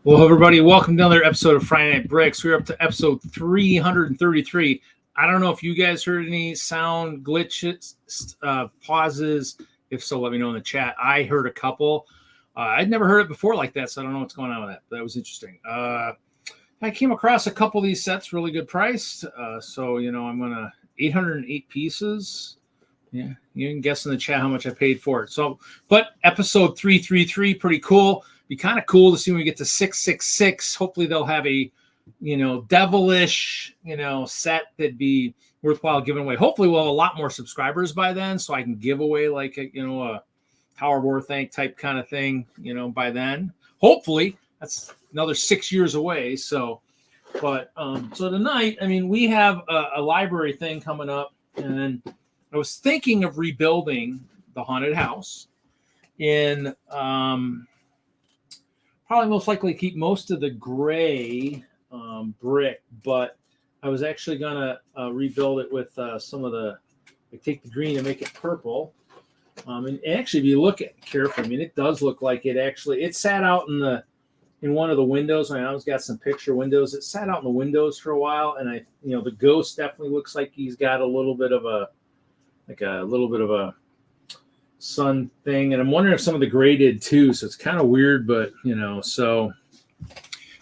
Well, everybody, welcome to another episode of Friday Night Bricks. We're up to episode 333. I don't know if you guys heard any sound glitches, pauses. If so, let me know in the chat. I heard a couple. I'd never heard it before like that, so I don't know what's going on with that. But that was interesting. I came across a couple of these sets, really good priced. So, I'm going to 808 pieces. Yeah, you can guess in the chat how much I paid for it. So, but episode 333, pretty cool. Be kind of cool to see when we get to 666. Hopefully they'll have a, devilish, set that'd be worthwhile giving away. Hopefully we'll have a lot more subscribers by then, so I can give away like a Power War Thank type kind of thing, by then. Hopefully that's another 6 years away. So, but so tonight, we have a library thing coming up, and I was thinking of rebuilding the haunted house in probably most likely keep most of the gray brick, but I was actually going to rebuild it with some of the, take the green and make it purple. And actually, if you look at it carefully, it does look like it sat out in one of the windows. I always got some picture windows. It sat out in the windows for a while, and the ghost definitely looks like he's got a little bit of a sun thing, and I'm wondering if some of the gray did too, so it's kind of weird, but so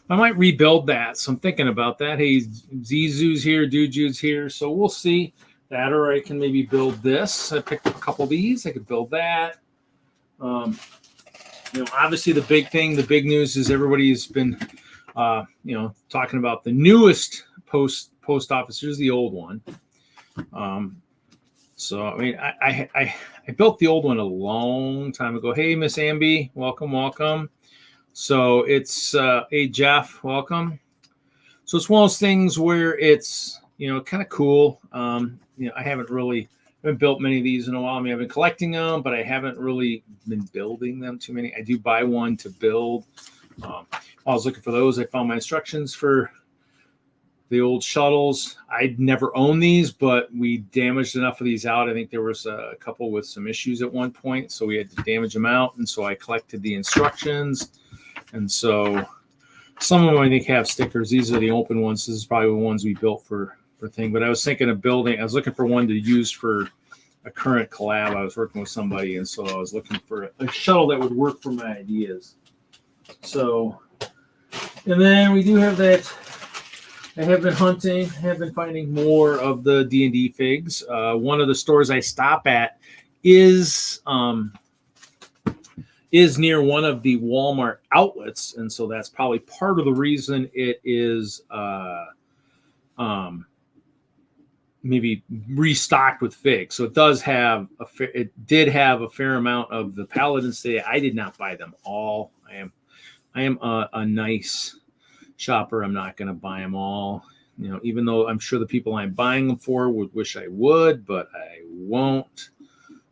I might rebuild that. So I'm thinking about that. Hey, Zizu's here, Duju's here, so we'll see that, or I can maybe build this. I picked up a couple of these. I could build that. Obviously the big news is everybody's been talking about the newest post office. Here's the old one. So, I built the old one a long time ago. Hey, Miss Amby, welcome. So it's, hey, Jeff, welcome. So it's one of those things where it's, kind of cool. I haven't built many of these in a while. I've been collecting them, but I haven't really been building them too many. I do buy one to build. While I was looking for those, I found my instructions for the old shuttles. I'd never owned these, but we damaged enough of these out. I think there was a couple with some issues at one point, so we had to damage them out. And so I collected the instructions. And so some of them I think have stickers. These are the open ones. This is probably the ones we built for thing. But I was thinking of building. I was looking for one to use for a current collab. I was working with somebody, and so I was looking for a shuttle that would work for my ideas. So, and then we do have that. I have been hunting, have been finding more of the D&D figs. One of the stores I stop at is near one of the Walmart outlets, and so that's probably part of the reason it is maybe restocked with figs. So it does have did have a fair amount of the Paladins today. I did not buy them all. I am a nice shopper. I'm not going to buy them all, even though I'm sure the people I'm buying them for would wish I would, but I won't.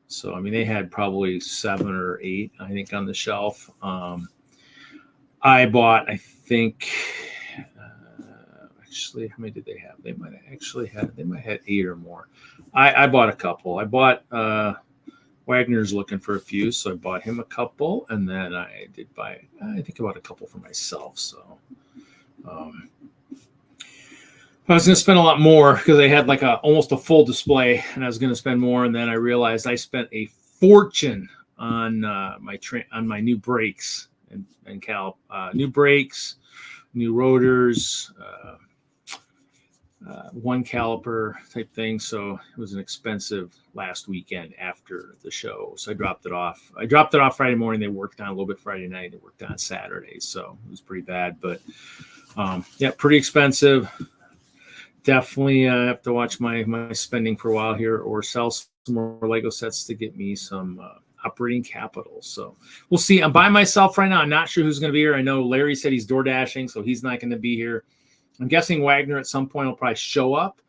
So, they had probably 7 or 8, I think, on the shelf. I bought, I think, actually, how many did they have? They might have had 8 or more. I bought a couple. I bought, Wagner's looking for a few, so I bought him a couple, and then I did buy, I think, about a couple for myself. So, I was going to spend a lot more because they had like almost a full display, and I was going to spend more, and then I realized I spent a fortune on my new brakes and new brakes, new rotors, one caliper type thing. So it was an expensive last weekend after the show. So I dropped it off. Friday morning. They worked on a little bit Friday night. They worked on Saturday. So it was pretty bad, but pretty expensive. Definitely have to watch my spending for a while here, or sell some more Lego sets to get me some operating capital. So we'll see. I'm by myself right now. I'm not sure who's going to be here. I know Larry said he's door dashing, so he's not going to be here. I'm guessing Wagner at some point will probably show up.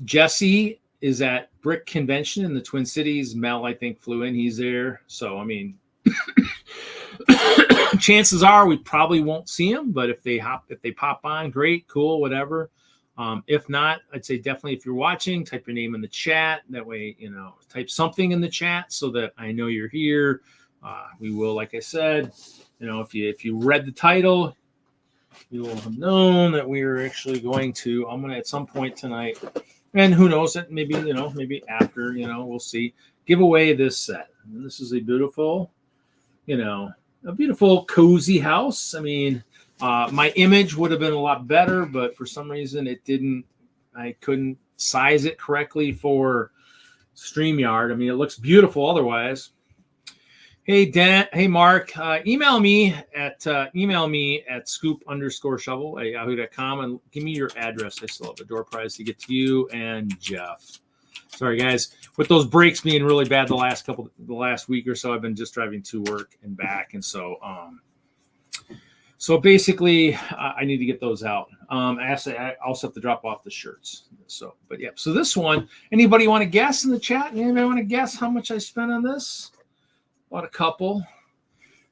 Jesse is at Brick Convention in the Twin Cities. Mel, I think, flew in. He's there. So, chances are we probably won't see him, but if they pop on, great, cool, whatever. If not, I'd say definitely if you're watching, type your name in the chat. That way, type something in the chat so that I know you're here. We will, like I said, if you read the title, you will have known that we are actually going to. I'm going to at some point tonight, and who knows that maybe maybe after we'll see. Give away this set. And this is a beautiful, a beautiful cozy house. I mean, my image would have been a lot better, but for some reason it didn't. I couldn't size it correctly for Streamyard. I mean, it looks beautiful otherwise. Hey Dan, hey Mark, email me at scoop_shovel@yahoo.com and give me your address. I still have a door prize to get to you and Jeff. Sorry guys, with those breaks being really bad the last week or so, I've been just driving to work and back, and so basically I need to get those out. I also have to drop off the shirts. So, but yeah. So this one, anybody want to guess in the chat? Anybody want to guess how much I spent on this? Bought a couple.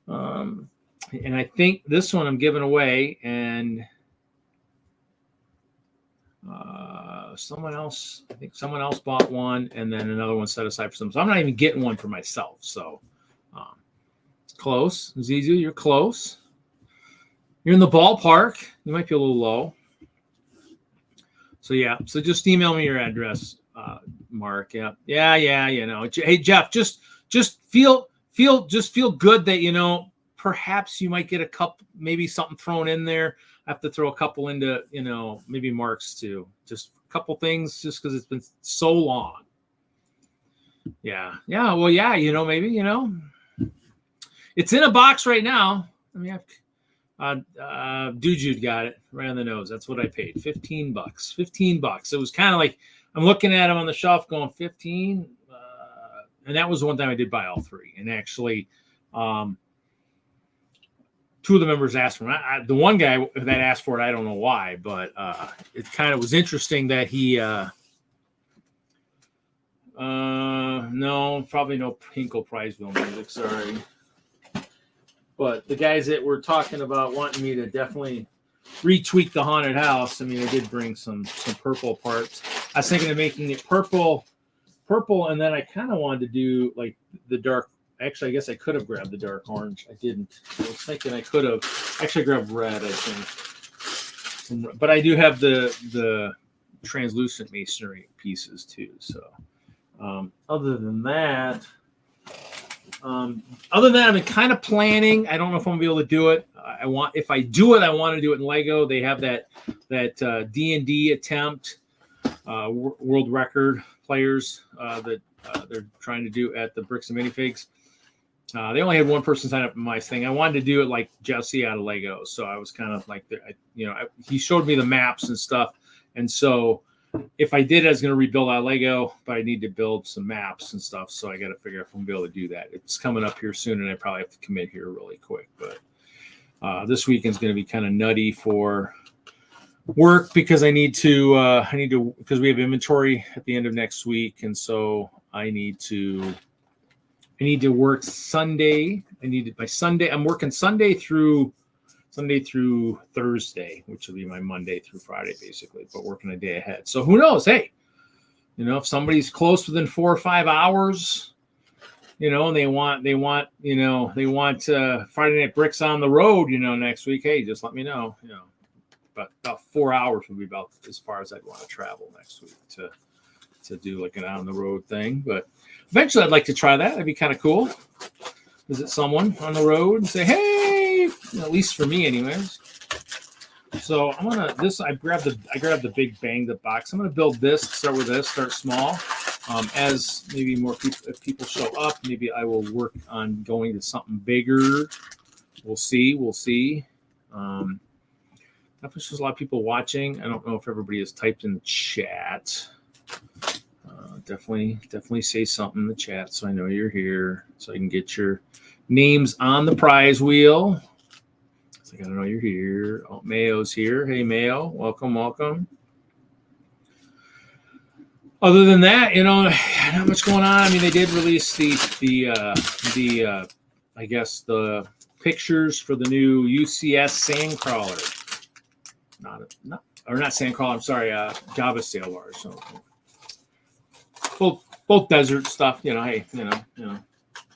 And I think this one I'm giving away, and someone else bought one, and then another one set aside for some. So I'm not even getting one for myself. So close. Zizu, you're close. You're in the ballpark. You might be a little low. So yeah. So just email me your address, Mark. Yeah. Hey Jeff, just feel good that perhaps you might get a couple, maybe something thrown in there. I have to throw a couple into maybe Mark's too. Just a couple things, just because it's been so long. Yeah. Well, yeah. Maybe it's in a box right now. I mean, Dude got it right on the nose. That's what I paid. $15. $15. It was kind of like I'm looking at them on the shelf going 15. And that was the one time I did buy all three. And actually, two of the members asked for it. The one guy that asked for it, I don't know why, but it kind of was interesting that he no, probably no Hinkle Prizeville music, sorry. But the guys that were talking about wanting me to definitely retweak the haunted house, I mean, I did bring some purple parts. I was thinking of making it purple, and then I kind of wanted to do like the dark. Actually, I guess I could have grabbed the dark orange. I didn't. I was thinking I could have actually grabbed red, I think. But I do have the translucent masonry pieces too. So other than that, I've been kind of planning. I don't know if I'm gonna be able to do it. If I do it, I want to do it in Lego. They have that D&D attempt, world record players that they're trying to do at the Bricks and Minifigs. They only had one person sign up in my thing. I wanted to do it like Jesse out of Lego, so I was kind of like, he showed me the maps and stuff, and so if I did, I was going to rebuild out Lego, but I need to build some maps and stuff, so I got to figure out if I'm going to be able to do that. It's coming up here soon, and I probably have to commit here really quick. But this weekend's going to be kind of nutty for work because I need to because we have inventory at the end of next week, and so I need to work Sunday. By Sunday. I'm working Sunday through Thursday, which will be my Monday through Friday, basically, but working a day ahead. So who knows? Hey, if somebody's close within 4 or 5 hours, and they want Friday Night Bricks on the road, next week, hey, just let me know, but about 4 hours would be about as far as I'd want to travel next week to do like an on the road thing. But eventually I'd like to try that. That'd be kind of cool. Visit someone on the road and say, hey, at least for me anyways. So I grabbed the big banged up box. I'm gonna build this, start with this, start small. As maybe more people show up, maybe I will work on going to something bigger. We'll see. There's a lot of people watching. I don't know if everybody has typed in the chat. Definitely say something in the chat so I know you're here, so I can get your names on the prize wheel. So I gotta know you're here. Oh, Mayo's here. Hey, Mayo, welcome. Other than that, not much going on. I mean, they did release the I guess the pictures for the new UCS Sandcrawler. Not Sandcrawler. I'm sorry, Java Sail Bars. So both desert stuff. Hey,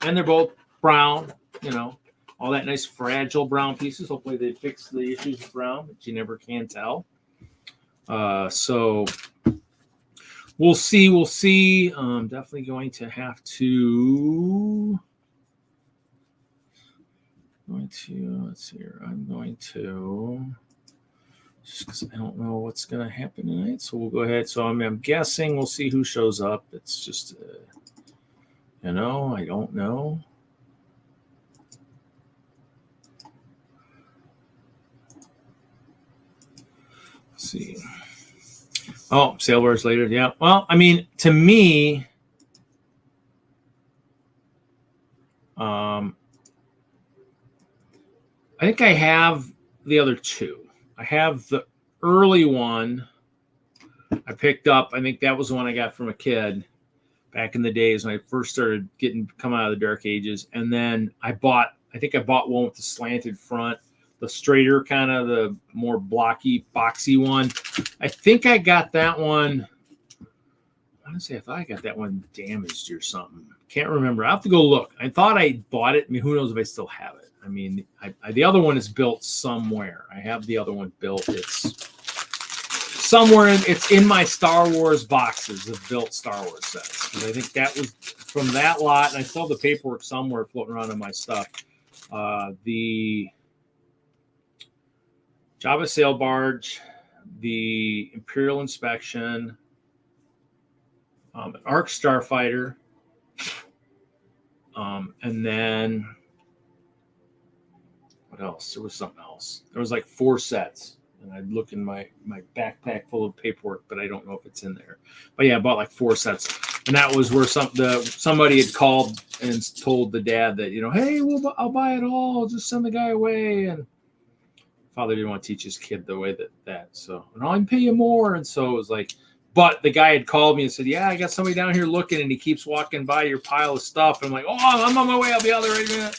and they're both brown. all that nice fragile brown pieces. Hopefully they fix the issues with brown, but you never can tell. So we'll see. We'll see. Definitely going to have to. Let's see here. I'm going to, just because I don't know what's going to happen tonight. So we'll go ahead. So I'm guessing we'll see who shows up. It's just, I don't know. Let's see. Oh, sailbars later. Yeah. Well, I mean, to me, I think I have the other two. I have the early one I picked up. I think that was the one I got from a kid back in the days when I first started coming out of the dark ages. And then I bought one with the slanted front, the straighter kind of, the more blocky, boxy one. I think I got that one. I thought I got that one damaged or something. Can't remember. I'll have to go look. I thought I bought it. I mean, who knows if I still have it. I mean, the other one is built somewhere. I have the other one built. It's somewhere. It's in my Star Wars boxes of built Star Wars sets. Because I think that was from that lot, and I still have the paperwork somewhere floating around in my stuff. The Jabba sail barge, the Imperial Inspection, an Arc Starfighter, and then what else? There was something else. There was like 4 sets, and I'd look in my backpack full of paperwork, but I don't know if it's in there. But yeah, I bought like 4 sets, and that was where somebody had called and told the dad that, hey, I'll buy it all. Just send the guy away. And father didn't want to teach his kid the way that. So, and I can pay you more. And so it was like, but the guy had called me and said, yeah, I got somebody down here looking, and he keeps walking by your pile of stuff. And I'm like, oh, I'm on my way. I'll be out there right in a minute.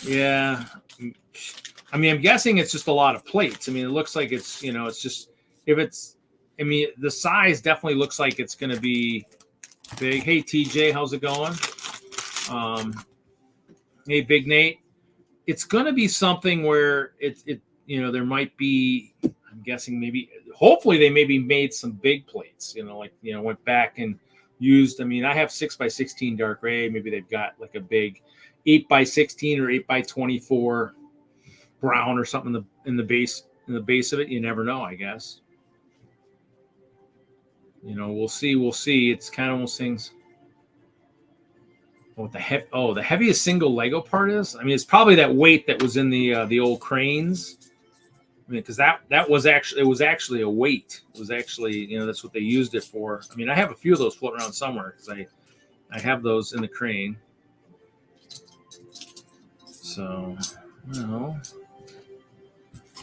Yeah. I mean, I'm guessing it's just a lot of plates. I mean, it looks like it's, it's just, the size definitely looks like it's going to be big. Hey, TJ, how's it going? Hey, Big Nate. It's going to be something where there might be, I'm guessing hopefully they maybe made some big plates, went back and used, I have 6x16 dark gray. Maybe they've got like a big 8x16 or 8x24 brown or something in the base of it. You never know, I guess. We'll see. It's kind of those things. What the heaviest single Lego part is? It's probably that weight that was in the old cranes. Because that was actually a weight. It was actually, that's what they used it for. I have a few of those floating around somewhere because I have those in the crane. So,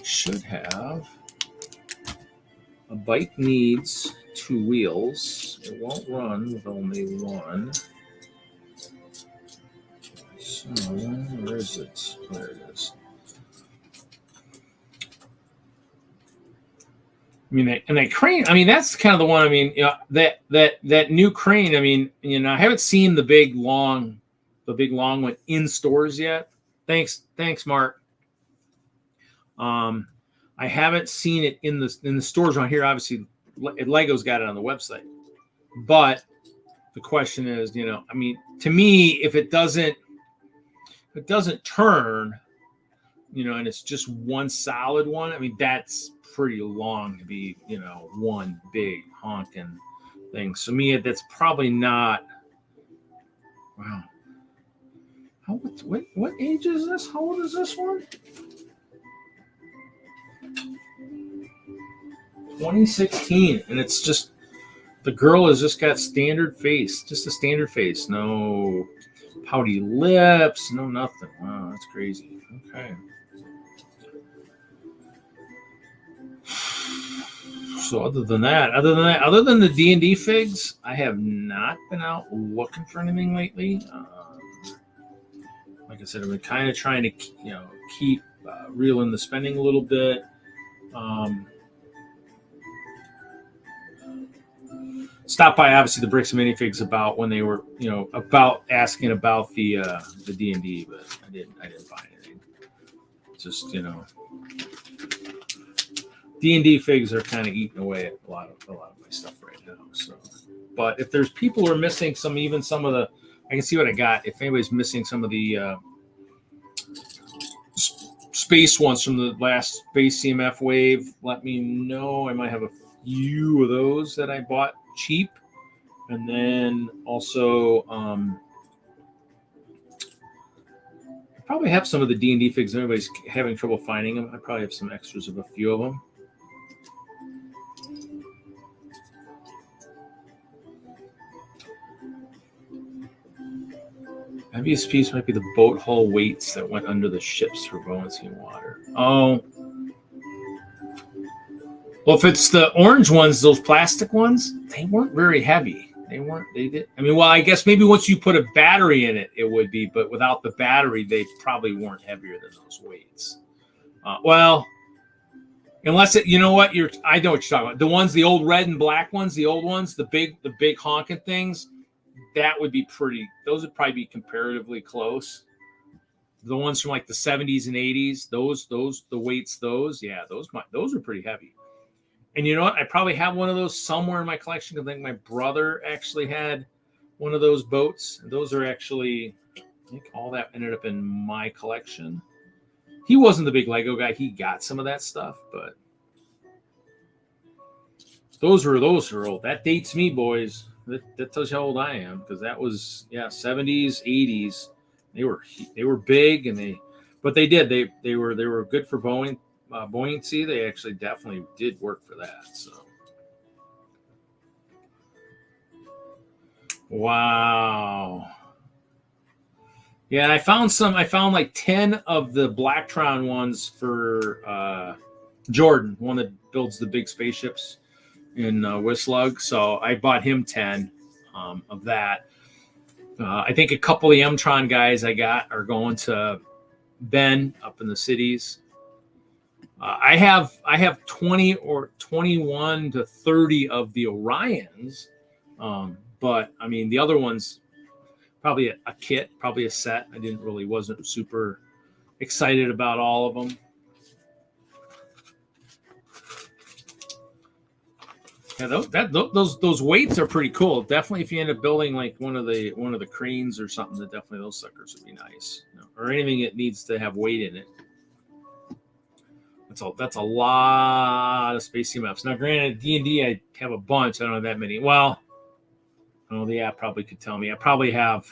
should have. A bike needs 2 wheels. It won't run with only 1. So, where is it? There it is. And that crane, that's kind of the one, that new crane, I haven't seen the big long one in stores yet. Thanks, Mark. I haven't seen it in the stores around here. Obviously, Lego's got it on the website. But the question is, to me, if it doesn't turn, and it's just one solid one, that's pretty long to be, one big honking thing. So me, that's probably not. Wow. What age is this? How old is this one? 2016, and it's just the girl has just got standard face, just a standard face, no pouty lips, no nothing. Wow, that's crazy. Okay. So other than the D&D figs, I have not been out looking for anything lately. Like I said, I've been kind of trying to, keep reeling the spending a little Stopped by obviously the Bricks and Minifigs about when they were, about asking about the D&D, but I didn't buy anything. Just D&D figs are kind of eating away at a lot of my stuff right now. So, but if there's people who are missing some of the, I can see what I got. If anybody's missing some of the space ones from the last Space CMF wave, let me know. I might have a few of those that I bought cheap. And then also, I probably have some of the D&D figs. Everybody's having trouble finding them. I probably have some extras of a few of them. Heaviest piece might be the boat hull weights that went under the ships for buoyancy in water. Oh. Well, if it's the orange ones, those plastic ones, they weren't very heavy. They did. I mean, well, I guess maybe once you put a battery in it, it would be, but without the battery, they probably weren't heavier than those weights. Well, unless it, I know what you're talking about. The ones, the old red and black ones, the old ones, the big honking things, that would be pretty. Those would probably be comparatively close. The ones from like the 70s and 80s, the weights, those are pretty heavy. And you know what? I probably have one of those somewhere in my collection. I think my brother actually had one of those boats. Those are actually, I think all that ended up in my collection. He wasn't the big Lego guy. He got some of that stuff, but those are old. That dates me, boys. That tells you how old I am, because that was 70s, 80s. They were big, and they were good for buoyancy. They actually definitely did work for that. So, wow. Yeah, I found like 10 of the Blacktron ones for Jordan, one that builds the big spaceships in Whistler. So I bought him 10 of that. I think a couple of the Mtron guys I got are going to Ben up in the cities. I have 20 or 21 to 30 of the Orions, but I mean the other ones, probably a kit, probably a set. I wasn't super excited about all of them. Yeah, those weights are pretty cool. Definitely, if you end up building like one of the cranes or something, that definitely those suckers would be nice. Or anything that needs to have weight in it. That's a lot of Space CMFs. Now, granted, D&D I have a bunch. I don't have that many. Well, I don't know, the app probably could tell me. I probably have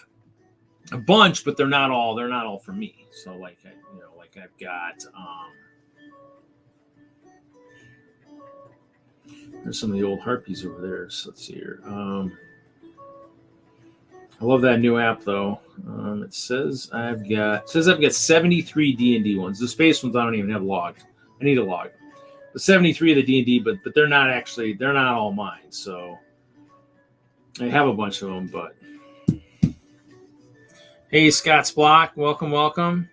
a bunch, but they're not all for me. So like I've got. There's some of the old Harpies over there. So let's see here. I love that new app though. It says I've got 73 D&D ones. The space ones I don't even have logged. I need a log. The 73 of the D&D, but they're not all mine. So I have a bunch of them. But hey, Scott's Block, welcome.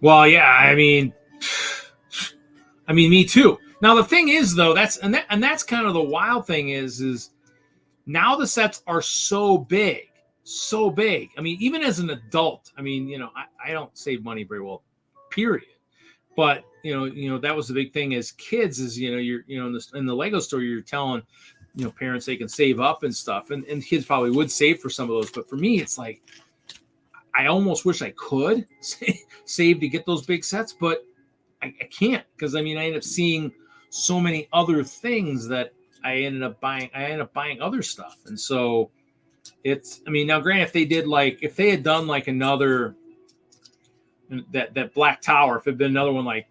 Well, yeah, I mean, me too. Now the thing is, though, that's kind of the wild thing is now the sets are so big. I mean, even as an adult, I mean, I don't save money very well, period. But that was the big thing as kids is you're in the Lego store you're telling parents they can save up and stuff, and kids probably would save for some of those. But for me, it's like I almost wish I could save to get those big sets, but I can't, because I end up seeing so many other things that I end up buying other stuff. And so now granted, if they had done like another, that Black Tower, if it had been another one like,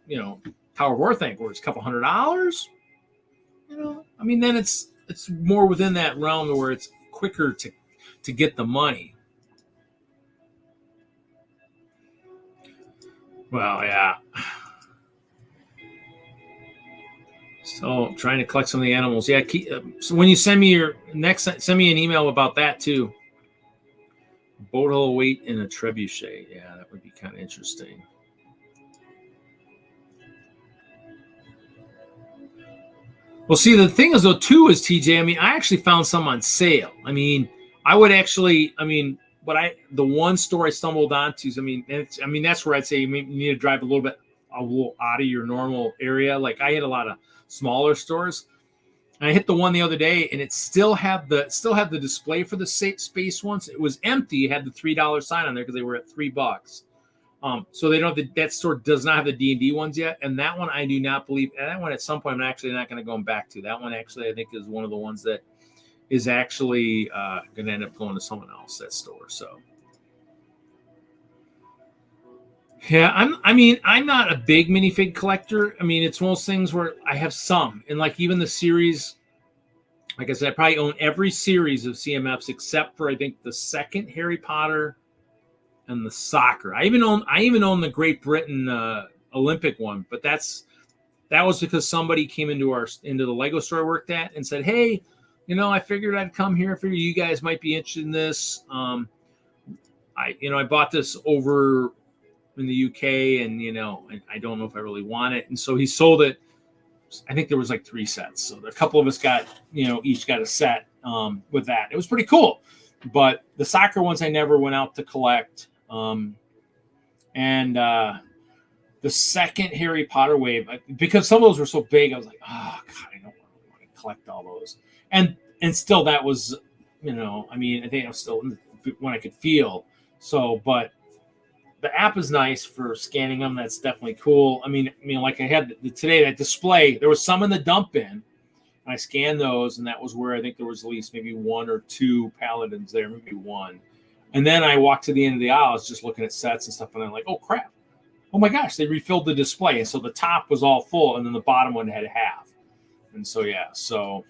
Tower of War thing where it's a couple $100, then it's more within that realm where it's quicker to get the money. Well, yeah. So trying to collect some of the animals. Yeah. So when you send me send me an email about that too. Boat hull weight in a trebuchet. Yeah, that would be kind of interesting. Well, see, the thing is, though, too, is TJ. I mean, I actually found some on sale. I mean, I would actually, I mean, but the one store I stumbled onto is, I mean, that's where I'd say you need to drive a little out of your normal area. Like I had a lot of smaller stores. And I hit the one the other day, and it still had the display for the space ones. It was empty. It had the $3 sign on there because they were at $3. So they don't have that store does not have the D&D ones yet. And that one I do not believe. And that one at some point I'm actually not going to go back to. That one actually I think is one of the ones that is actually going to end up going to someone else, that store. So yeah, I'm not a big minifig collector. I mean, it's one of those things where I have some, and like even the series, like I said, I probably own every series of CMFs except for I think the second Harry Potter and the soccer. I even own the Great Britain Olympic one, but that was because somebody came into the Lego store I worked at and said, "Hey, I figured I'd come here. I figured you guys might be interested in this. I bought this over in the UK, and I don't know if I really want it." And so he sold it. I think there was like 3 sets, so a couple of us got each got a set with that. It was pretty cool, but the soccer ones I never went out to collect. And the second Harry Potter wave, because some of those were so big, I was like, oh God, I don't really want to collect all those. And still, that was, I think I was still when I could feel. So, but the app is nice for scanning them. That's definitely cool. I mean, like I had today that display. There was some in the dump bin, and I scanned those, and that was where I think there was at least maybe 1 or 2 paladins there, maybe 1. And then I walked to the end of the aisle. I was just looking at sets and stuff, and I'm like, oh crap! Oh my gosh, they refilled the display, and so the top was all full, and then the bottom one had half. And so yeah, so.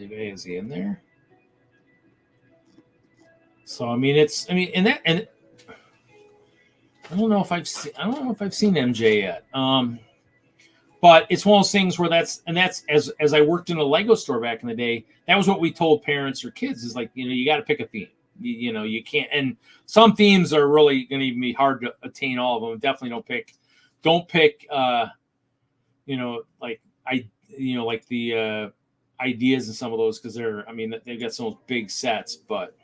Is he in there? So I don't know if I've seen MJ yet. But it's one of those things where that's as I worked in a Lego store back in the day, that was what we told parents or kids is like, you got to pick a theme. You can't, and some themes are really going to be hard to attain all of them. Definitely don't pick like the ideas in some of those, because they've got some big sets. But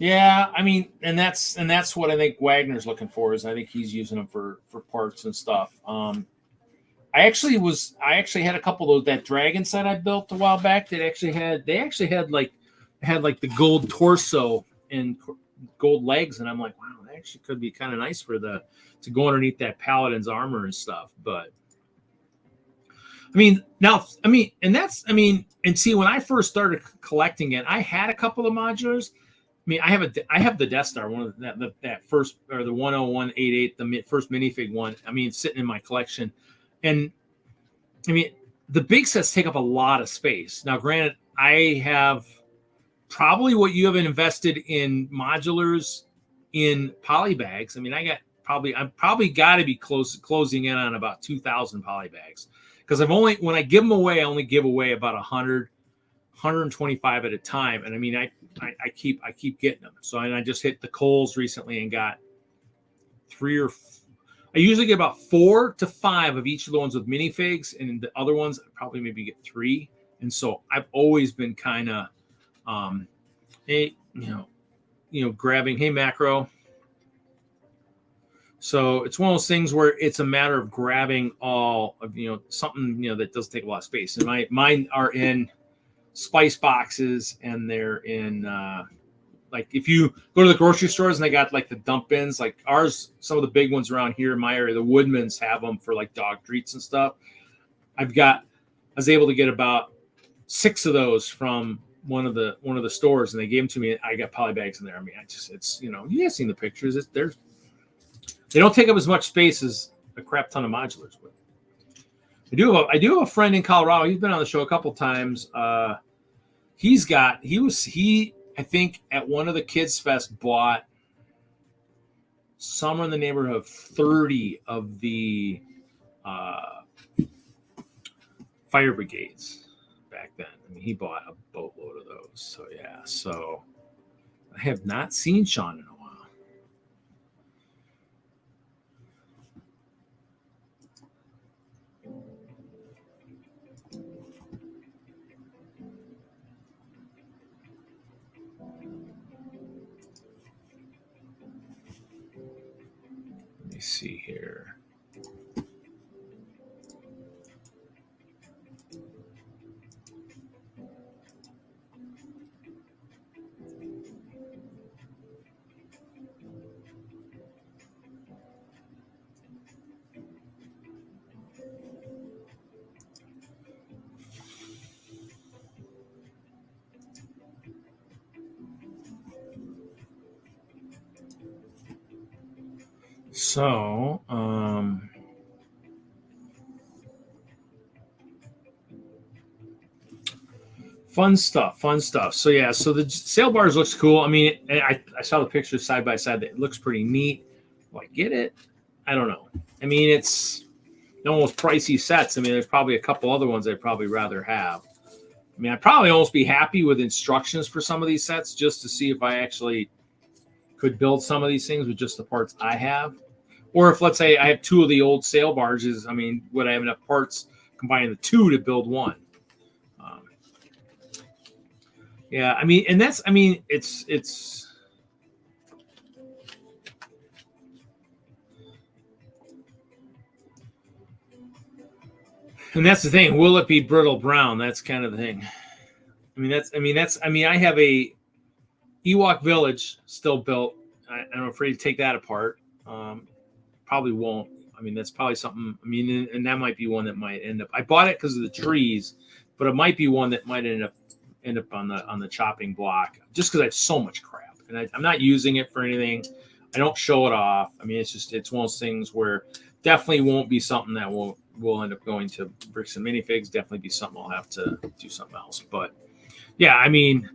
yeah, and that's what I think Wagner's looking for, is I think he's using them for parts and stuff. I actually had a couple of those, that dragon set I built a while back that actually had like the gold torso and gold legs, and I'm like, wow, that actually could be kind of nice to go underneath that paladin's armor and stuff. But and see, when I first started collecting it, I had a couple of modulars. I have the Death Star, one of that first, or the 10188, the first minifig one. Sitting in my collection, and the big sets take up a lot of space. Now, granted, I have probably what you have invested in modulars in poly bags. I'm probably got to be closing in on about 2,000 poly bags, because when I give them away, I only give away about 100, 125 at a time, and I keep getting them. So, and I just hit the Kohl's recently and got 3 or 4. I usually get about 4 to 5 of each of the ones with minifigs, and the other ones I probably maybe get 3. And so I've always been kind of, grabbing, hey Macro. So it's one of those things where it's a matter of grabbing all of something that doesn't take a lot of space. And mine are in spice boxes, and they're in like if you go to the grocery stores and they got like the dump bins, like ours, some of the big ones around here in my area, the Woodmans have them for like dog treats and stuff. I was able to get about 6 of those from one of the stores, and they gave them to me, and I got poly bags in there. It's you guys seen the pictures. They don't take up as much space as a crap ton of modulars would. I do have a friend in Colorado. He's been on the show a couple times. I think at one of the Kids Fest bought somewhere in the neighborhood of 30 of the fire brigades back then. He bought a boatload of those. So yeah. So I have not seen Sean in a while. Let me see here. So, fun stuff. So yeah, so the sail bars looks cool. I mean, I saw the pictures side by side. It looks pretty neat. Do I get it? I don't know. I mean, it's almost pricey sets. I mean, there's probably a couple other ones I'd probably rather have. I mean, I'd probably almost be happy with instructions for some of these sets just to see if I actually could build some of these things with just the parts I have. Or if, let's say, I have two of the old sail barges, I mean, would I have enough parts combining the two to build one? Yeah, I mean, and that's, I mean, it's, and that's the thing. Will it be brittle brown? That's kind of the thing. I mean, I have a Ewok Village still built. I'm afraid to take that apart. Probably won't. I mean, that's probably something. I mean, and that might be one that might end up. I bought it because of the trees, but it might be one that might end up on the chopping block just because I have so much crap and I'm not using it for anything. I don't show it off. I mean, it's one of those things where definitely won't be something that will end up going to bricks and minifigs. Definitely be something I'll have to do something else. But yeah, I mean,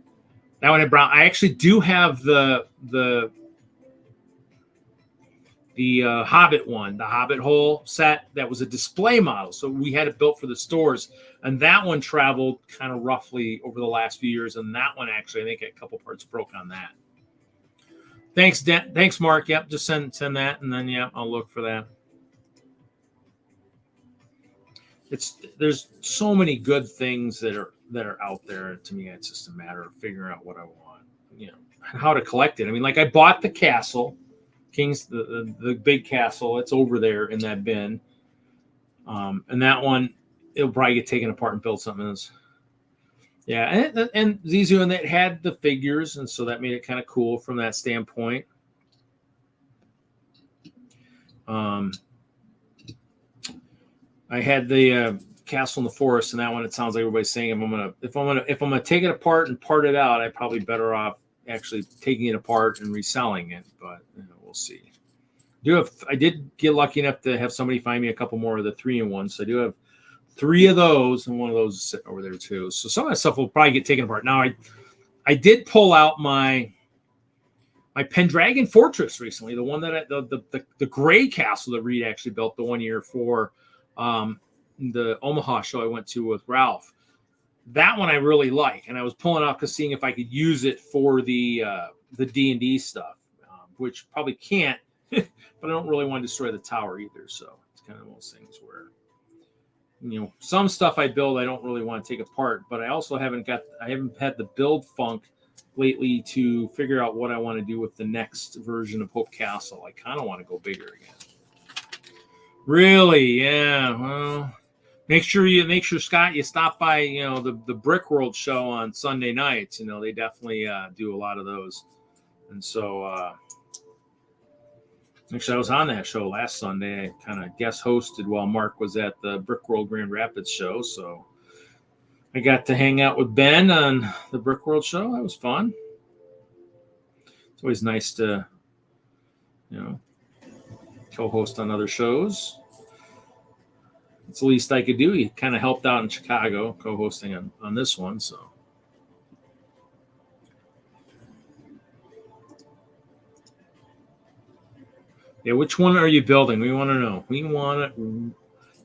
that one at Brown. I actually do have the Hobbit one, the Hobbit hole set that was a display model. So we had it built for the stores, and that one traveled kind of roughly over the last few years. And that one actually, I think a couple parts broke on that. Thanks, Mark. Yep, just send that, and then yeah, I'll look for that. There's so many good things that are out there. To me, it's just a matter of figuring out what I want, how to collect it. I mean, like I bought the castle. King's the big castle. It's over there in that bin. And that one, it'll probably get taken apart and build something else. Yeah, and these one that had the figures, and so that made it kind of cool from that standpoint. I had the castle in the forest, and that one, it sounds like everybody's saying if I'm gonna take it apart and part it out, I'd probably better off actually taking it apart and reselling it, but we'll see. I did get lucky enough to have somebody find me a couple more of the 3-in-1s. So I do have 3 of those, and one of those is sitting over there too. So some of that stuff will probably get taken apart. Now I did pull out my Pendragon Fortress recently, the one that the gray castle that Reed actually built the one year for the Omaha show I went to with Ralph. That one I really like, and I was pulling out because seeing if I could use it for the D&D stuff, which probably can't, but I don't really want to destroy the tower either. So it's kind of one of those things where, some stuff I build I don't really want to take apart, but I also haven't had the build funk lately to figure out what I want to do with the next version of Hope Castle. I kind of want to go bigger again. Really? Yeah. Well, make sure Scott, you stop by, the Brick World show on Sunday nights. They definitely do a lot of those. And so, actually, I was on that show last Sunday. I kind of guest hosted while Mark was at the Brick World Grand Rapids show. So I got to hang out with Ben on the Brick World show. That was fun. It's always nice to, co-host on other shows. It's the least I could do. He kind of helped out in Chicago, co-hosting on this one. So. Yeah, which one are you building? We want to know.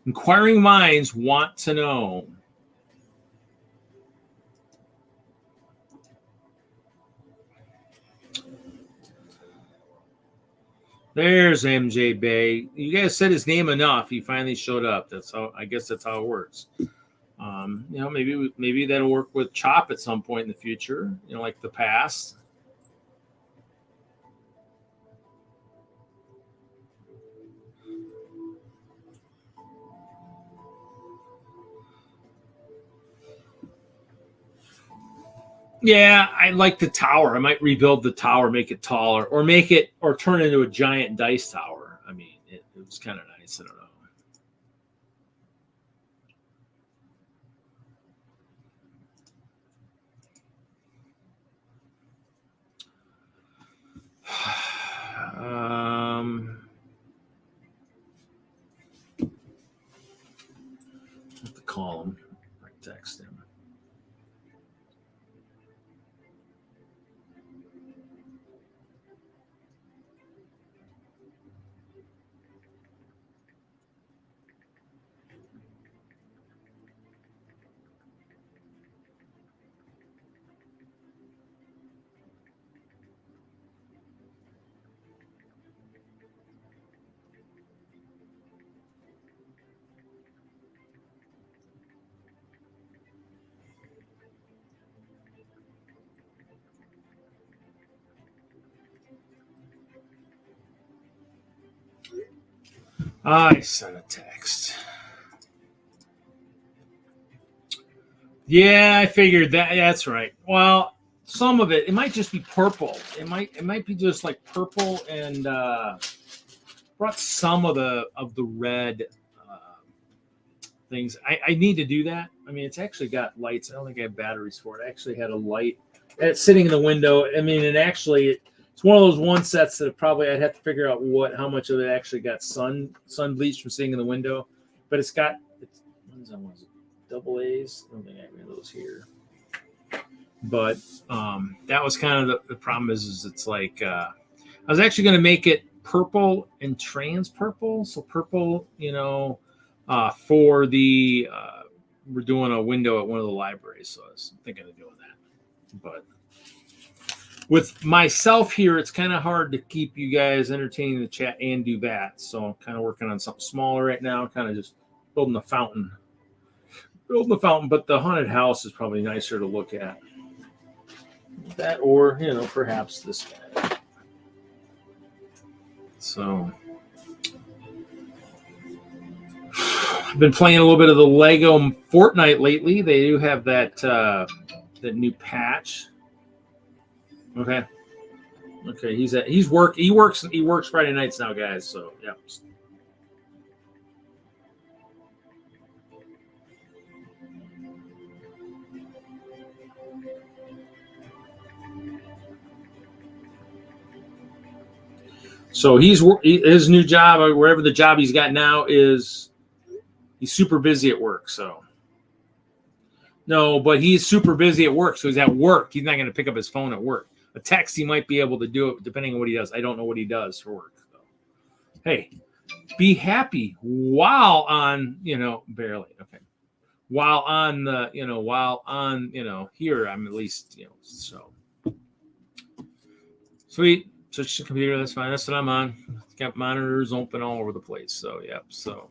Inquiring minds want to know. There's MJ Bay. You guys said his name enough. He finally showed up. That's how, I guess that's how it works. You know, maybe that'll work with Chop at some point in the future, you know, like the past. Yeah, I like the tower. I might rebuild the tower, make it taller, or turn it into a giant dice tower. I mean, it was kind of nice. I don't know. Have to call him or text him. I sent a text. Yeah, I figured that. Yeah, that's right. Well, some of it might just be purple. It might be just like purple and brought some of the red things. I need to do that. I mean, it's actually got lights. I don't think I have batteries for it. I actually had a light. It's sitting in the window. I mean, and actually, it's one of those one sets that probably I'd have to figure out how much of it actually got sun bleached from sitting in the window. But it's got double A's. I don't think I have any of those here. But that was kind of the problem is it's like I was actually going to make it purple and trans purple. So purple, you know, for the we're doing a window at one of the libraries. So I was thinking of doing that. But with myself here, it's kind of hard to keep you guys entertaining the chat and do that. So I'm kind of working on something smaller right now, kind of just building the fountain. But the haunted house is probably nicer to look at. That or, you know, perhaps this guy. So I've been playing a little bit of the Lego Fortnite lately. They do have that new patch. Okay. He works Friday nights now, guys. So yeah. So his new job, or wherever the job he's got now, is he's super busy at work. So no, but he's super busy at work. So he's at work. He's not going to pick up his phone at work. A text, he might be able to do it depending on what he does. I don't know what he does for work. So, hey, be happy while on, you know, barely. Okay. While on here, I'm at least, you know, so. Sweet. Switch to computer, that's fine. That's what I'm on. Got monitors open all over the place. So, yep. So.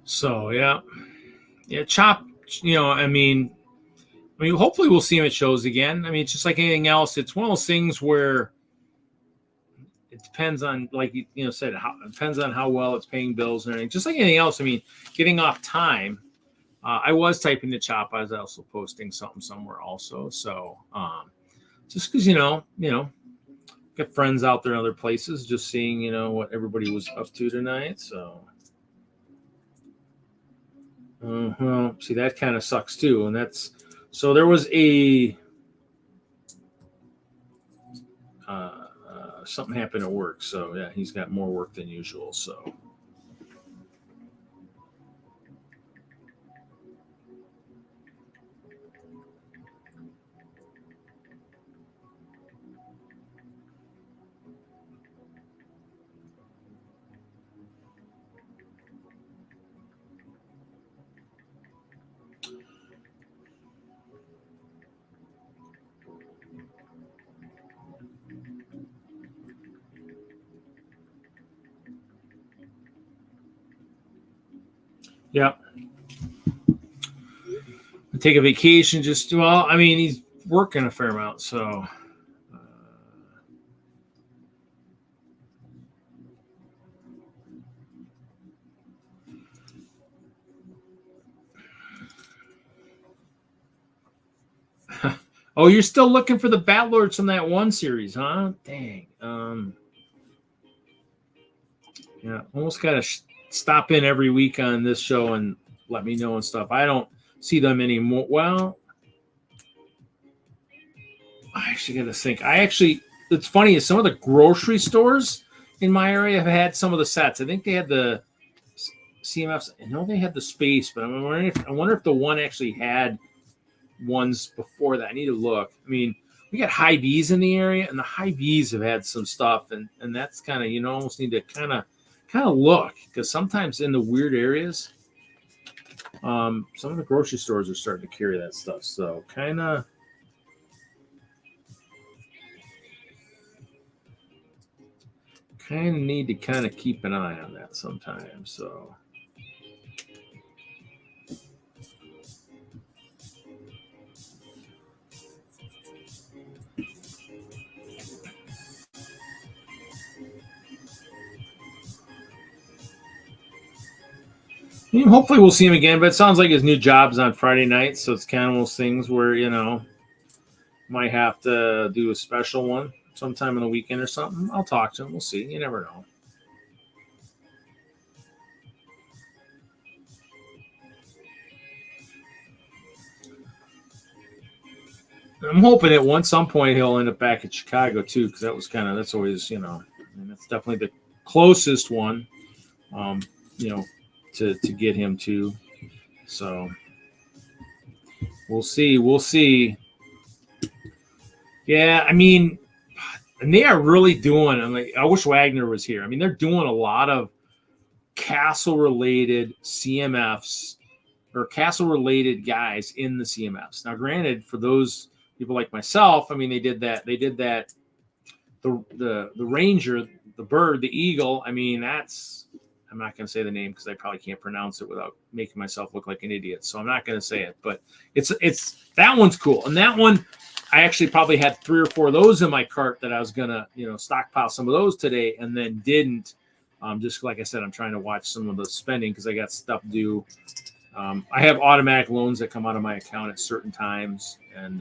So yeah, Chop. You know, I mean, hopefully we'll see him at shows again. I mean, it's just like anything else. It's one of those things where it depends on, like it depends on how well it's paying bills and everything. Just like anything else. I mean, getting off time. I was typing to Chop. I was also posting something somewhere also. So just because you know, got friends out there in other places, just seeing, you know, what everybody was up to tonight. So, see, that kind of sucks too. And that's, so there was a, something happened at work. So yeah, he's got more work than usual. So. Yeah. Take a vacation, just, well, I mean, he's working a fair amount, so. Oh, you're still looking for the Batlords from that one series, huh? Dang. Yeah, almost got to stop in every week on this show and let me know and stuff. I don't see them anymore. Well, I actually got to think. It's funny, is some of the grocery stores in my area have had some of the sets. I think they had the CMFs. I know they had the space, but I wonder if the one actually had ones before that. I need to look. I mean, we got High B's in the area, and the High B's have had some stuff, and that's kind of, you know, almost need to kind of look, because sometimes in the weird areas, some of the grocery stores are starting to carry that stuff. So kind of need to kind of keep an eye on that sometimes. So. Hopefully we'll see him again, but it sounds like his new job's on Friday night, so it's kind of those things where, you know, might have to do a special one sometime on the weekend or something. I'll talk to him. We'll see. You never know. I'm hoping at some point he'll end up back at Chicago too, because that's always, you know, and that's definitely the closest one, you know, to get him to. So we'll see. Yeah, I mean, and they are really doing, and like, I wish Wagner was here. I mean, they're doing a lot of castle-related CMFs or castle-related guys in the CMFs. Now, granted, for those people like myself, I mean, they did that. The Ranger, the bird, the eagle. I mean, I'm not going to say the name because I probably can't pronounce it without making myself look like an idiot. So I'm not going to say it, but it's that one's cool. And that one, I actually probably had 3 or 4 of those in my cart that I was going to, you know, stockpile some of those today and then didn't. Just like I said, I'm trying to watch some of the spending because I got stuff due. I have automatic loans that come out of my account at certain times, and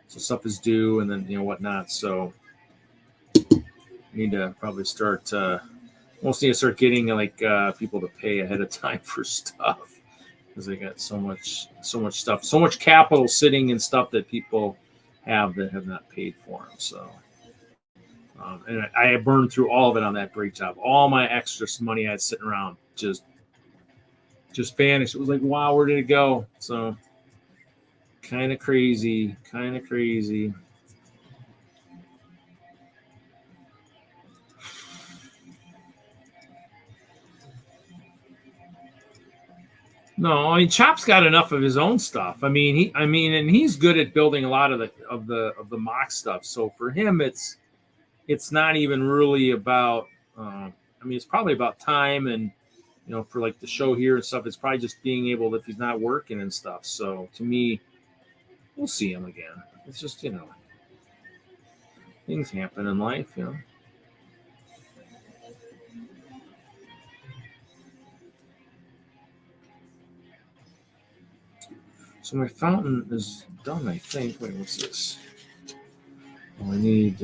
so stuff is due, and then, you know, whatnot. So I need to probably start. Almost need to start getting like people to pay ahead of time for stuff because they got so much stuff, so much capital sitting in stuff that people have that have not paid for them. So. And I burned through all of it on that brake job. All my extra money I had sitting around just vanished. It was like, wow, where did it go? So kind of crazy. No, I mean, Chop's got enough of his own stuff. And he's good at building a lot of the mock stuff. So for him, it's not even really about. It's probably about time and, you know, for like the show here and stuff. It's probably just being able, if he's not working and stuff. So to me, we'll see him again. It's just, you know, things happen in life, you know. So my fountain is done, I think. Wait, what's this? Oh, I need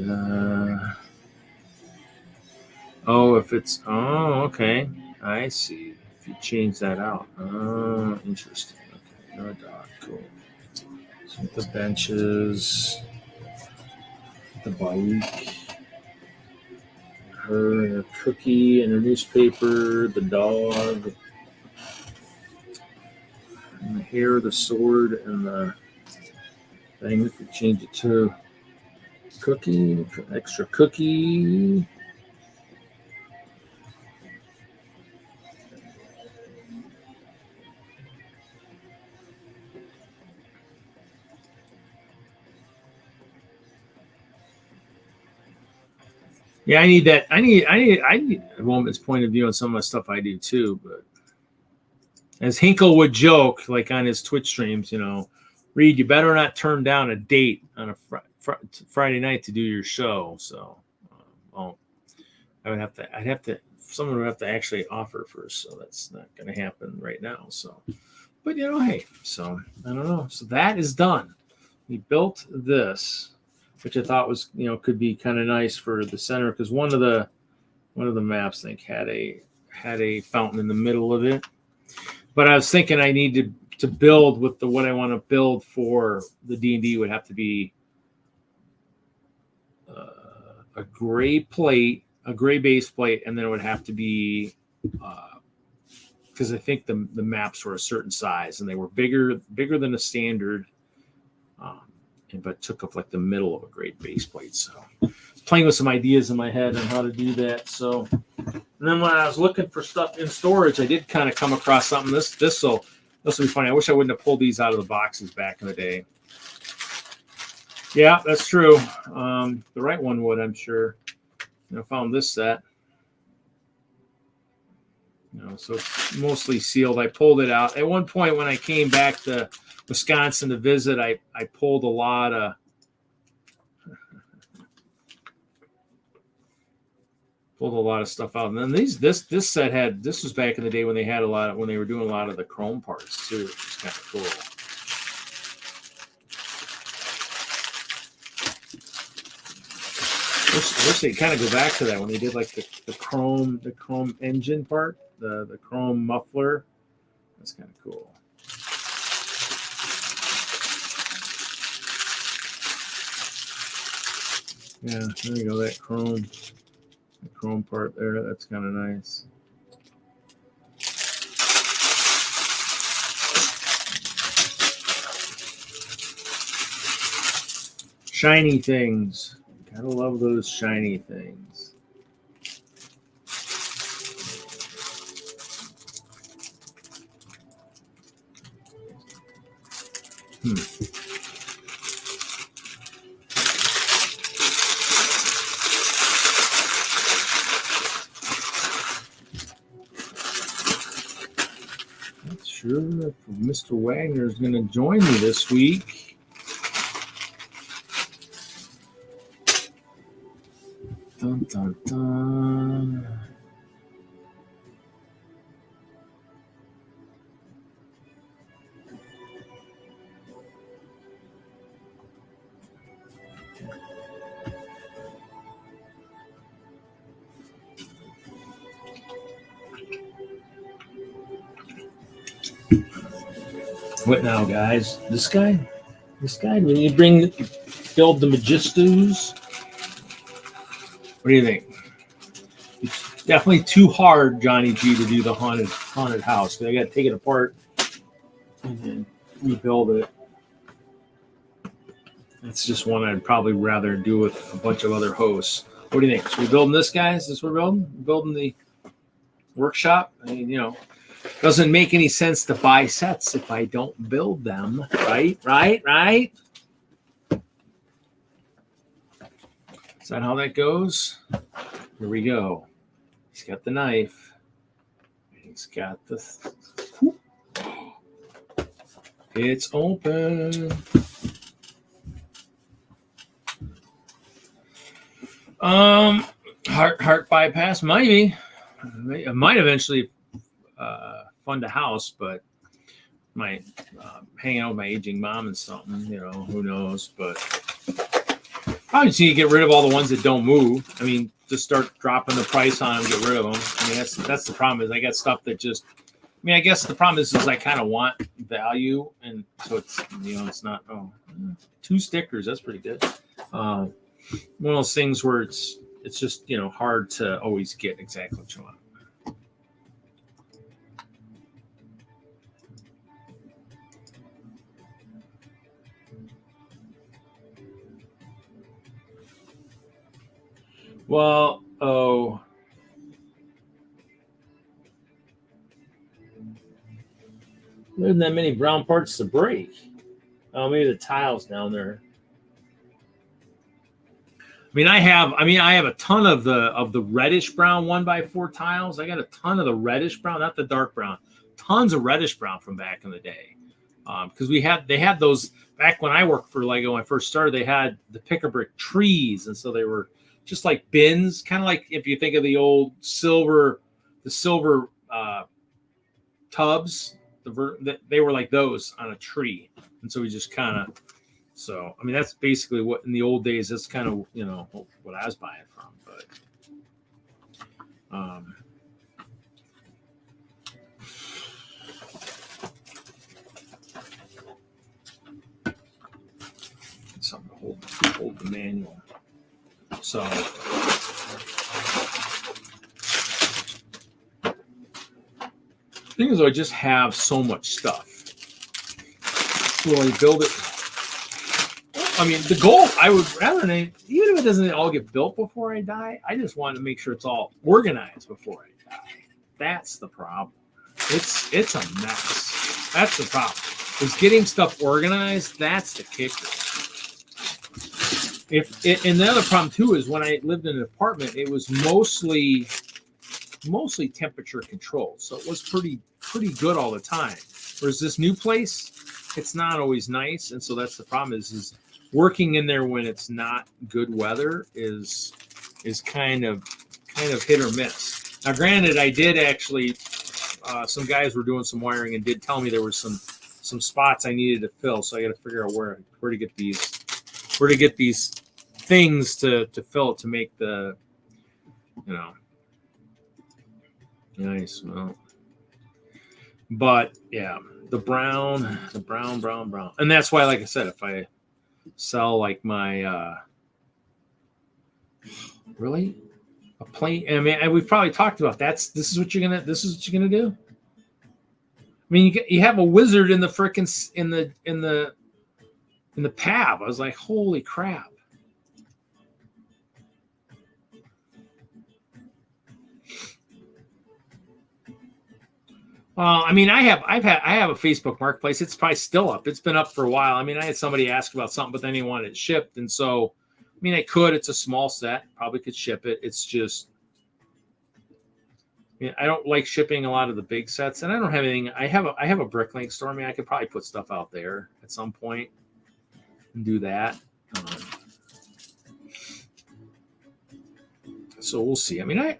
Oh, if it's, oh, okay. I see. If you change that out. Oh, interesting. Okay, no dock. Cool. So the benches, the bike, her and her cookie and her newspaper, the dog, and the hair, the sword, and the thing. We could change it to cookie, extra cookie. Yeah, I need that. I need a woman's point of view on some of the stuff I do too. But as Hinkle would joke, like on his Twitch streams, you know, Reed, you better not turn down a date on a Friday night to do your show. So, well, I'd have to, someone would have to actually offer first. So that's not going to happen right now. So, but you know, hey, so I don't know. So that is done. We built this, which I thought was, you know, could be kind of nice for the center, because one of the maps, I think, had a fountain in the middle of it. But I was thinking I need to build with what I want to build for the D&D would have to be a gray plate, a gray base plate, and then it would have to be because I think the maps were a certain size and they were bigger than a standard. But took up like the middle of a great base plate. So playing with some ideas in my head on how to do that. So, and then when I was looking for stuff in storage, I did kind of come across something. This will be funny. I wish I wouldn't have pulled these out of the boxes back in the day. Yeah, that's true. The right one would, I'm sure. You know, found this set. You know, so it's mostly sealed. I pulled it out. At one point when I came back to Wisconsin to visit, I pulled a lot of stuff out. And then this set this was back in the day when they had when they were doing a lot of the chrome parts too, which is kind of cool. Wish they kind of go back to that when they did like the chrome engine part, the chrome muffler. That's kind of cool. Yeah, there you go. That chrome part there. That's kind of nice. Shiny things. Gotta love those shiny things. Not sure if Mr. Wagner is going to join me this week. Dun, dun, dun. What now, guys? This guy? When you build the Magistus? What do you think? It's definitely too hard, Johnny G, to do the haunted house. I got to take it apart and then rebuild it. That's just one I'd probably rather do with a bunch of other hosts. What do you think? Should we build this, guys? Is this what we're building? Building the workshop? I mean, you know, doesn't make any sense to buy sets if I don't build them. Right? Is that how that goes? Here we go. He's got the knife. He's got the... It's open. Heart bypass, maybe. It might eventually fund a house, but might hanging out with my aging mom and something, you know, who knows, but probably just need to get rid of all the ones that don't move. I mean, just start dropping the price on them, get rid of them. I mean, that's the problem is I got stuff that just. I mean, I guess the problem is I kind of want value, and so it's it's not 2 stickers. That's pretty good. One of those things where it's just hard to always get exactly what you want. Well, there isn't that many brown parts to break. Oh, maybe the tiles down there. I have a ton of the reddish brown 1x4 tiles. I got a ton of the reddish brown, not the dark brown. Tons of reddish brown from back in the day. Because they had those back when I worked for Lego when I first started. They had the pick-a-brick trees, and so they were just like bins, kind of like if you think of the old silver tubs. They were like those on a tree, and so we just kind of. So that's basically what in the old days. That's kind of what I was buying from, but. Something to hold the manual. So. The thing is, I just have so much stuff. Will I build it? The goal, I would rather than, even if it doesn't all get built before I die, I just want to make sure it's all organized before I die. That's the problem. It's a mess. That's the problem. Is getting stuff organized. That's the kicker. And the other problem too is when I lived in an apartment, it was mostly temperature controlled, so it was pretty good all the time. Whereas this new place, it's not always nice, and so that's the problem. Is working in there when it's not good weather is kind of hit or miss. Now, granted, I did actually. Some guys were doing some wiring and did tell me there was some spots I needed to fill, so I got to figure out where to get these things to fill it to make the nice. Well, but yeah, the brown, and that's why, like I said, if I sell like my really a plain, and we've probably talked about this is what you're gonna do. You have a wizard in the frickin' in the pab. I was like, holy crap. Well, I have a Facebook Marketplace. It's probably still up. It's been up for a while. I had somebody ask about something, but then he wanted it shipped, and so I could. It's a small set. Probably could ship it. It's just, I don't like shipping a lot of the big sets, and I don't have anything. I have a Bricklink store. I could probably put stuff out there at some point and do that. So we'll see. I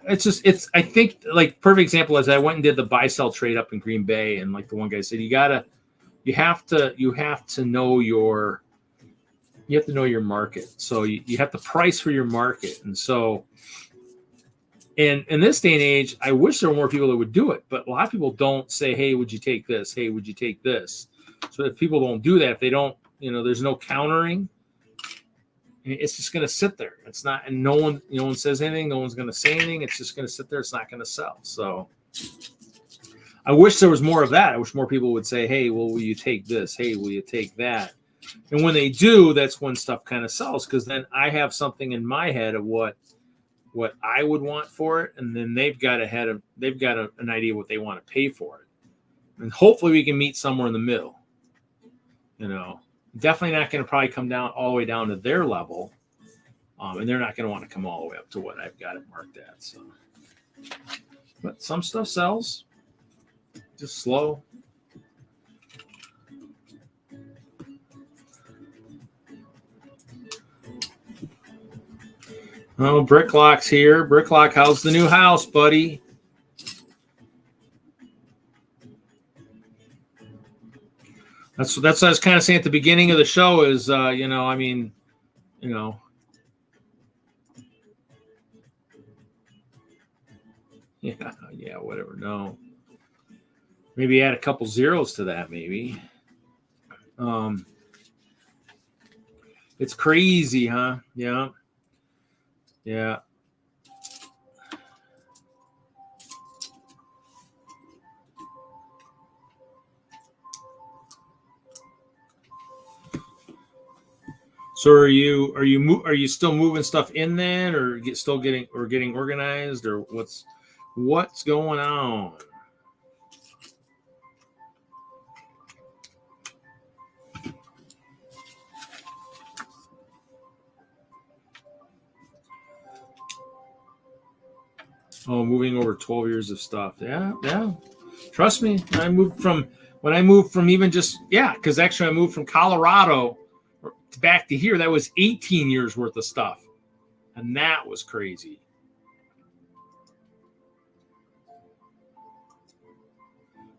think like perfect example is I went and did the buy sell trade up in Green Bay, and like the one guy said, you have to know your market. So you have to price for your market. And so in this day and age, I wish there were more people that would do it, but a lot of people don't say, hey, would you take this? Hey, would you take this? So if people don't do that, if they don't, there's no countering, it's just going to sit there. It's not, and no one says anything. No one's going to say anything. It's just going to sit there. It's not going to sell. So I wish there was more of that. I wish more people would say, hey, well, will you take this? Hey, will you take that? And when they do, that's when stuff kind of sells, because then I have something in my head of what I would want for it, and then they've got an idea what they want to pay for it, and hopefully we can meet somewhere in the middle. Definitely not going to probably come down all the way down to their level, and they're not going to want to come all the way up to what I've got it marked at. So, but some stuff sells, just slow. Oh, Bricklock's here. Bricklock, how's the new house, buddy? That's what I was kind of saying at the beginning of the show is, Yeah, whatever. No. Maybe add a couple zeros to that, maybe. It's crazy, huh? Yeah. Yeah. So are you still moving stuff in then, or getting organized, or what's going on? Oh, moving over 12 years of stuff. Yeah. Trust me, when I moved from even just, because actually I moved from Colorado back to here. That was 18 years worth of stuff. And that was crazy.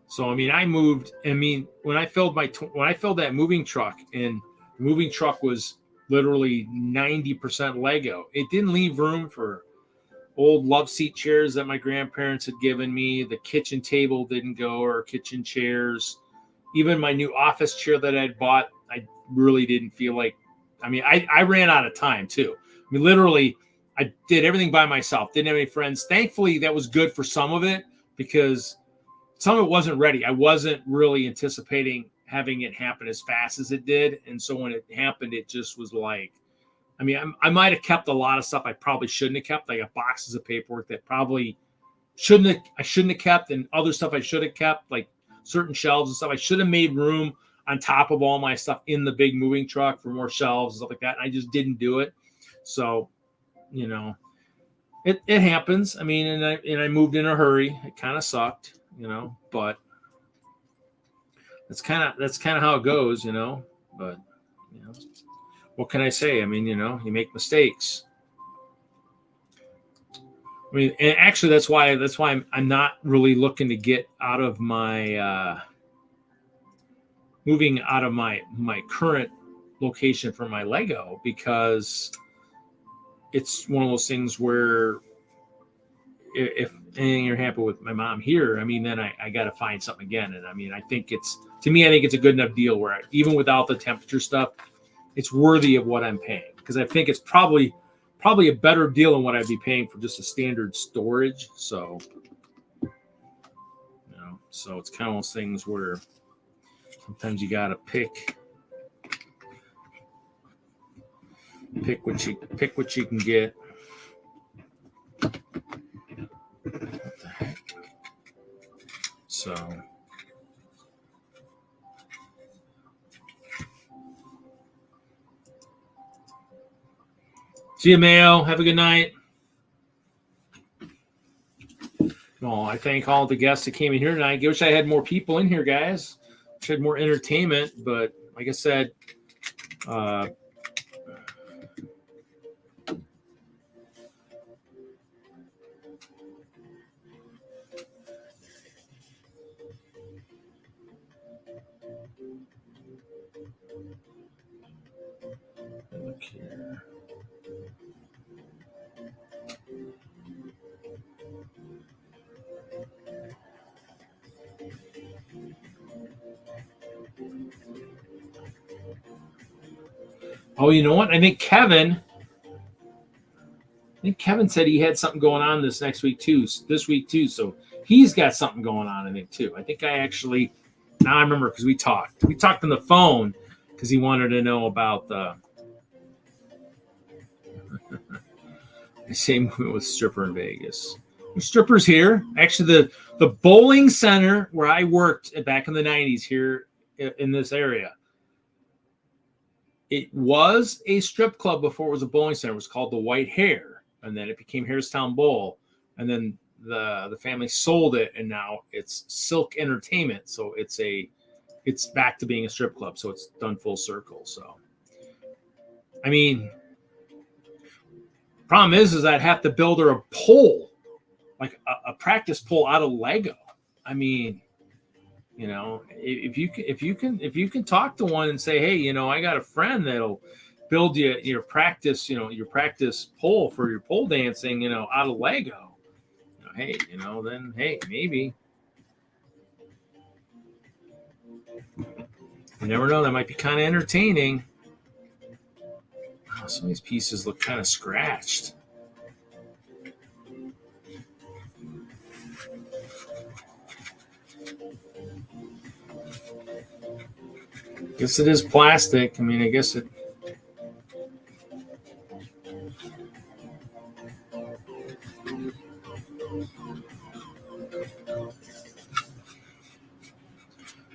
So, I mean, when I filled that moving truck, and the moving truck was literally 90% Lego, it didn't leave room for old love seat chairs that my grandparents had given me. The kitchen table didn't go, or kitchen chairs. Even my new office chair that I'd bought, I really didn't feel like. I mean, I ran out of time too. I mean, literally, I did everything by myself. Didn't have any friends. Thankfully, that was good for some of it, because some of it wasn't ready. I wasn't really anticipating having it happen as fast as it did. And so when it happened, it just was like, I mean, I might have kept a lot of stuff I probably shouldn't have kept. I got boxes of paperwork that probably shouldn't have kept, and other stuff I should have kept, like certain shelves and stuff. I should have made room on top of all my stuff in the big moving truck for more shelves and stuff like that. And I just didn't do it. So, it happens. I mean, and I moved in a hurry. It kind of sucked, but that's kind of how it goes, but what can I say? I mean, you make mistakes. I mean, and actually that's why I'm not really looking to get out of my moving out of my current location for my Lego, because it's one of those things where if anything you're happy with my mom here, I mean, then I got to find something again. And I mean, I think it's a good enough deal where even without the temperature stuff, it's worthy of what I'm paying, because I think it's probably a better deal than what I'd be paying for just a standard storage. So, so it's kind of those things where sometimes you got to pick what you can get. What the heck? So. See you, Mayo. Have a good night. Well, I thank all the guests that came in here tonight. I wish I had more people in here, guys. Wish I had more entertainment, but like I said, look here. Oh, you know what? I think Kevin said he had something going on this week too. So he's got something going on, I think, too. I think now I remember, because we talked on the phone, because he wanted to know about the same movement with stripper in Vegas. There's strippers here. Actually, the bowling center where I worked back in the 90s here in this area, it was a strip club before it was a bowling center. It was called the White Hare, and then it became Harestown Bowl, and then the family sold it, and now it's Silk Entertainment. So it's back to being a strip club. So it's done full circle. So, I mean, problem is I'd have to build her a pole, like a practice pole out of Lego. I mean, if you can talk to one and say, hey, I got a friend that'll build you your practice pole for your pole dancing, out of Lego. hey, then hey, maybe. You never know. That might be kind of entertaining. Oh, some of these pieces look kind of scratched. Guess it is plastic. I mean, I guess it.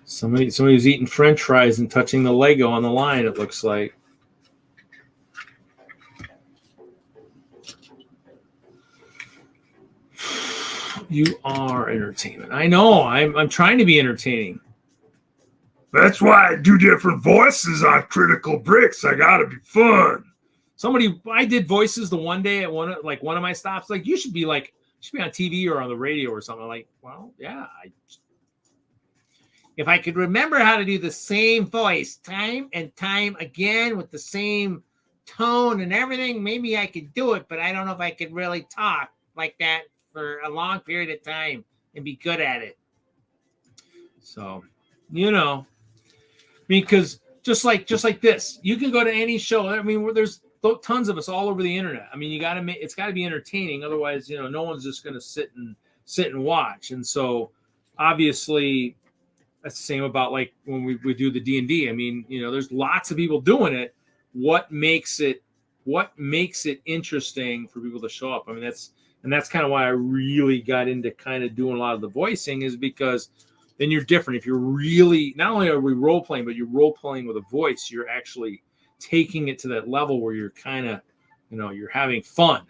Somebody's eating French fries and touching the Lego on the line, it looks like. You are entertainment. I know. I'm trying to be entertaining. That's why I do different voices on Critical Bricks. I gotta be fun. I did voices the one day at one of my stops. Like, you should be on TV or on the radio or something. Like, well, yeah. If I could remember how to do the same voice time and time again with the same tone and everything, maybe I could do it. But I don't know if I could really talk like that for a long period of time and be good at it. So, because just like this, you can go to any show. I mean, there's tons of us all over the internet. I mean, it's got to be entertaining. Otherwise, no one's just going to sit and watch. And so, obviously, that's the same about like when we do the D&D. I mean, there's lots of people doing it. What makes it interesting for people to show up? I mean, that's kind of why I really got into kind of doing a lot of the voicing, is because then you're different. If you're really, not only are we role playing, but you're role playing with a voice, you're actually taking it to that level where you're kind of, you're having fun,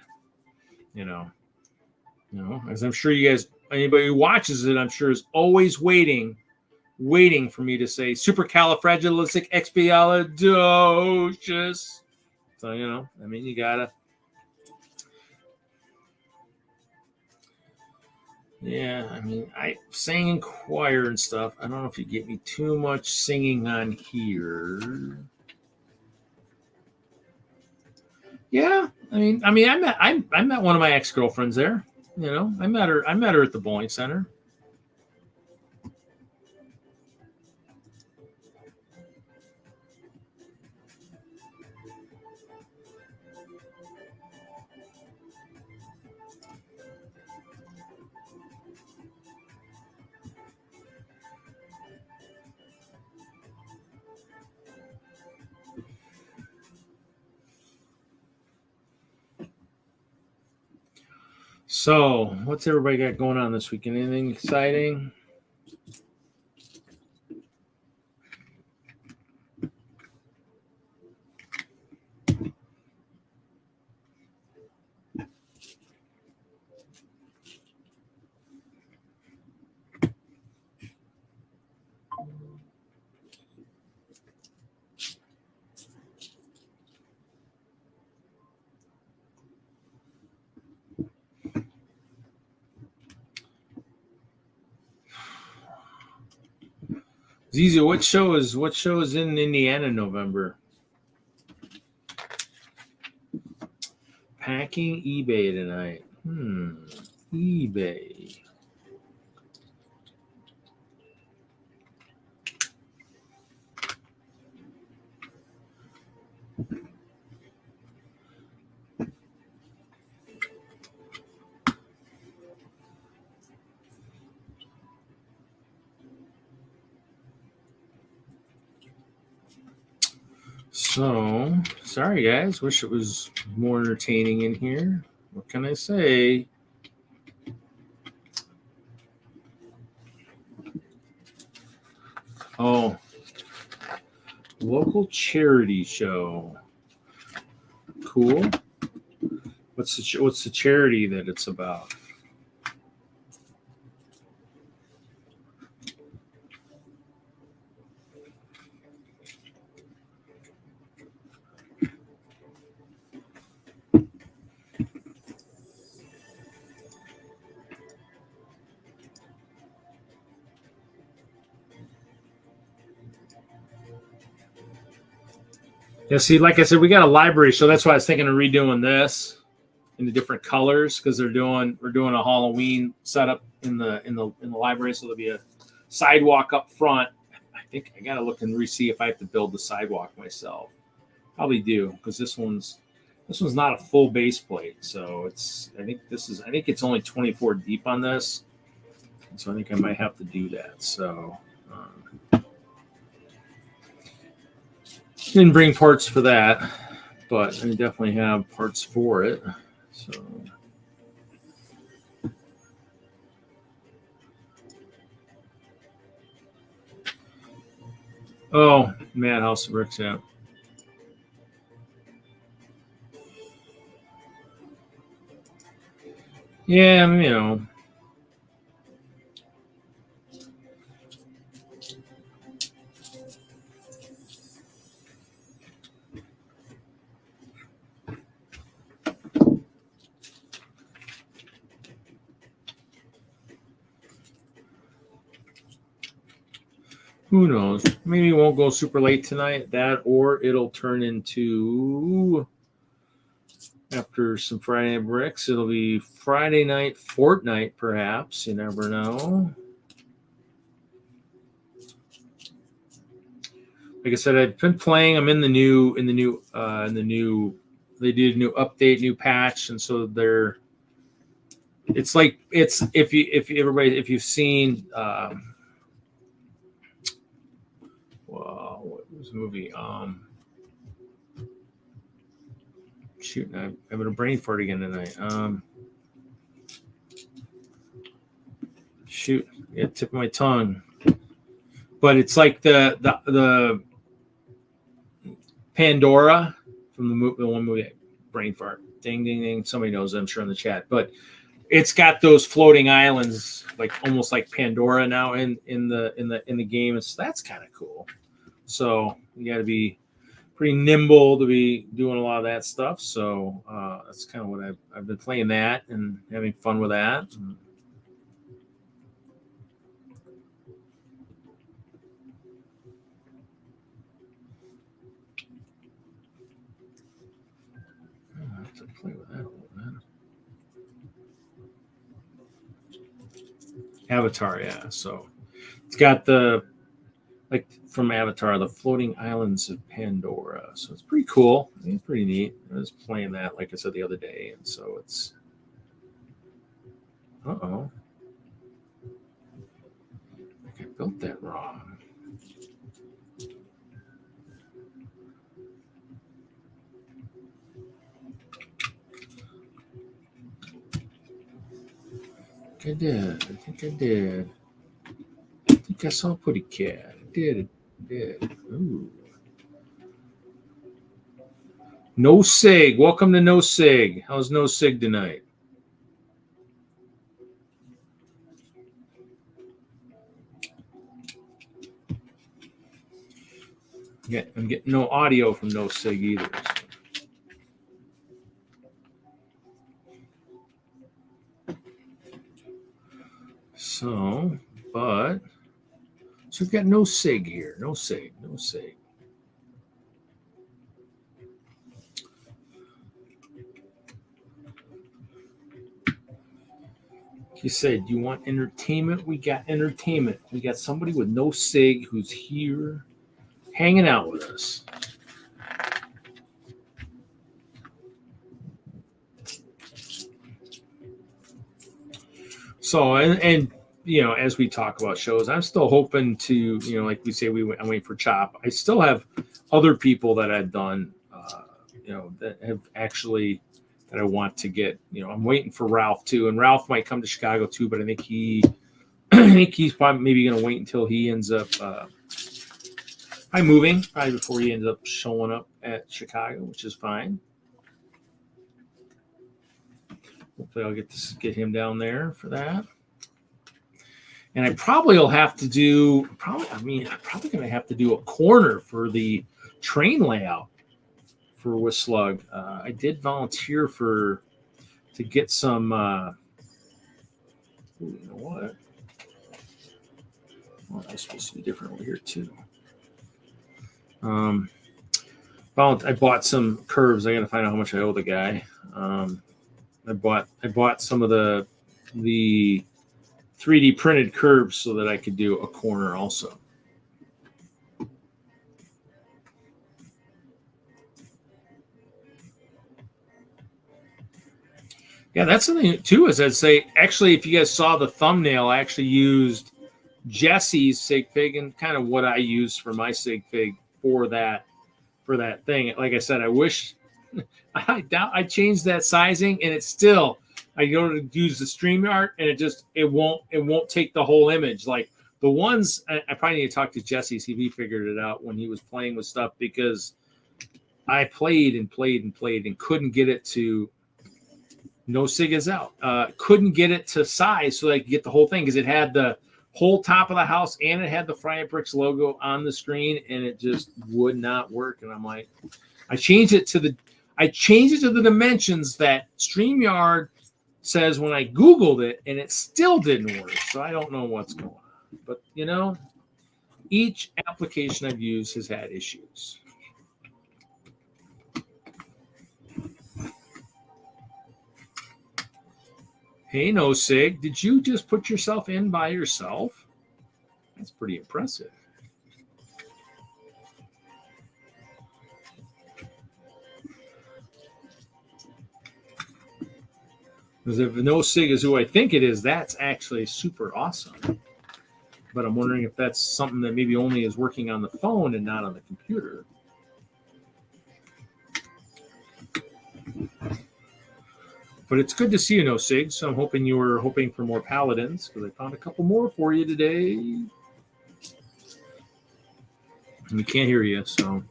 as I'm sure you guys, anybody who watches it, I'm sure is always waiting for me to say supercalifragilisticexpialidocious. So, I mean, you gotta. Yeah, I mean, I sang in choir and stuff. I don't know if you get me too much singing on here. Yeah, I mean, I met one of my ex-girlfriends there. I met her at the bowling center. So, what's everybody got going on this weekend? Anything exciting? Zizi, what show is in Indiana in November? Packing eBay tonight. eBay. So, sorry guys, wish it was more entertaining in here. What can I say? Oh, local charity show. Cool. What's the charity that it's about? Yeah, see, like I said, we got a library, so that's why I was thinking of redoing this. in the different colors because we're doing a Halloween setup in the library, so there'll be a sidewalk up front. I think I gotta look and see if I have to build the sidewalk myself. Probably do, because this one's not a full base plate, so I think it's only 24 deep on this, so I think I might have to do that. So didn't bring parts for that, but I definitely have parts for it. So oh, Madhouse Bricks, yeah. Yeah, you know. Who knows? Maybe it won't go super late tonight, that, or it'll turn into, after some Friday Night Bricks, it'll be Friday night Fortnite, perhaps. You never know. Like I said, I've been playing. I'm in the new. They did a new update, new patch, and so they're. It's like if you've seen. Well, what was the movie? Shoot, I'm having a brain fart again tonight. Shoot, it tip of my tongue. But it's like the Pandora from the one movie, brain fart. Ding, ding, ding. Somebody knows, I'm sure, in the chat. But it's got those floating islands, like almost like Pandora now in the game. So that's kind of cool. So you got to be pretty nimble to be doing a lot of that stuff. So that's kind of what I've been playing that and having fun with that. I have to play with that a little bit. Avatar, yeah. So it's got like from Avatar, the floating islands of Pandora. So it's pretty cool. It's pretty neat. I was playing that, like I said, the other day. And so it's, I think I built that wrong. I think I did. I think I saw a Putty Cat. I did. Ooh. No Sig. Welcome to No Sig. How's No Sig tonight? Yeah, I'm getting no audio from No Sig either. So, we've got No Sig here. No Sig. He said, "You want entertainment? We got entertainment. We got somebody with no sig who's here hanging out with us." So, and you know, as we talk about shows, I'm still hoping to, you know, like we say, I'm waiting for Chop. I still have other people that I've done, you know, that have actually that I want to get. You know, I'm waiting for Ralph too, and Ralph might come to Chicago too, but I think he's probably maybe going to wait until he ends up probably moving, probably before he ends up showing up at Chicago, which is fine. Hopefully, I'll get him down there for that. And I probably will have to do I'm probably going to have to do a corner for the train layout for Whistslug. I did volunteer to get some. You know what? Well, that's supposed to be different over here too. I bought some curves. I got to find out how much I owe the guy. I bought some of the 3D printed curves so that I could do a corner also. Yeah, that's something too. Is I'd say actually, if you guys saw the thumbnail, I actually used Jesse's sig fig and kind of what I used for my sig fig for that thing. Like I said, I wish I changed that sizing, and it's still. I go to use the Streamyard, and it won't take the whole image. Like the ones I probably need to talk to Jesse, see if he figured it out when he was playing with stuff, because I played and couldn't get it to. No sig is out. Couldn't get it to size so I could get the whole thing, because it had the whole top of the house and it had the Friday Bricks logo on the screen, and it just would not work. And I'm like, I changed it to the dimensions that StreamYard says when I Googled it, and it still didn't work. So I don't know what's going on. But each application I've used has had issues. Hey, no sig, did you just put yourself in by yourself? That's pretty impressive. Because if no sig is who I think it is, that's actually super awesome. But I'm wondering if that's something that maybe only is working on the phone and not on the computer. But it's good to see you, no sig. So I'm hoping you were hoping for more paladins, because I found a couple more for you today. And we can't hear you, so.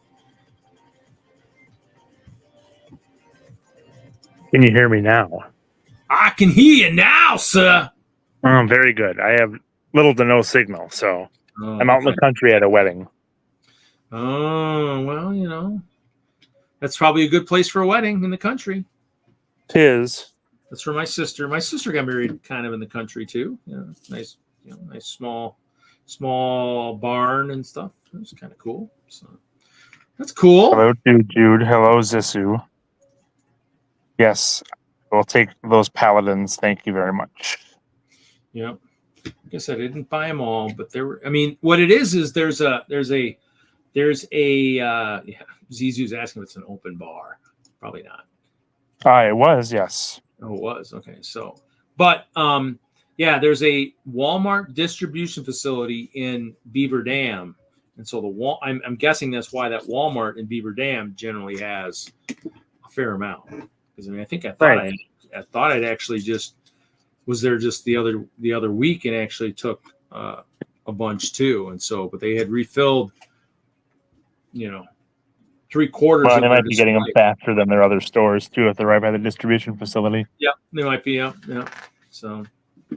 Can you hear me now? I can hear you now, sir. Oh, very good. I have little to no signal, so I'm out in the country at a wedding. Oh, well, that's probably a good place for a wedding in the country. Tis. That's for my sister. My sister got married kind of in the country too. Nice, nice small barn and stuff. It was kind of cool. So that's cool. Hello, Jude. Hello, Zissou. Yes, we'll take those paladins. Thank you very much. Yeah. Like I said, I didn't buy them all, but there were. I mean, what it is there's a Zizou's asking if it's an open bar. Probably not. It was, yes. Oh, it was. Okay. So, but there's a Walmart distribution facility in Beaver Dam. And so I'm guessing that's why that Walmart in Beaver Dam generally has a fair amount. Because I think I thought I'd actually just was there just the other week and actually took a bunch too. And so, but they had refilled, 3/4. Well, they might be getting them faster than their other stores too if they're right by the distribution facility. Yeah, they might be. Yeah. So,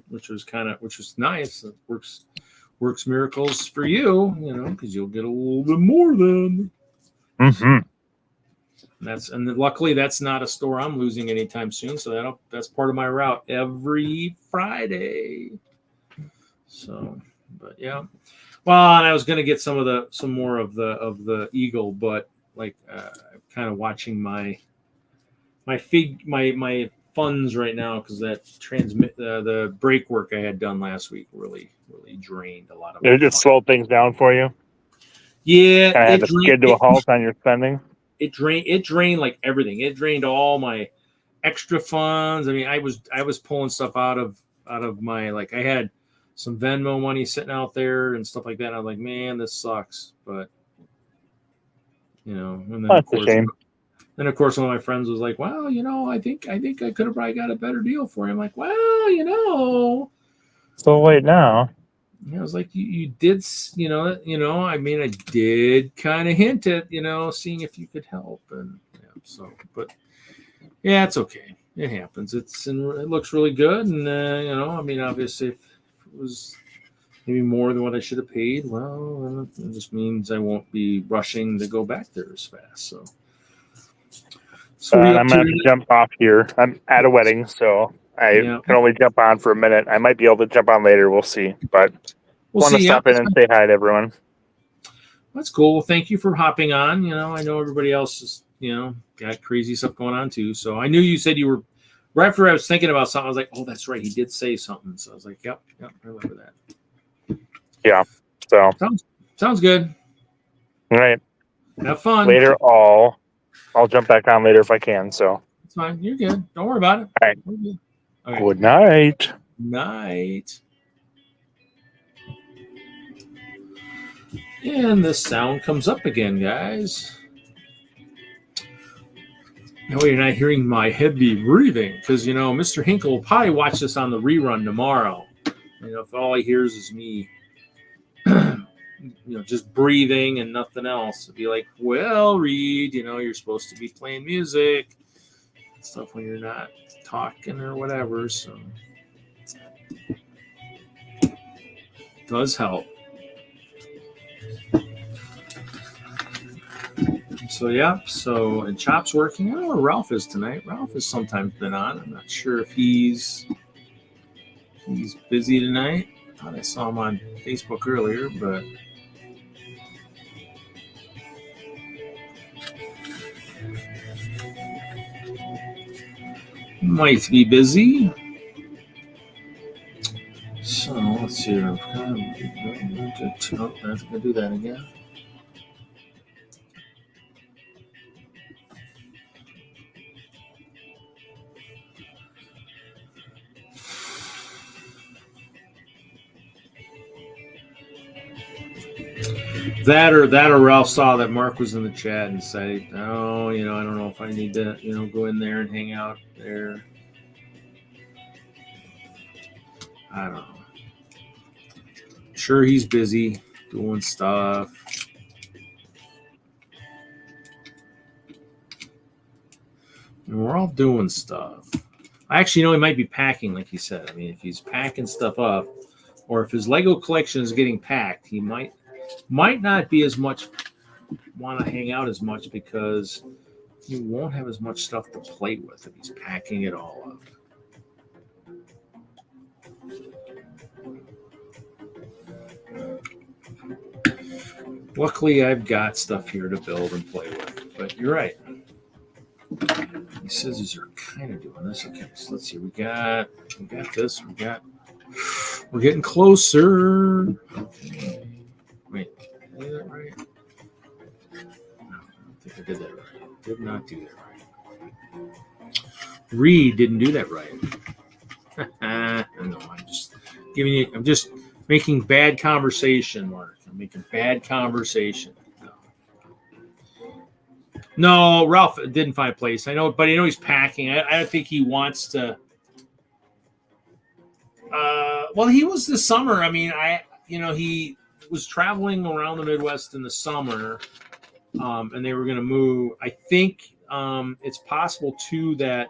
which was nice. It works miracles for you, because you'll get a little bit more then. Mm-hmm. And luckily that's not a store I'm losing anytime soon. So that's part of my route every Friday. So, but yeah. Well, and I was going to get some more of the Eagle, but kind of watching my funds right now, because that the break work I had done last week really drained a lot of it. Just slowed things down for you. Yeah, kind of had to skid to a halt on your spending. It drained like everything. It drained all my extra funds. I mean, I was pulling stuff out of my, I had some Venmo money sitting out there and stuff like that. And I was like, man, this sucks. But and then that's a shame. Then of course one of my friends was like, well, I think I could have probably got a better deal for you. I'm like, well, So wait now. I was like, you did, I mean, I did kind of hint at, seeing if you could help. And but yeah, it's okay. It happens. It looks really good. And, I mean, obviously if it was maybe more than what I should have paid, well, it just means I won't be rushing to go back there as fast. So I'm going to jump off here. I'm at a wedding, so I can only jump on for a minute. I might be able to jump on later. We'll see. But want to stop in and say hi to everyone. That's cool. Well, thank you for hopping on. I know everybody else is, got crazy stuff going on too. So I knew you said you were right after I was thinking about something, I was like, oh, that's right. He did say something. So I was like, yep, I remember that. Yeah. So sounds good. All right. Have fun. Later, I'll jump back on later if I can. So it's fine. You're good. Don't worry about it. All right. Okay. Good night. Night. And the sound comes up again, guys. No, you're not hearing my heavy breathing because, Mr. Hinkle will probably watch this on the rerun tomorrow. If all he hears is me, just breathing and nothing else, it'd be like, well, Reed, you're supposed to be playing music and stuff when you're not talking or whatever. So it does help. So, yeah. So, and Chop's working. I don't know where Ralph is tonight. Ralph has sometimes been on. I'm not sure if he's busy tonight. I thought I saw him on Facebook earlier, but might be busy. So, let's see. I'm not going to do that again. That or Ralph saw that Mark was in the chat and said, oh, I don't know if I need to, go in there and hang out there. I don't know. Sure, he's busy doing stuff. And we're all doing stuff. I actually know he might be packing, like he said. I mean, if he's packing stuff up, or if his Lego collection is getting packed, he might not be as much want to hang out as much because he won't have as much stuff to play with if he's packing it all up. Luckily, I've got stuff here to build and play with, but you're right. These scissors are kind of doing this. Okay, so let's see. We got this. We're getting closer. Okay. Wait, did I do that right? No, I don't think I did that right. Did not do that right. Reed didn't do that right. I know. I'm just making bad conversation, Mark. I'm making bad conversation. No, Ralph didn't find a place. I know, but I know he's packing. I don't think he wants to. Well, he was this summer. I mean, he was traveling around the Midwest in the summer, and they were going to move. I think it's possible too that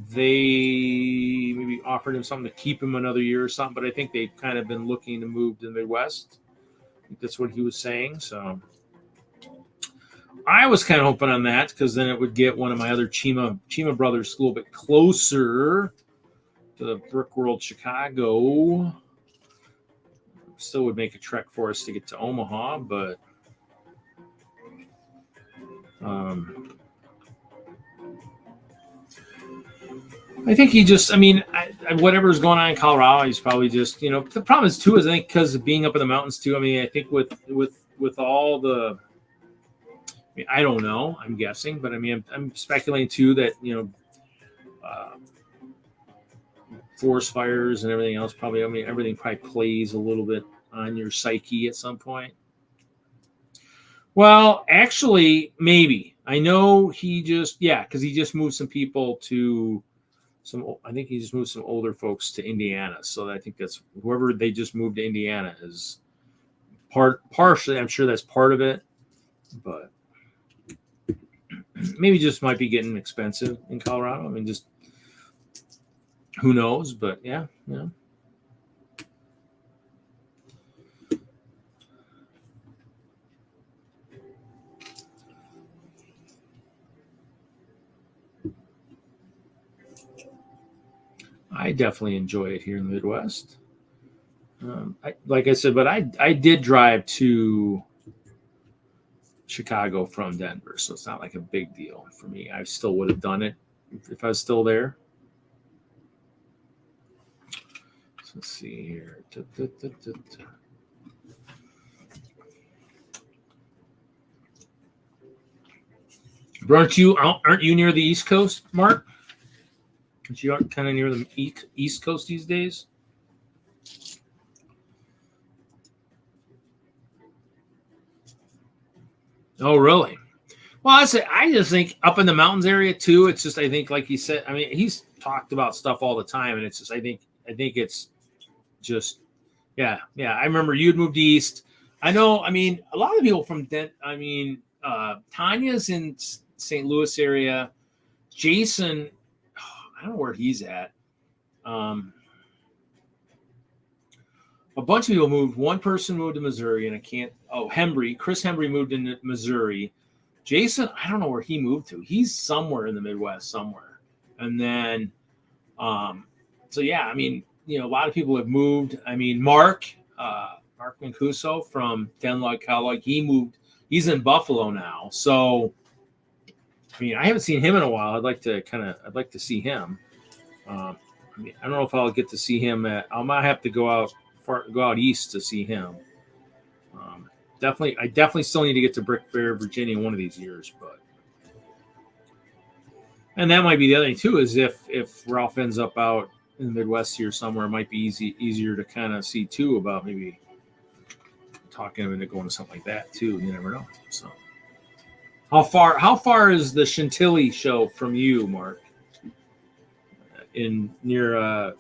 they maybe offered him something to keep him another year or something. But I think they've kind of been looking to move to the Midwest. I think that's what he was saying. So I was kind of hoping on that because then it would get one of my other Chima brothers a little bit closer to the Brick World Chicago. Still would make a trek for us to get to Omaha, but I think he just, whatever's going on in Colorado, he's probably just, the problem is too, is I think because of being up in the mountains too. I mean, I think with all the, I don't know, I'm guessing, but I'm speculating too that, forest fires and everything else probably, everything probably plays a little bit on your psyche at some point. Well, actually, maybe. I know because he just moved some people to I think he just moved some older folks to Indiana. So I think that's whoever they just moved to Indiana is partially, I'm sure that's part of it, but maybe just might be getting expensive in Colorado. Just who knows, but yeah. I definitely enjoy it here in the Midwest. Like I said, but I did drive to Chicago from Denver, so it's not like a big deal for me. I still would have done it if I was still there. So let's see here. Aren't you near the East Coast, Mark? Aren't you kind of near the East Coast these days? Oh, really? Well, I just think up in the mountains area too. It's just, I think, like he said, I mean, he's talked about stuff all the time, and it's just, I think it's just, yeah. I remember you'd moved east. I know. I mean, a lot of people from Tanya's in St. Louis area. Jason, I don't know where he's at. A bunch of people moved. One person moved to Missouri, and I can't. Oh, Chris Hembry moved into Missouri. Jason, I don't know where he moved to. He's somewhere in the Midwest somewhere. And then, so yeah, I mean, a lot of people have moved. I mean, Mark Mancuso from Denlog Kellogg, he moved. He's in Buffalo now. So, I mean, I haven't seen him in a while. I'd like to see him. I mean, I don't know if I'll get to see him I might have to go out east to see him. I definitely still need to get to Brick Bear, Virginia one of these years, and that might be the other thing too, is if Ralph ends up out in the Midwest here somewhere, it might be easier to kind of see too about maybe talking him into going to something like that too. You never know. So how far is the Chantilly show from you, Mark? Near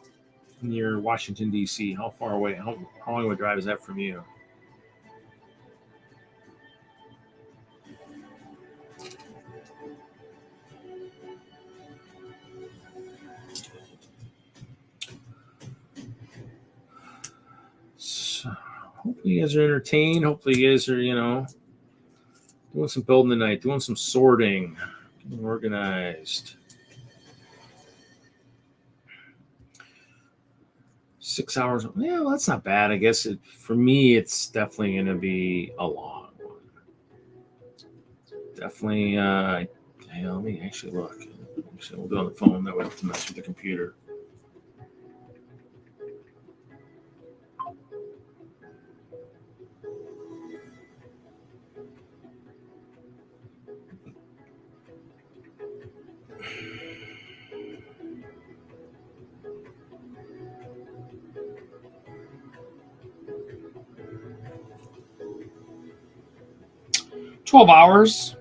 Washington D.C. How far away? How long of a drive is that from you? So, hopefully you guys are entertained. Hopefully you guys are, doing some building tonight, doing some sorting, getting organized. 6 hours. Yeah, well, that's not bad. I guess for me, it's definitely going to be a long one. Definitely. Let me actually look. Actually, we'll do it on the phone. That way I have to mess with the computer. $12 hours.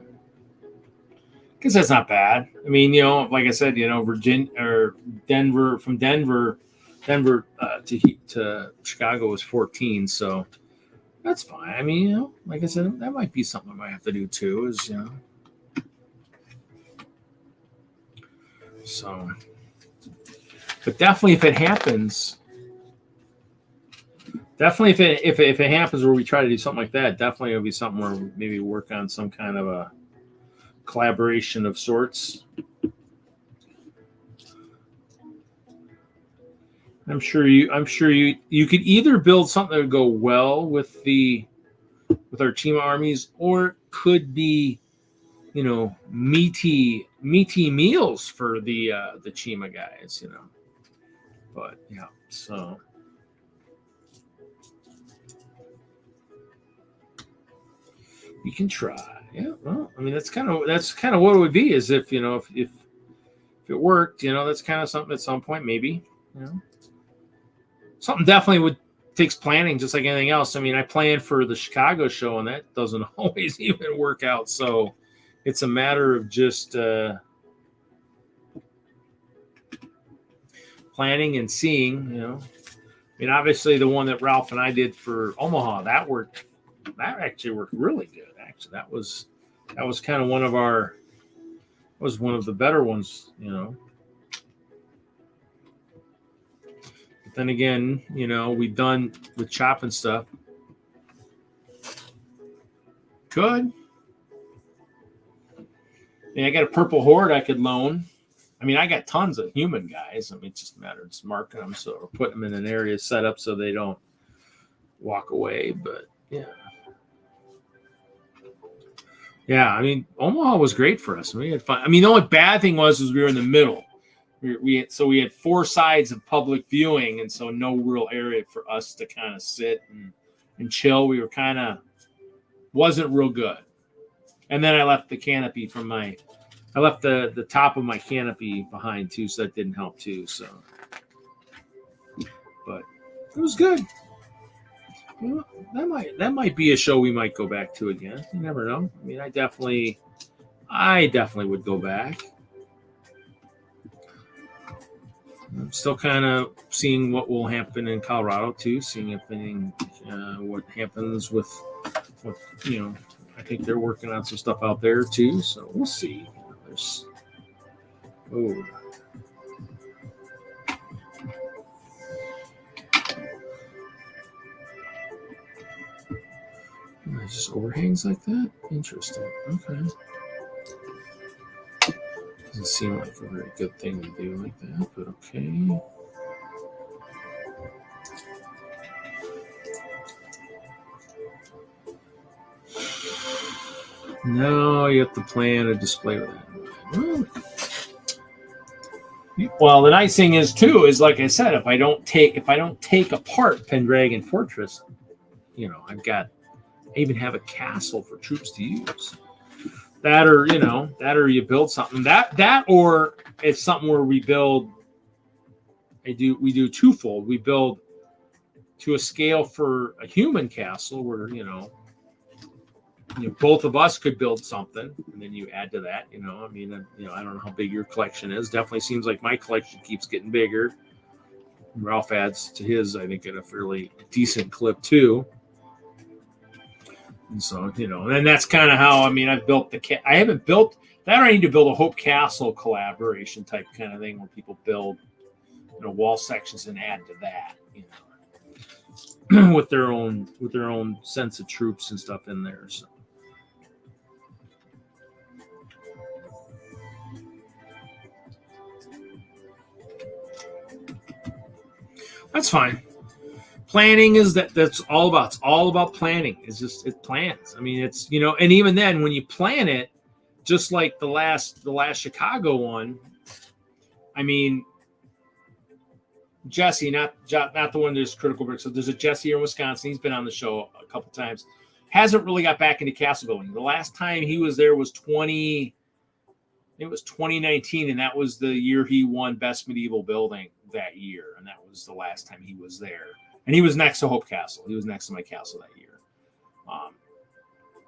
I guess that's not bad. I mean, like I said, Virginia or Denver, from Denver to Chicago was 14, so that's fine. I mean, like I said, that might be something I might have to do too. So, but definitely if it happens. Definitely, if it happens where we try to do something like that, definitely it'll be something where we maybe work on some kind of a collaboration of sorts. I'm sure you could either build something that would go well with our Chima armies, or it could be, meaty meals for the Chima guys, But yeah, so. You can try. Yeah. Well, I mean, that's kind of what it would be, is if it worked, that's kind of something at some point, maybe, something definitely takes planning, just like anything else. I mean, I planned for the Chicago show, and that doesn't always even work out. So it's a matter of just planning and seeing, I mean, obviously the one that Ralph and I did for Omaha, that actually worked really good. Actually, that was kind of one of the better ones, But then again, we've done with chopping stuff. Good. I mean, I got a purple horde I could loan. I mean, I got tons of human guys. I mean, it's just a matter of just marking them or putting them in an area set up so they don't walk away. But yeah. Yeah, I mean, Omaha was great for us. We had fun. I mean, the only bad thing was we were in the middle. We had 4 sides of public viewing, and so no real area for us to kind of sit and chill. We were kind of wasn't real good. And then I left the canopy I left the top of my canopy behind too, so that didn't help too. So, but it was good. You know, that might be a show we might go back to again. You never know. I mean, I definitely would go back. I'm still kind of seeing what will happen in Colorado too, seeing if anything, what happens with, you know, I think they're working on some stuff out there too, so we'll see. It just overhangs like that? Interesting. Okay. Doesn't seem like a very good thing to do like that, but okay. No, you have to plan a display with that. Well, the nice thing is too is like I said, if I don't take apart Pendragon Fortress, you know, I even have a castle for troops to use. That or you build something that or it's something where we build. We do twofold. We build to a scale for a human castle where both of us could build something, and then you add to that. I mean, I don't know how big your collection is. Definitely seems like my collection keeps getting bigger. Ralph adds to his, I think, at a fairly decent clip too. And so, and that's kind of how, I mean, I've built I haven't built that. I need to build a Hope Castle collaboration type kind of thing where people build, wall sections and add to that, with their own sense of troops and stuff in there. So. That's fine. Planning is that's all about. It's all about planning. It plans. I mean, it's, and even then when you plan it, just like the last Chicago one, I mean, Jesse, not the one that's critical bricks. So there's a Jesse here in Wisconsin. He's been on the show a couple times. Hasn't really got back into castle building. The last time he was there was 2019, and that was the year he won Best Medieval Building that year, and that was the last time he was there. And he was next to Hope Castle. He was next to my castle that year.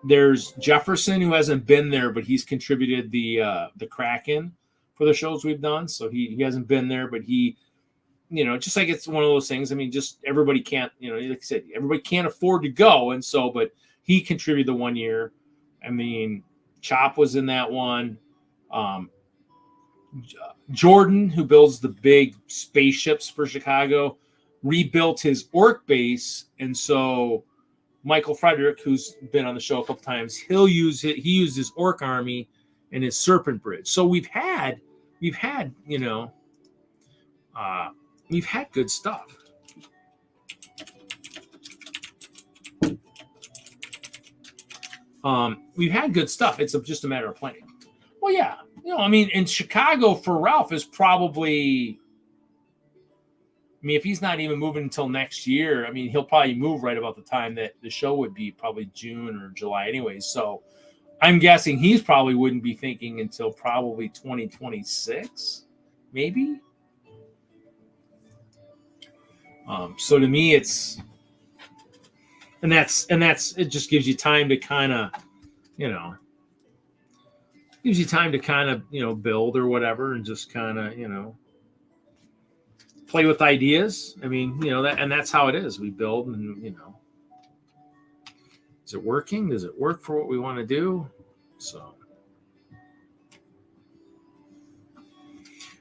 There's Jefferson, who hasn't been there, but he's contributed the Kraken for the shows we've done. So he hasn't been there, but he, just like it's one of those things. I mean, just everybody can't, like I said, everybody can't afford to go. And so, but he contributed the 1 year. I mean, Chop was in that one. Jordan, who builds the big spaceships for Chicago, rebuilt his orc base, and so Michael Frederick, who's been on the show a couple times, he used his orc army and his serpent bridge. So we've had good stuff. We've had good stuff. It's just a matter of planning. Well, yeah. I mean, in Chicago for Ralph is probably, I mean, if he's not even moving until next year, I mean, he'll probably move right about the time that the show would be, probably June or July anyways. So I'm guessing he's probably wouldn't be thinking until probably 2026, maybe. So to me, it's, and that's, it just gives you time to kind of, gives you time to kind of, build or whatever, and just kind of, play with ideas. I mean, and that's how it is. We build and, is it working? Does it work for what we want to do? So,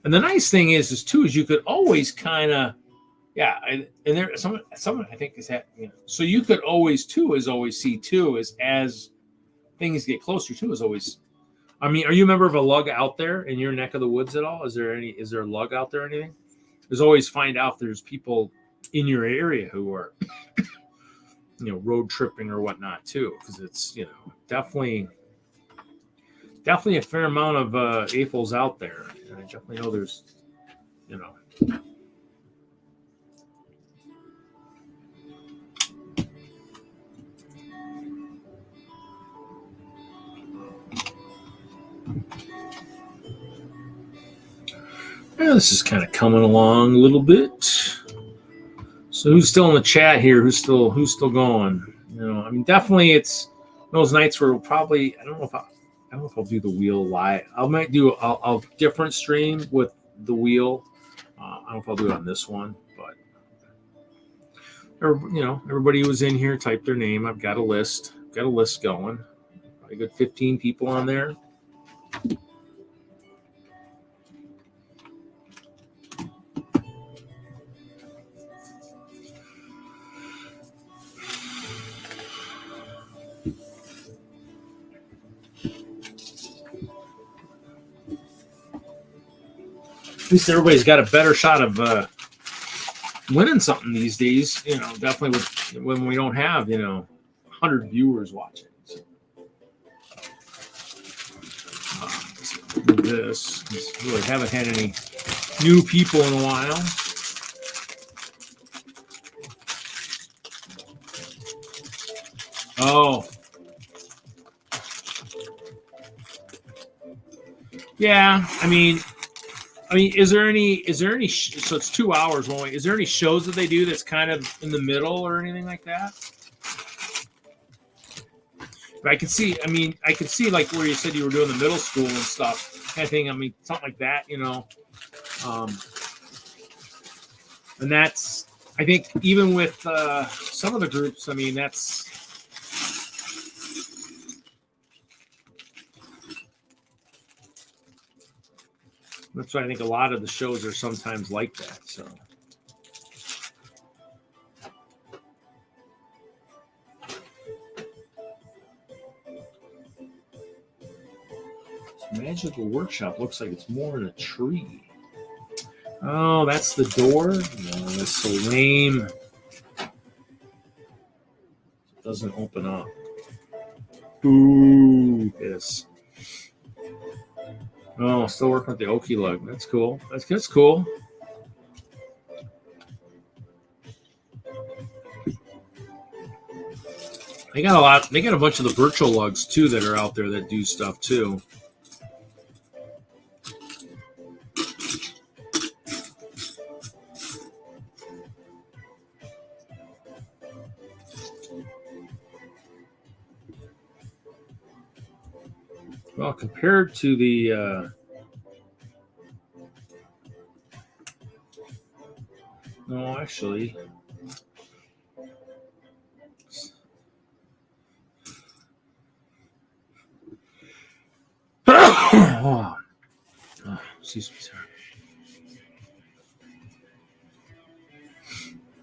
and the nice thing is you could always kind of, yeah. And there, someone I think is that, so you could always see as things get closer to is always, I mean, are you a member of a lug out there in your neck of the woods at all? Is there a lug out there or anything? There's always find out if there's people in your area who are, road tripping or whatnot too. Cause it's, definitely, definitely a fair amount of AFOLs out there. And I definitely know there's, you know. Yeah, this is kind of coming along a little bit. So who's still in the chat here? Who's still going? You know, I mean, definitely it's those nights where we'll probably I don't know if I'll do the wheel live. Might do a different stream with the wheel. I don't know if I'll do it on this one, but you know, everybody who was in here typed their name. I've got a list. Going. Probably a good 15 people on there. At least everybody's got a better shot of winning something these days. You know, definitely when we don't have 100 viewers watching. So, this really haven't had any new people in a while. Oh. Yeah, I mean, is there any? So it's 2 hours only. Is there any shows that they do that's kind of in the middle or anything like that? But I can see like where you said you were doing the middle school and stuff. Kind of thing. I mean, something like that, you know. And that's, I think, even with some of the groups. I mean, that's why I think a lot of the shows are sometimes like that. So. Magical Workshop looks like it's more in a tree. Oh, that's the door? No, that's so lame. It doesn't open up. Ooh, yes. Oh, still working with the Okie lug. That's cool. That's cool. They got a bunch of the virtual lugs too that are out there that do stuff too. Well, compared to the no, actually, oh, excuse me, sorry.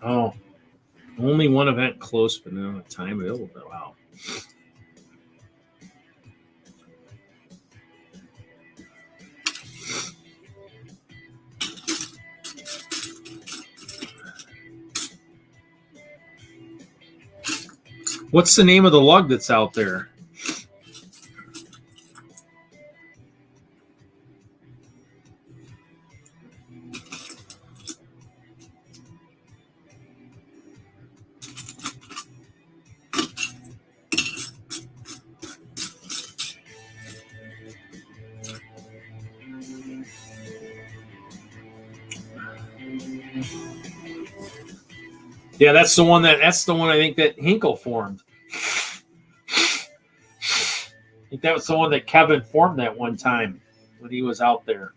Oh, only one event close, but no time available. Wow. What's the name of the lug that's out there? Yeah, that's the one I think that Hinkle formed. I think that was the one that Kevin formed that one time when he was out there.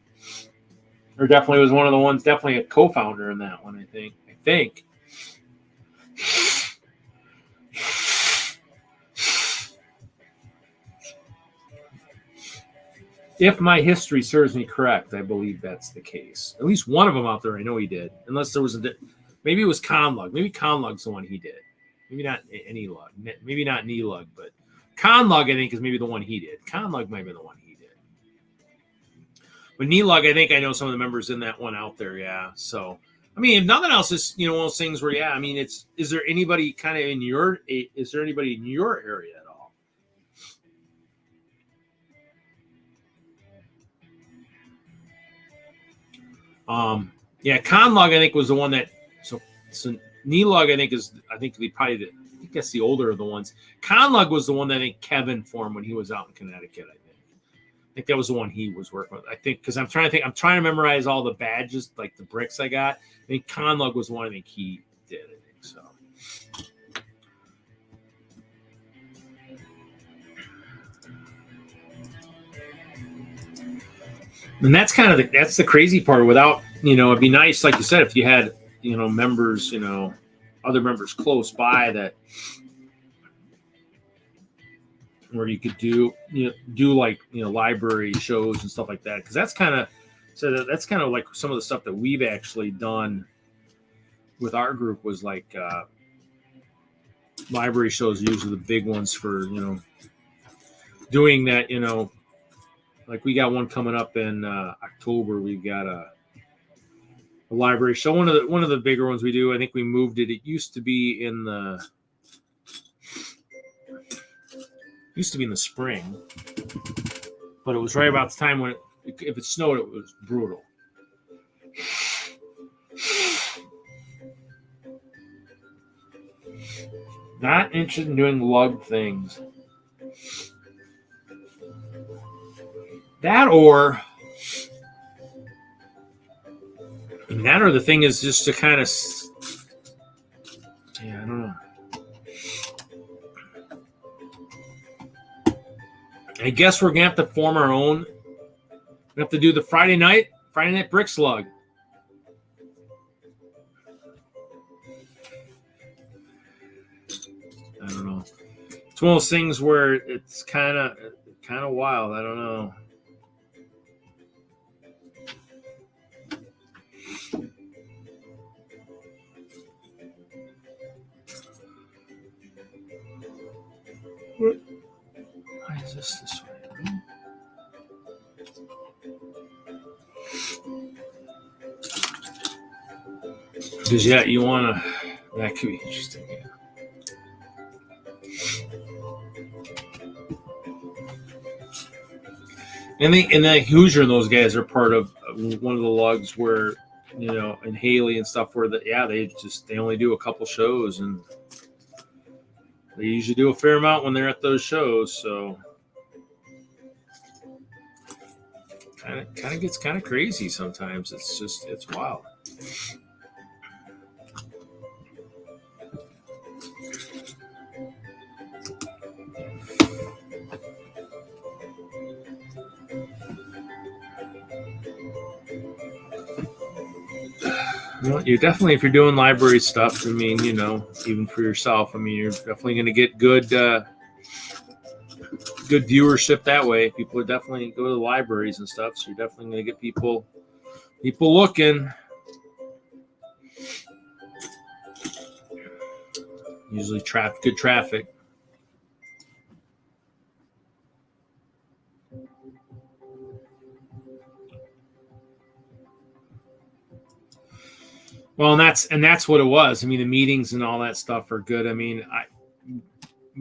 Or definitely was one of the ones, definitely a co-founder in that one, I think. If my history serves me correct, I believe that's the case. At least one of them out there, I know he did. Unless there was maybe it was Conlug. Maybe Conlug's the one he did. Maybe not any lug. Maybe not knee lug, but Conlug, I think, is maybe the one he did. Conlug might be the one he did. But knee lug, I think I know some of the members in that one out there, yeah. So, I mean, if nothing else, is one of those things where, yeah, I mean, is there anybody kind of in your area at all? Yeah, Conlog I think was the one that so Nilog I think that's the older of the ones. Conlog was the one that I think Kevin formed when he was out in Connecticut. I think that was the one he was working with. I think because I'm trying to memorize all the badges, like the bricks I got. I think Conlog was the one I think he did. I think so. And that's the crazy part. Without, it'd be nice, like you said, if you had, members, other members close by that, where you could do like, library shows and stuff like that. Because that's kind of like some of the stuff that we've actually done with our group was like library shows, usually the big ones for, doing that, like we got one coming up in October. We've got a library show. One of the bigger ones we do. I think we moved it. It used to be in the spring, but it was right about the time when if it snowed, it was brutal. Not interested in doing lug things. That or the thing is just to kind of, I don't know. I guess we're gonna have to form our own. We have to do the Friday night brick slug. I don't know. It's one of those things where it's kind of wild. I don't know. Why is this way? Because you want to. That could be interesting. Yeah. And the Hoosier and those guys are part of one of the lugs where, and Haley and stuff where they only do a couple shows and they usually do a fair amount when they're at those shows. So kind of gets kind of crazy sometimes. It's wild. Well, you're definitely, if you're doing library stuff, I mean, even for yourself, I mean, you're definitely going to get good viewership that way. People are definitely go to the libraries and stuff, so you're definitely going to get people looking. Usually good traffic. Well, and that's what it was. I mean, the meetings and all that stuff are good. I mean,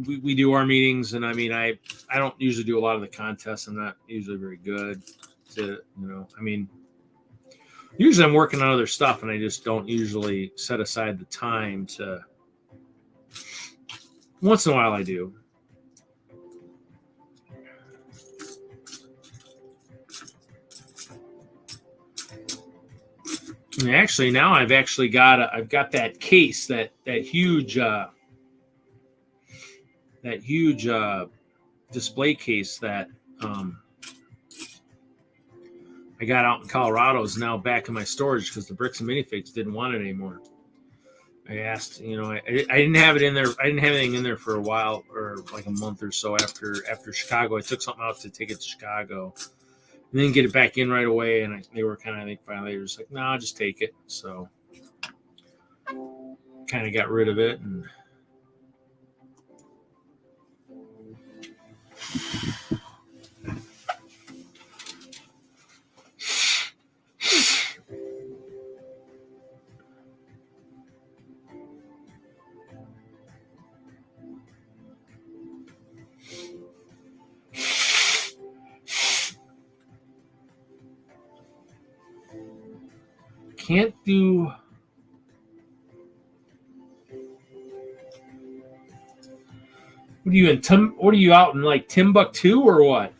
we do our meetings, and I mean, I don't usually do a lot of the contests. I'm not usually very good to, I mean, usually I'm working on other stuff, and I just don't usually set aside the time to. Once in a while, I do. And actually, now I've got that case, that huge display case that I got out in Colorado is now back in my storage because the bricks and minifigs didn't want it anymore. I asked, I didn't have it in there. I didn't have anything in there for a while, or like a month or so after Chicago. I took something out to take it to Chicago. And then get it back in right away, and they were kind of, I think finally they were just like, no, I'll just take it. So kind of got rid of it. And can't do. What are you in? What are you out in like Timbuktu or what?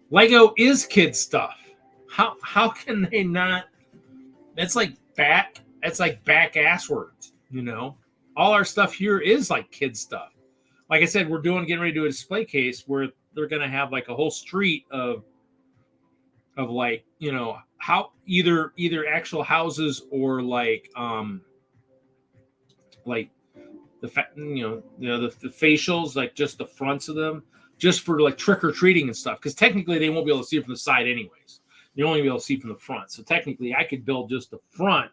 Lego is kid stuff. How can they not? That's like back ass words, you know. All our stuff here is like kid stuff. Like I said, we're getting ready to do a display case where they're gonna have like a whole street of like, you know, how either actual houses or like the facials, like just the fronts of them, just for like trick or treating and stuff. Because technically they won't be able to see it from the side anyways. You'll only be able to see from the front. So technically I could build just the front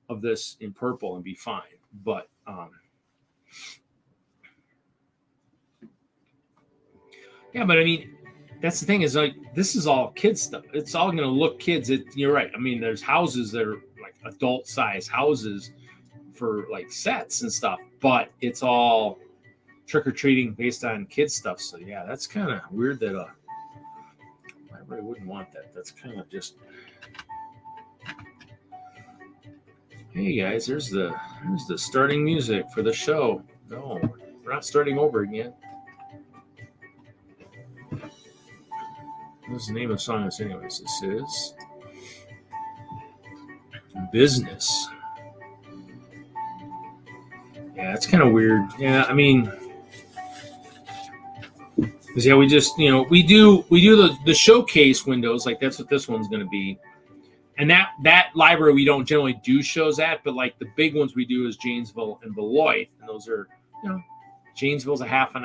of this in purple and be fine. But yeah, but I mean, that's the thing is like this is all kids stuff. It's all going to look kids. You're right. I mean, there's houses that are like adult size houses for like sets and stuff, but it's all trick or treating based on kids stuff. So yeah, that's kind of weird that I really wouldn't want that. That's kind of just. Hey guys, there's the starting music for the show. No, we're not starting over again. What's the name of the song? Anyways, this is Business. Yeah, it's kind of weird. Yeah, I mean, because yeah, we just we do the showcase windows, like that's what this one's going to be, and that library we don't generally do shows at, but like the big ones we do is Janesville and Beloit, and those are Janesville's a half an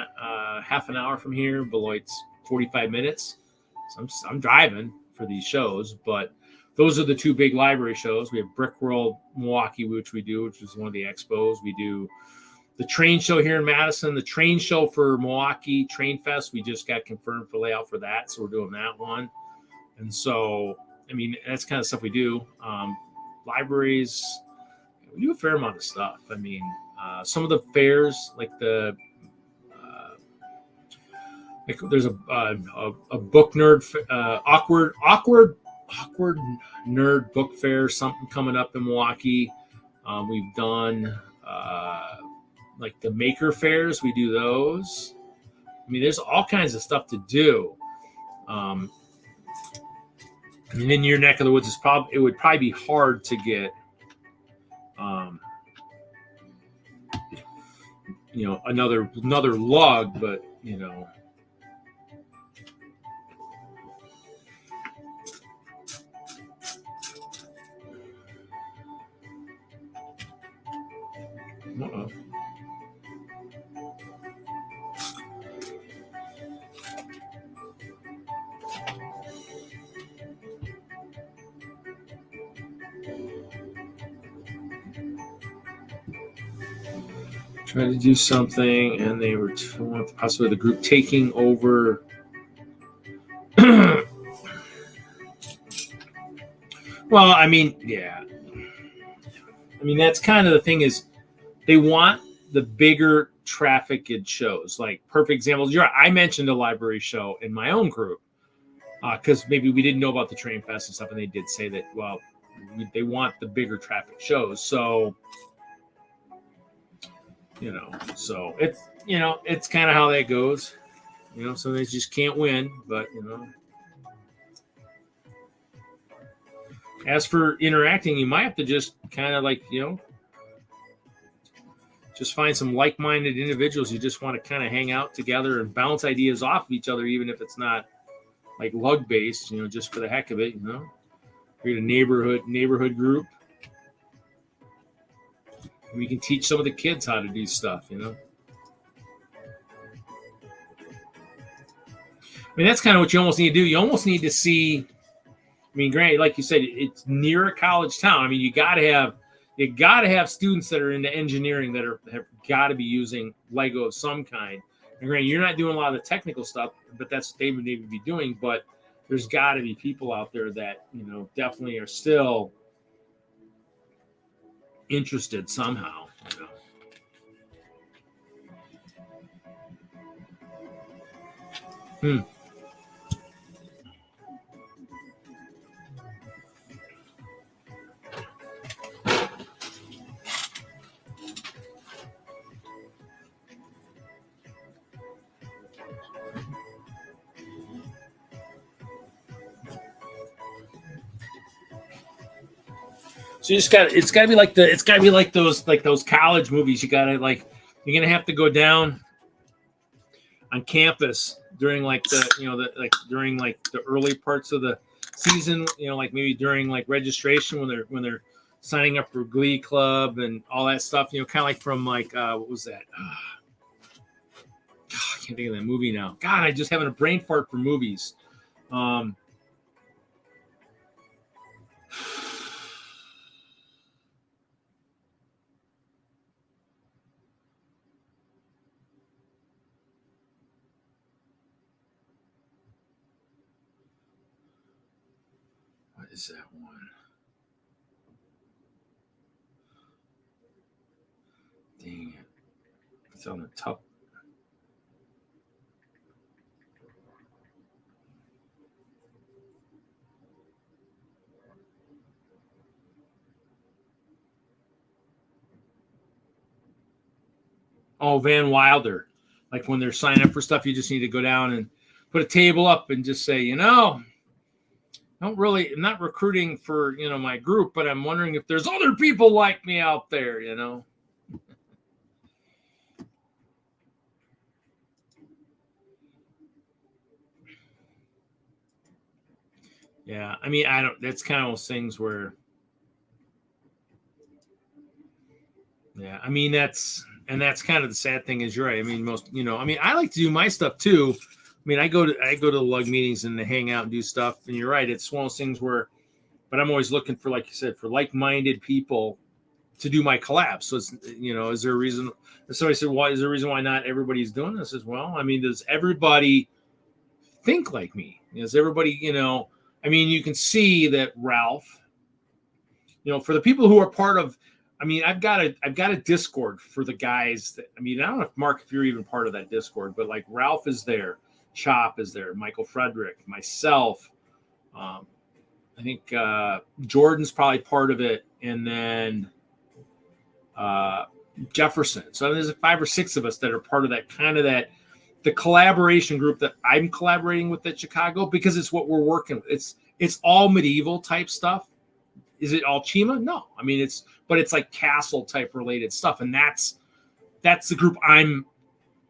hour from here, Beloit's 45 minutes. So I'm driving for these shows, but those are the two big library shows. We have Brick World Milwaukee, which is one of the expos. We do the train show here in Madison, the train show for Milwaukee Train Fest. We just got confirmed for layout for that, so we're doing that one. And so, I mean, that's kind of stuff we do. Libraries, we do a fair amount of stuff. I mean, some of the fairs, like there's a book nerd, awkward nerd book fair, something coming up in Milwaukee. We've done like the maker fairs, we do those. I mean, there's all kinds of stuff to do. And in your neck of the woods, it would probably be hard to get another lug, but Uh-oh. Trying to do something, and they were possibly the group taking over. Well, I mean, yeah. I mean, that's kind of the thing is they want the bigger traffic it shows. Like perfect examples. I mentioned a library show in my own group because maybe we didn't know about the Train Fest and stuff, and they did say that, well, they want the bigger traffic shows. So, so it's kind of how that goes. So they just can't win, but as for interacting, you might have to just kind of like, just find some like-minded individuals you just want to kind of hang out together and bounce ideas off of each other, even if it's not like lug-based, just for the heck of it, Create a neighborhood group. We can teach some of the kids how to do stuff, I mean, that's kind of what you almost need to do. You almost need to see, I mean, granted, like you said, it's near a college town. I mean, you got to have students that are into engineering that have got to be using Lego of some kind. And granted, you're not doing a lot of the technical stuff, but that's what they would need to be doing. But there's got to be people out there that, definitely are still interested somehow. So you just got it's got to be like those college movies. You got to you're gonna have to go down on campus during during the early parts of the season. Maybe during registration when they're signing up for Glee Club and all that stuff. Kind of like from what was that? I can't think of that movie now. God, I just having a brain fart for movies. What is that one? Dang it. It's on the top. Oh, Van Wilder. Like when they're signing up for stuff, you just need to go down and put a table up and just say, I'm not recruiting for, my group, but I'm wondering if there's other people like me out there, Yeah, I mean, that's kind of those things where, yeah, I mean, that's kind of the sad thing is you're right. I mean, I like to do my stuff too. I mean, I go to the lug meetings and they hang out and do stuff. And you're right. It's one of those things where, but I'm always looking for, like you said, for like-minded people to do my collabs. So it's, is there a reason? Somebody said, why is there a reason why not everybody's doing this as well? I mean, does everybody think like me? Does everybody, I mean, you can see that Ralph, for the people who are part of, I mean, I've got a Discord for the guys that, I mean, I don't know if Mark, if you're even part of that Discord, but like Ralph is there, Chop is there, Michael Frederick, myself. I think Jordan's probably part of it, and then Jefferson. So there's 5 or 6 of us that are part of that the collaboration group that I'm collaborating with at Chicago, because it's what we're working with. It's all medieval type stuff. Is it all Chima? No. I mean, it's like castle type related stuff. And that's the group I'm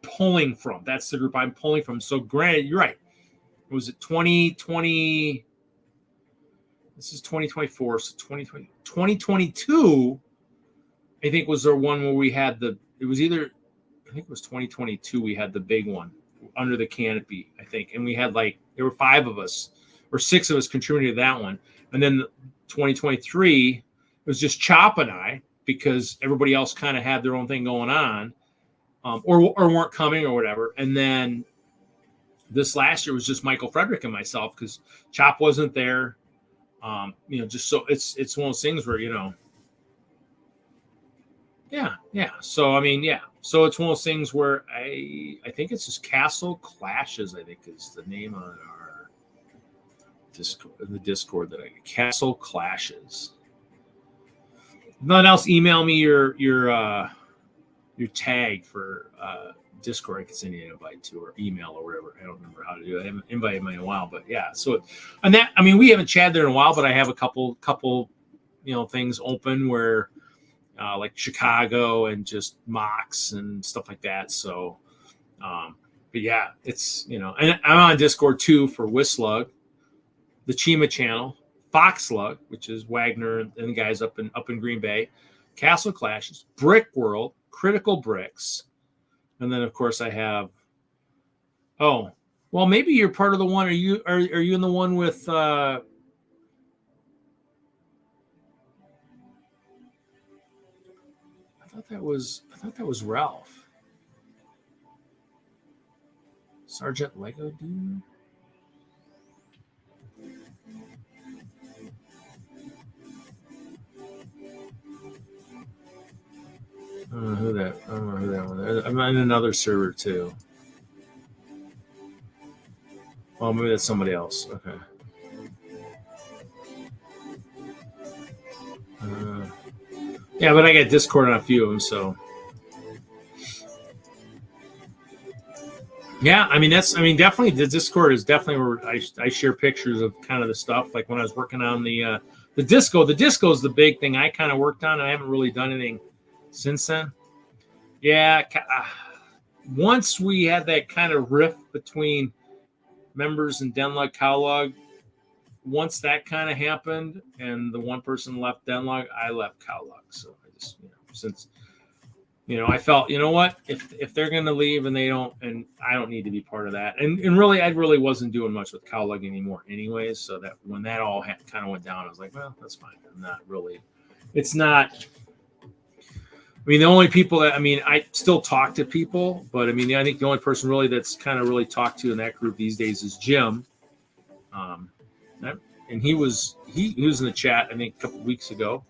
pulling from. That's the group I'm pulling from. So granted, you're right. Was it 2020? This is 2024. So 2022, I think was the one where we had I think it was 2022. We had the big one under the canopy, I think. And we had there were 5 of us or 6 of us contributing to that one. And then 2023, it was just Chop and I, because everybody else kind of had their own thing going on, or weren't coming or whatever. And then this last year was just Michael Frederick and myself, because Chop wasn't there. Just so it's one of those things where, yeah. So, I mean, yeah. So it's one of those things where I think it's just Castle Clashes, I think is the name on our Discord that I get. Castle Clashes. If nothing else, email me your tag for Discord. I can send you an invite to, or email or whatever. I don't remember how to do it. I haven't invited me in a while, but yeah. So, and that, I mean, we haven't chatted there in a while, but I have a couple things open where like Chicago and just MOCs and stuff like that. So, but yeah, it's, and I'm on Discord too for Whislug, the Chima channel, Foxlug, which is Wagner and the guys up in Green Bay, Castle Clashes, Brick World, Critical Bricks, and then of course I have. Oh, well, maybe you're part of the one. Are you in the one with? I thought that was Ralph. Sergeant Lego dude. I don't know who that one is. I'm in another server too. Oh, maybe that's somebody else. Okay. Yeah, but I got Discord on a few of them, so. Yeah, definitely the Discord is definitely where I share pictures of kind of the stuff. Like when I was working on the The disco is the big thing I kind of worked on. I haven't really done anything since then. Yeah, once we had that kind of rift between members and Denlug Cowlug, once that kind of happened and the one person left Denlug, I left Cowlug. So I just, since, I felt, you know what, if they're going to leave and they don't, and I don't need to be part of that. And really, I really wasn't doing much with Cowlug anymore anyways. So that when that all kind of went down, I was like, well, that's fine. I'm not really, it's not, the only people that, I still talk to people, but I think the only person really that's kind of really talked to in that group these days is Jim. And he was in the chat, I think, a couple weeks ago.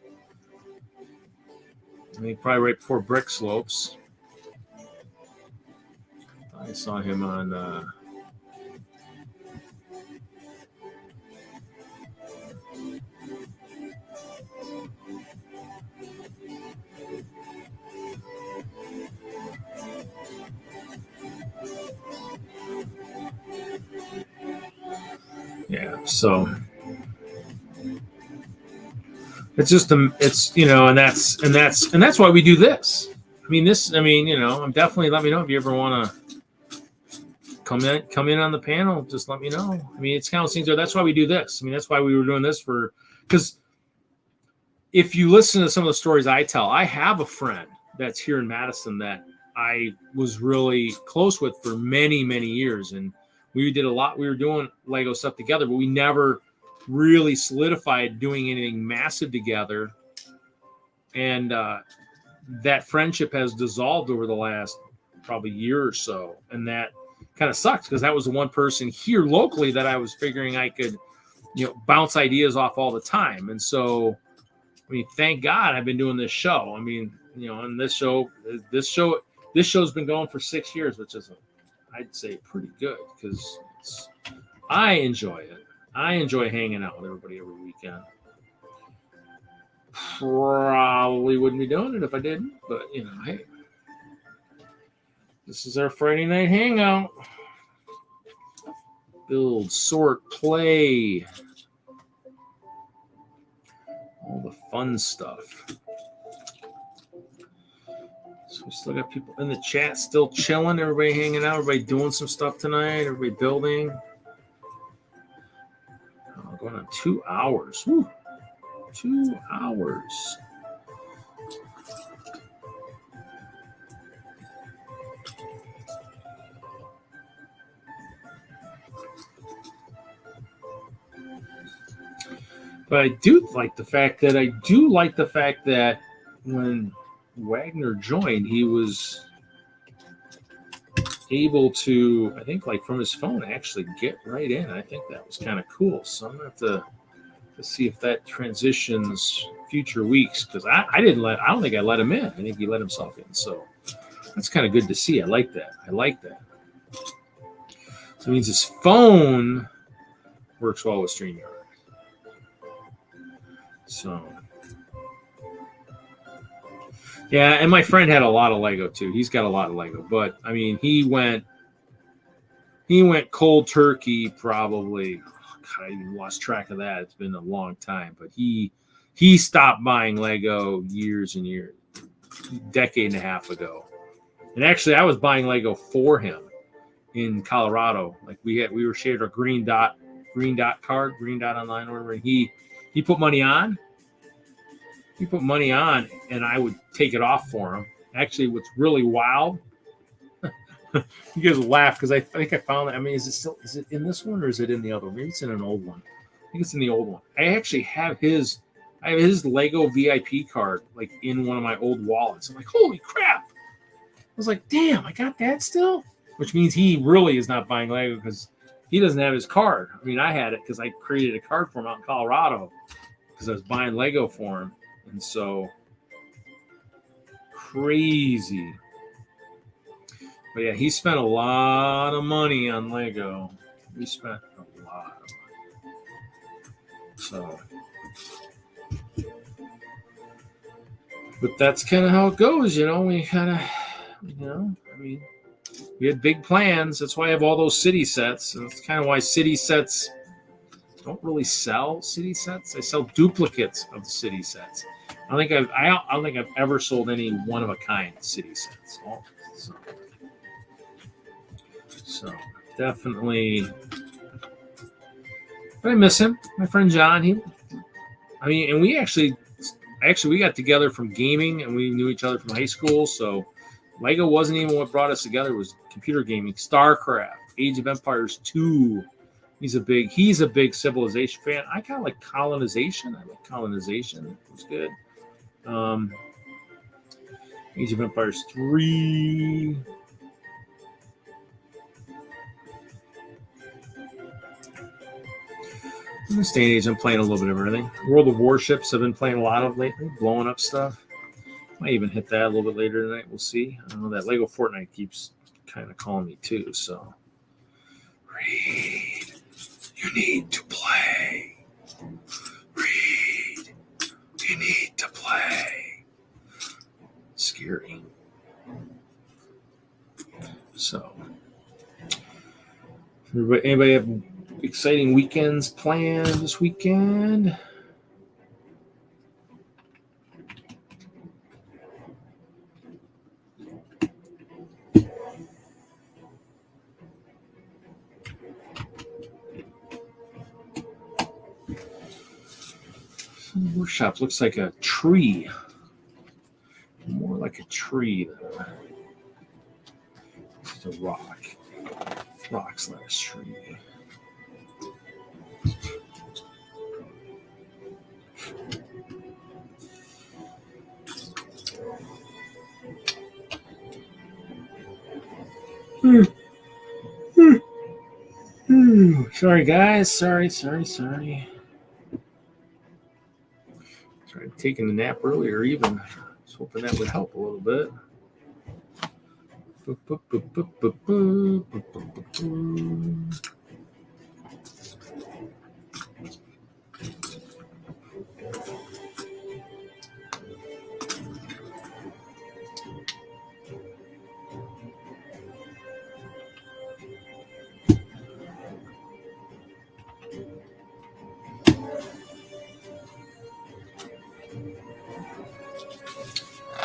I think probably right before Brick Slopes. I saw him on. Yeah, so it's just and that's why we do this. I'm definitely, let me know if you ever want to come in on the panel. Just let me know. It's kind of things. That's why we do this. That's why we were doing this because if you listen to some of the stories I tell, I have a friend that's here in Madison that I was really close with for many, many years, and we did a lot. We were doing Lego stuff together, but we never really solidified doing anything massive together. And that friendship has dissolved over the last probably year or so. And that kind of sucks because that was the one person here locally that I was figuring I could, bounce ideas off all the time. And so, thank God I've been doing this show. And this show's been going for 6 years, which is I'd say pretty good because I enjoy it. I enjoy hanging out with everybody every weekend. Probably wouldn't be doing it if I didn't, but hey, this is our Friday night hangout. Build, sort, play. All the fun stuff. So we still got people in the chat still chilling, everybody hanging out, everybody doing some stuff tonight, everybody building. Oh, going on 2 hours. Woo. 2 hours. But I do like the fact that when Wagner joined, he was able to, I think, from his phone, actually get right in. I think that was kind of cool. So I'm going to have to see if that transitions future weeks because I don't think I let him in. I think he let himself in. So that's kind of good to see. I like that. So it means his phone works well with Streamyard. So. Yeah, and my friend had a lot of Lego too. He's got a lot of Lego, but he went cold turkey probably. God, I even lost track of that. It's been a long time, but he stopped buying Lego years and years, decade and a half ago. And actually, I was buying Lego for him in Colorado. We were shared a green dot online order, and he put money on. He put money on, and I would take it off for him. Actually, what's really wild, you guys will laugh because I think I found that. Is it in this one or is it in the other one? Maybe it's in an old one. I think it's in the old one. I actually have his Lego VIP card in one of my old wallets. I'm like, holy crap! I was like, damn, I got that still. Which means he really is not buying Lego because he doesn't have his card. I had it because I created a card for him out in Colorado because I was buying Lego for him. And so crazy. But yeah, he spent a lot of money on Lego. He spent a lot of money. So, but that's kind of how it goes, we kind of, we had big plans. That's why I have all those city sets. And that's kind of why city sets don't really sell city sets. I sell duplicates of the city sets. I don't think I've ever sold any one of a kind city sets. So definitely, but I miss him. My friend John. And we actually we got together from gaming, and we knew each other from high school. So Lego wasn't even what brought us together. It was computer gaming, StarCraft, Age of Empires 2. He's a big Civilization fan. I kind of like Colonization. It was good. Age of Empires 3. In this day and age, I'm playing a little bit of everything. World of Warships I've been playing a lot of lately, blowing up stuff. Might even hit that a little bit later tonight. We'll see. I don't know, that Lego Fortnite keeps kind of calling me too. So, Reed, you need to play. Reed, you need to play. Scary. So, anybody have exciting weekends planned this weekend? Workshop looks like a tree. More like a tree than just a rock. Rock/tree. Sorry, guys. Sorry. Tried taking a nap earlier, even. I was hoping that would help a little bit.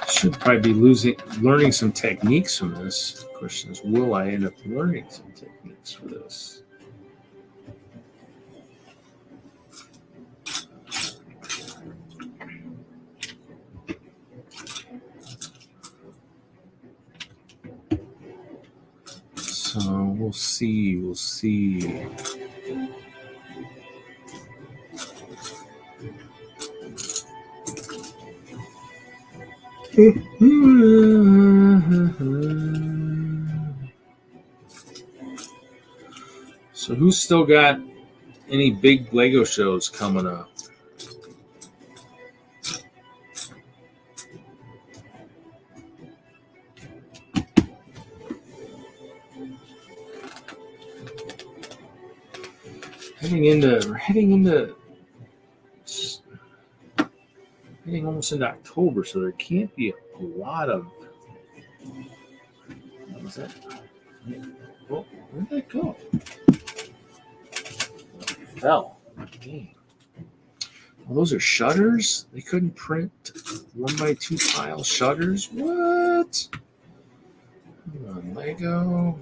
Should probably be learning some techniques from this. The question is, will I end up learning some techniques for this? So we'll see. So who's still got any big Lego shows coming up? We're heading almost into October, so there can't be a lot of. What was that? Well, where'd that go? It fell. Dang. Well, those are shutters. They couldn't print 1x2 tile shutters. What? Come on, Lego.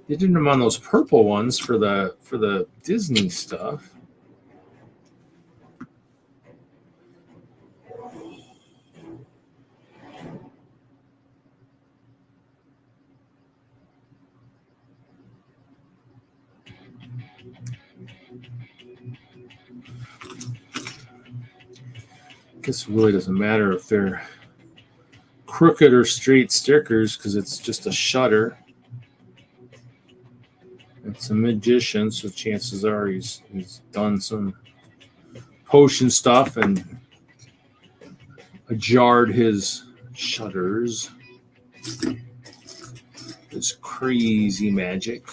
They did them on those purple ones for the Disney stuff. I guess it really doesn't matter if they're crooked or straight stickers because it's just a shutter. It's a magician, so chances are he's done some potion stuff and jarred his shutters. This crazy magic.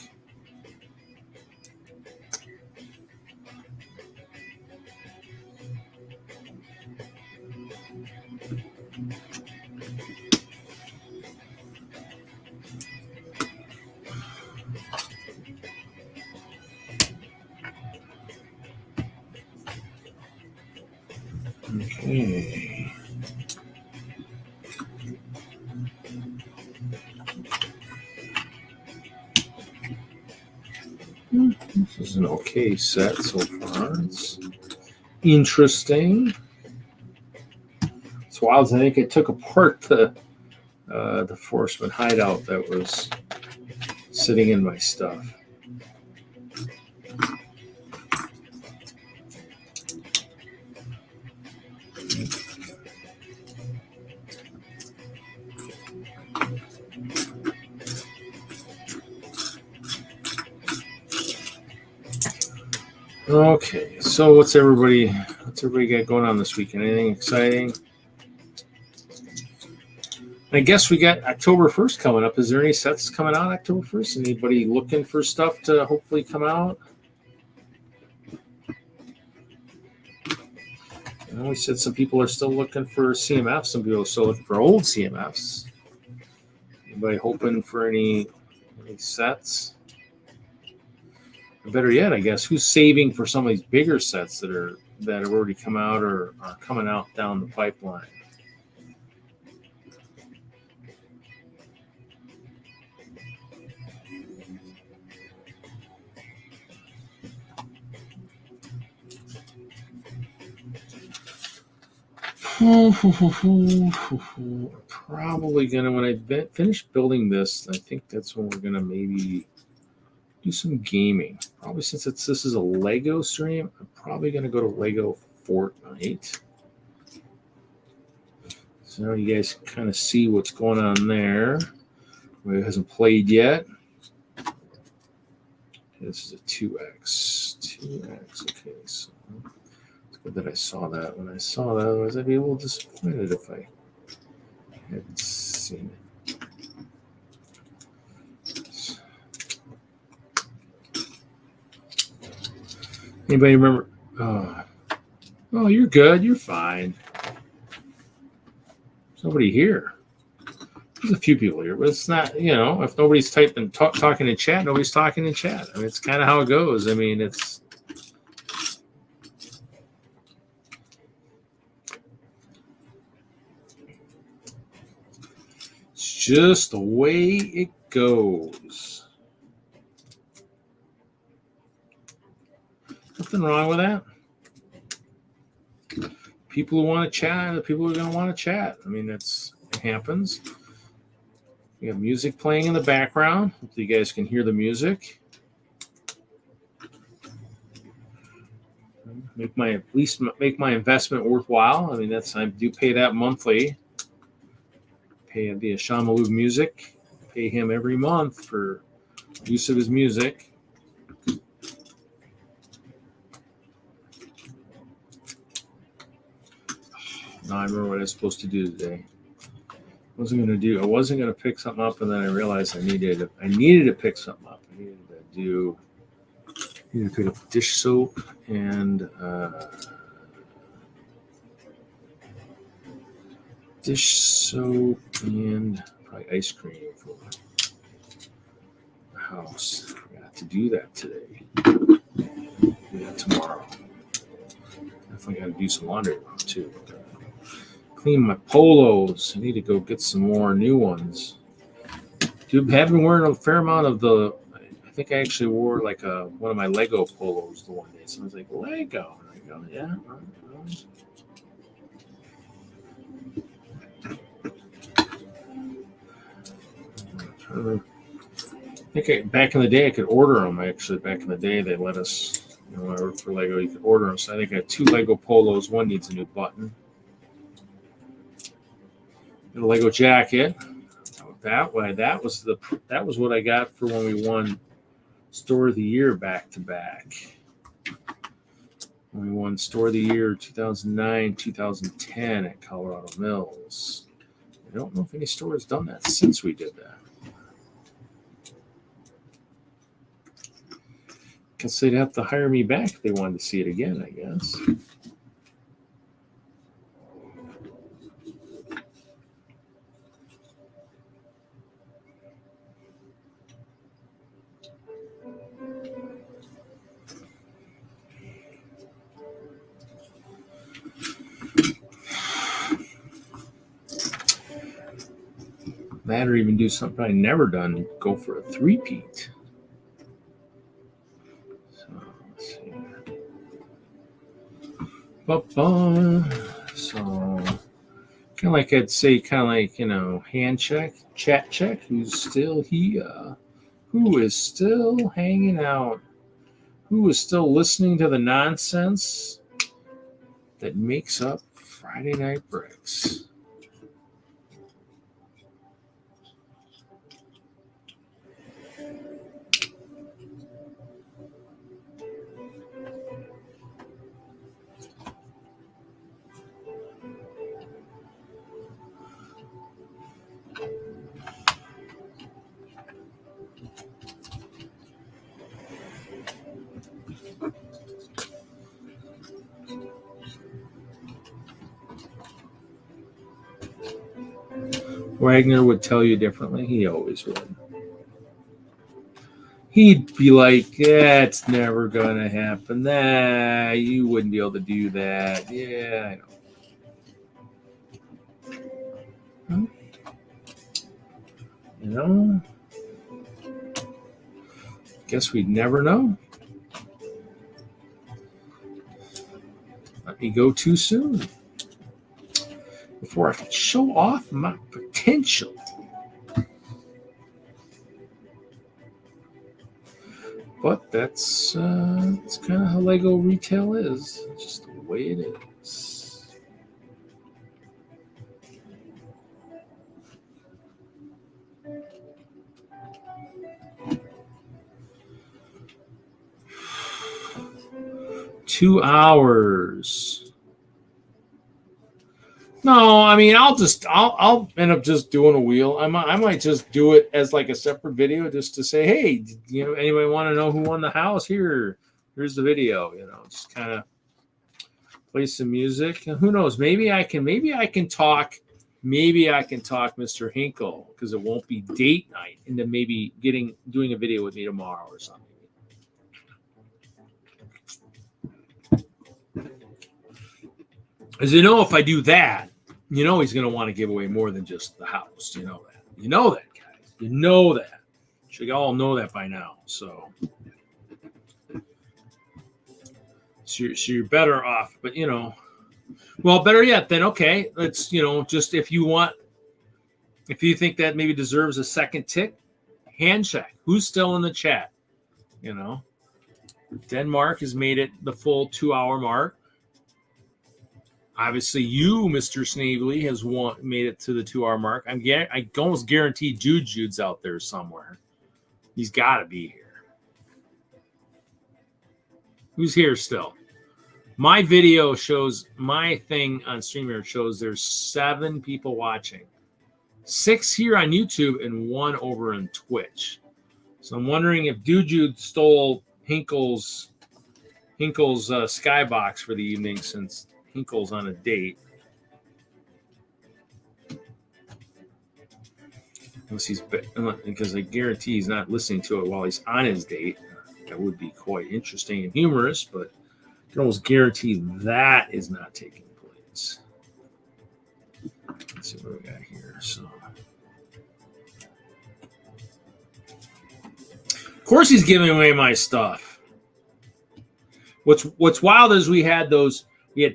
Okay. This is an okay set so far. It's interesting. It's wild. I think I took apart the Forestman hideout that was sitting in my stuff. Okay, so what's everybody got going on this weekend? Anything exciting? I guess we got October 1st coming up. Is there any sets coming out October 1st? Anybody looking for stuff to hopefully come out? I know we said some people are still looking for CMFs. Some people are still looking for old CMFs. Anybody hoping for any sets? Or better yet, I guess, who's saving for some of these bigger sets that have already come out or are coming out down the pipeline? Probably gonna, when I finish building this, I think that's when we're gonna maybe do some gaming. Probably since this is a Lego stream, I'm probably gonna go to Lego Fortnite. So now you guys can kind of see what's going on there. Who hasn't played yet. This is a 2x. 2x. Okay, so it's good that I saw that. When I saw that, otherwise I'd be a little disappointed if I hadn't seen it. Anybody remember? Oh, you're good. You're fine. There's nobody here. There's a few people here, but it's not, if nobody's typing, talking in chat, nobody's talking in chat. I mean, it's kind of how it goes. I mean, it's just the way it goes. Nothing wrong with that. People who want to chat, the people who are going to want to chat. I mean, it happens. We have music playing in the background. Hopefully you guys can hear the music. Make my investment worthwhile. I mean, I do pay that monthly. Pay the Shamalu Music. Pay him every month for use of his music. Now I remember what I was supposed to do today. I wasn't going to pick something up, and then I realized I needed to pick something up. I needed to pick up dish soap and probably ice cream for the house. I forgot to do that today. Do that tomorrow. Definitely got to do some laundry too. Clean my polos. I need to go get some more new ones. Dude, I've been wearing a fair amount of I think I actually wore like one of my Lego polos the one day. Someone's like, Lego. And I go, yeah. I think back in the day I could order them. Actually, back in the day they let us, when I worked for Lego, you could order them. So I think I have 2 Lego polos. One needs a new button. A Lego jacket. That was what I got for when we won Store of the Year back to back. When we won Store of the Year 2009, 2010 at Colorado Mills. I don't know if any store has done that since we did that. Guess they'd have to hire me back if they wanted to see it again, I guess. That or even do something I never done. Go for a three-peat. So let's see. So kind of like I'd say, kind of like, hand check, chat check. Who's still here? Who is still hanging out? Who is still listening to the nonsense that makes up Friday Night Bricks? Wagner would tell you differently. He always would. He'd be like, yeah, it's never going to happen. Nah, you wouldn't be able to do that. Yeah, I know. Guess we'd never know. Let me go too soon before I can show off my potential. But that's kind of how Lego retail is. It's just the way it is. Two hours. No, I mean, I'll end up just doing a wheel. I might just do it as like a separate video just to say, hey, anybody want to know who won the house? Here's the video, just kind of play some music. And who knows? Maybe I can talk Mr. Hinkle, because it won't be date night, into maybe doing a video with me tomorrow or something. As if I do that, he's going to want to give away more than just the house. You know that. You know that, guys. You know that. Should all know that by now. So you're better off. But, well, better yet, then, okay, let's, just if you think that maybe deserves a second tick, hand check. Who's still in the chat? Denmark has made it the full 2-hour mark. Obviously, you, Mr. Snavely, has made it to the 2-hour mark. I almost guarantee Jude's out there somewhere. He's got to be here. Who's here still? My video shows, my thing on Streamyard shows there's 7 people watching. 6 here on YouTube and 1 over on Twitch. So I'm wondering if Jude stole Hinkle's skybox for the evening, since Hinkle's on a date. Because I guarantee he's not listening to it while he's on his date. That would be quite interesting and humorous, but I can almost guarantee that is not taking place. Let's see what we got here. So, of course, he's giving away my stuff. What's wild is we had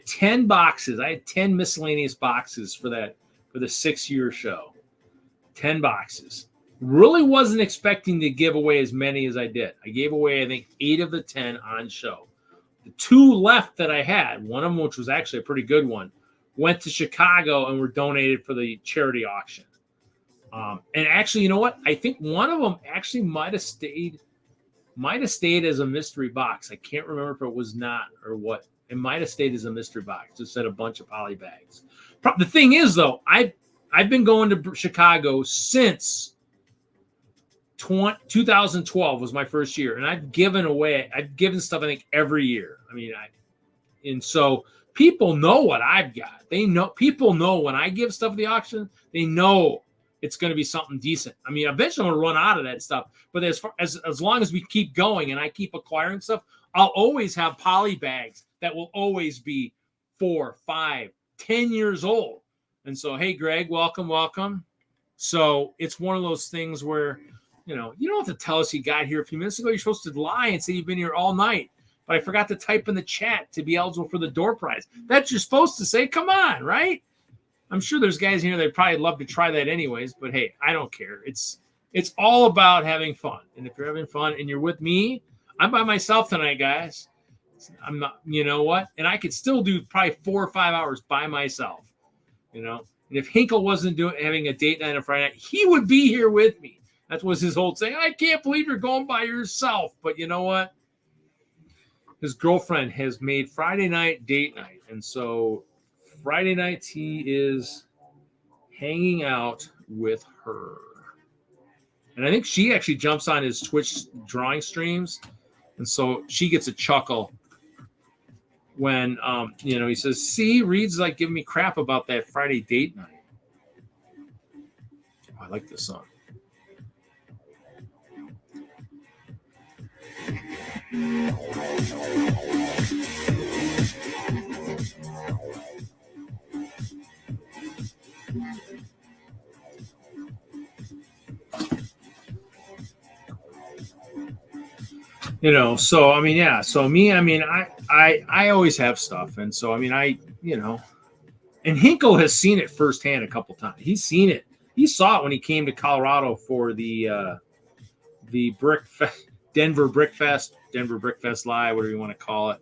10 boxes. I had 10 miscellaneous boxes for the 6-year show. 10 boxes. Really wasn't expecting to give away as many as I did. I gave away, I think, 8 of the 10 on show. The 2 left that I had, one of them, which was actually a pretty good one, went to Chicago and were donated for the charity auction. And actually, you know what? I think one of them actually might have stayed as a mystery box. I can't remember if it was not or what. It might have stayed as a mystery box. Just said a bunch of poly bags. The thing is, though, I've been going to Chicago since 2012 was my first year, and I've given stuff, I think, every year. And so people know what I've got. People know when I give stuff at the auction, they know it's going to be something decent. Eventually I'm going to run out of that stuff, but as long as we keep going and I keep acquiring stuff, I'll always have poly bags that will always be 4, 5, 10 years old. And so, hey, Greg, welcome. So it's one of those things where, you don't have to tell us you got here a few minutes ago. You're supposed to lie and say you've been here all night. But I forgot to type in the chat to be eligible for the door prize. That's you're supposed to say. Come on, right? I'm sure there's guys here that probably love to try that anyways. But hey, I don't care. It's all about having fun. And if you're having fun and you're with me, I'm by myself tonight, guys. I'm not, you know what? And I could still do probably 4 or 5 hours by myself, And if Hinkle wasn't having a date night on Friday night, he would be here with me. That was his whole saying. I can't believe you're going by yourself. But you know what? His girlfriend has made Friday night date night. And so Friday nights he is hanging out with her. And I think she actually jumps on his Twitch drawing streams. And so she gets a chuckle when, he says, see, Reed's like giving me crap about that Friday date night. Oh, I like this song. So I mean, yeah. So me, I mean, I always have stuff, and so I mean, and Hinkle has seen it firsthand a couple times. He's seen it. He saw it when he came to Colorado for the Denver Brick Fest Live, whatever you want to call it.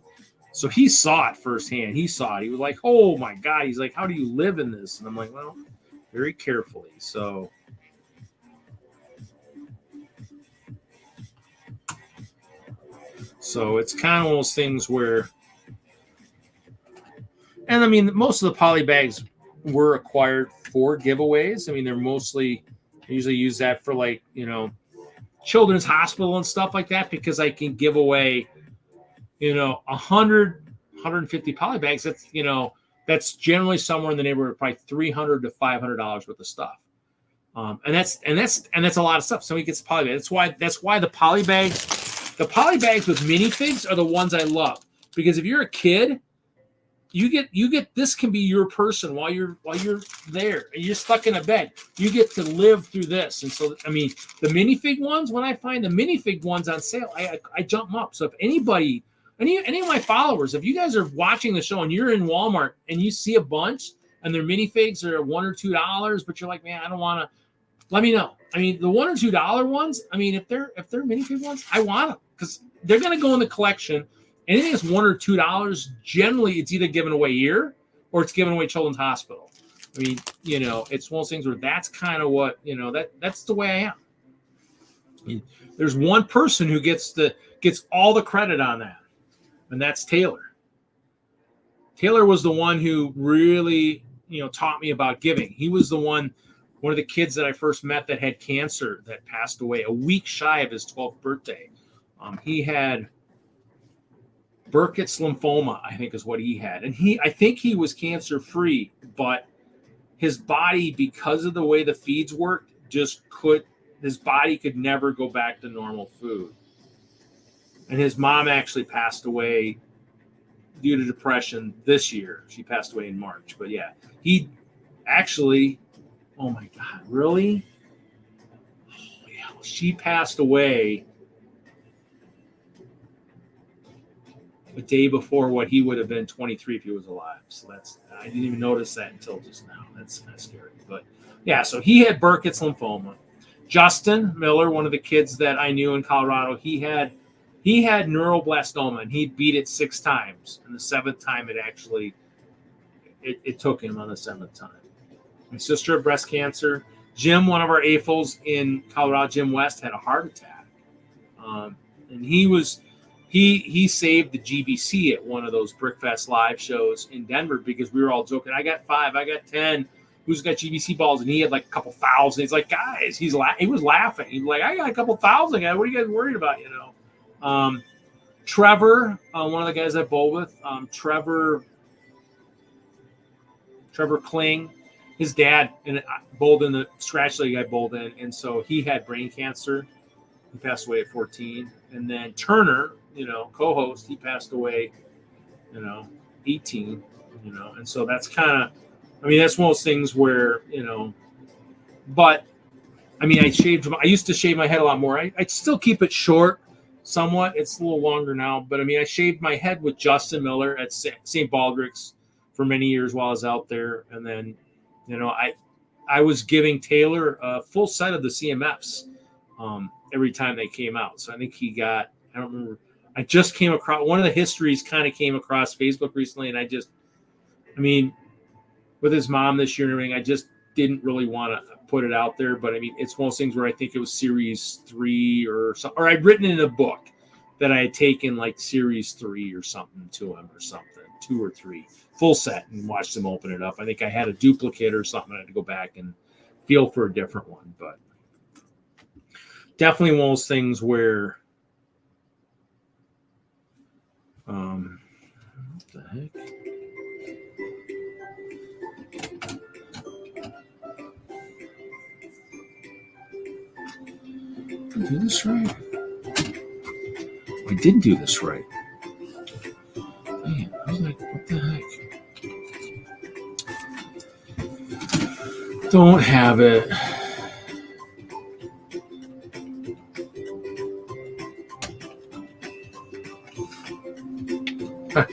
So he saw it firsthand. He saw it. He was like, "Oh my God!" He's like, "How do you live in this?" And I'm like, "Well, very carefully." So it's kind of one of those things where, and I mean, most of the poly bags were acquired for giveaways. I mean, they usually use that for like, Children's Hospital and stuff like that, because I can give away, 100, 150 poly bags. That's generally somewhere in the neighborhood of probably $300 to $500 worth of stuff. And that's a lot of stuff. Somebody gets a poly bag. That's why the poly bags with minifigs are the ones I love, because if you're a kid, you get this can be your person while you're there and you're stuck in a bed. You get to live through this. And so, I mean, the minifig ones, when I find the minifig ones on sale, I jump them up. So if anybody, any of my followers, if you guys are watching the show and you're in Walmart and you see a bunch and their minifigs are $1 or $2, but you're like, man, I don't want to, let me know. I mean, the $1 or $2 ones, I mean, if they're minifig ones, I want them because they're going to go in the collection. Anything that's $1 or $2, generally it's either given away here or it's given away Children's Hospital. I mean, it's one of those things where that's kind of what, that's the way I am. I mean, there's one person who gets all the credit on that, and that's Taylor. Taylor was the one who really, taught me about giving. He was one of the kids that I first met that had cancer that passed away a week shy of his 12th birthday. He had Burkitt's lymphoma, I think is what he had. And I think he was cancer free, but his body, because of the way the feeds worked, his body could never go back to normal food. And his mom actually passed away due to depression this year. She passed away in March. But yeah, he actually, oh my God, really? Oh yeah, she passed away a day before what he would have been 23 if he was alive. So I didn't even notice that until just now. That's kind of scary. But yeah, so he had Burkitt's lymphoma. Justin Miller, one of the kids that I knew in Colorado, he had neuroblastoma, and he beat it 6 times. And the 7th time it took him on the 7th time. My sister had breast cancer. Jim, one of our AFOls in Colorado, Jim West, had a heart attack. And he saved the GBC at one of those Brickfest live shows in Denver, because we were all joking. I got 5, I got 10. Who's got GBC balls? And he had like a couple thousand. He's like, guys, he was laughing. He was like, I got a couple thousand, guys. What are you guys worried about? Trevor, one of the guys I bowl with, Trevor Kling, his dad bowled in the scratch league I bowled in, and so he had brain cancer. He passed away at 14. And then Turner, co-host, he passed away, 18, and so that's kind of, I mean, that's one of those things where, But I mean, I used to shave my head a lot more. I still keep it short somewhat. It's a little longer now, but I mean, I shaved my head with Justin Miller at St. Baldrick's for many years while I was out there. And then, you know, I was giving Taylor a full set of the CMFs every time they came out. So I think he got, I don't remember. I just came across one of the histories kind of came across Facebook recently. And I mean, with his mom this year and everything, I just didn't really want to put it out there. But I mean, it's one of those things where I think it was series 3 or something, or I'd written in a book that I had taken like series 3 or something to him or something, 2 or 3 full set and watched him open it up. I think I had a duplicate or something. I had to go back and feel for a different one, but definitely one of those things where, what the heck? Did I do this right? I did do this right. Man, I was like, what the heck? Don't have it. I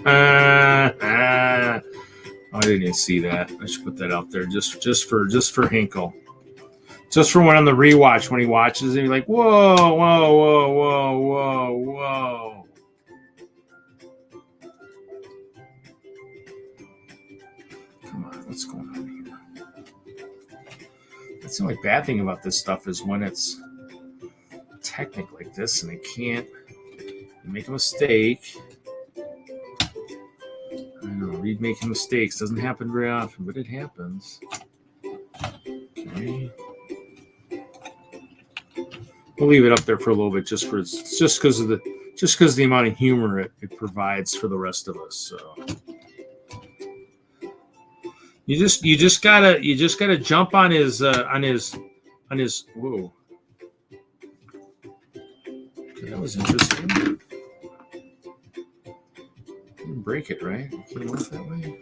didn't even see that. I should put that out there just for Hinkle. Just for when on the rewatch, when he watches it, he's like, whoa, whoa, whoa, whoa, whoa, whoa. Come on, what's going on here? That's the only bad thing about this stuff is when it's technique like this and it can't, you make a mistake. I know, Reed making mistakes doesn't happen very often, but it happens. Okay. We'll leave it up there for a little bit just because of the amount of humor it provides for the rest of us. So you just gotta jump on his whoa. Okay, that was interesting. Didn't break it, right? It can't work that way.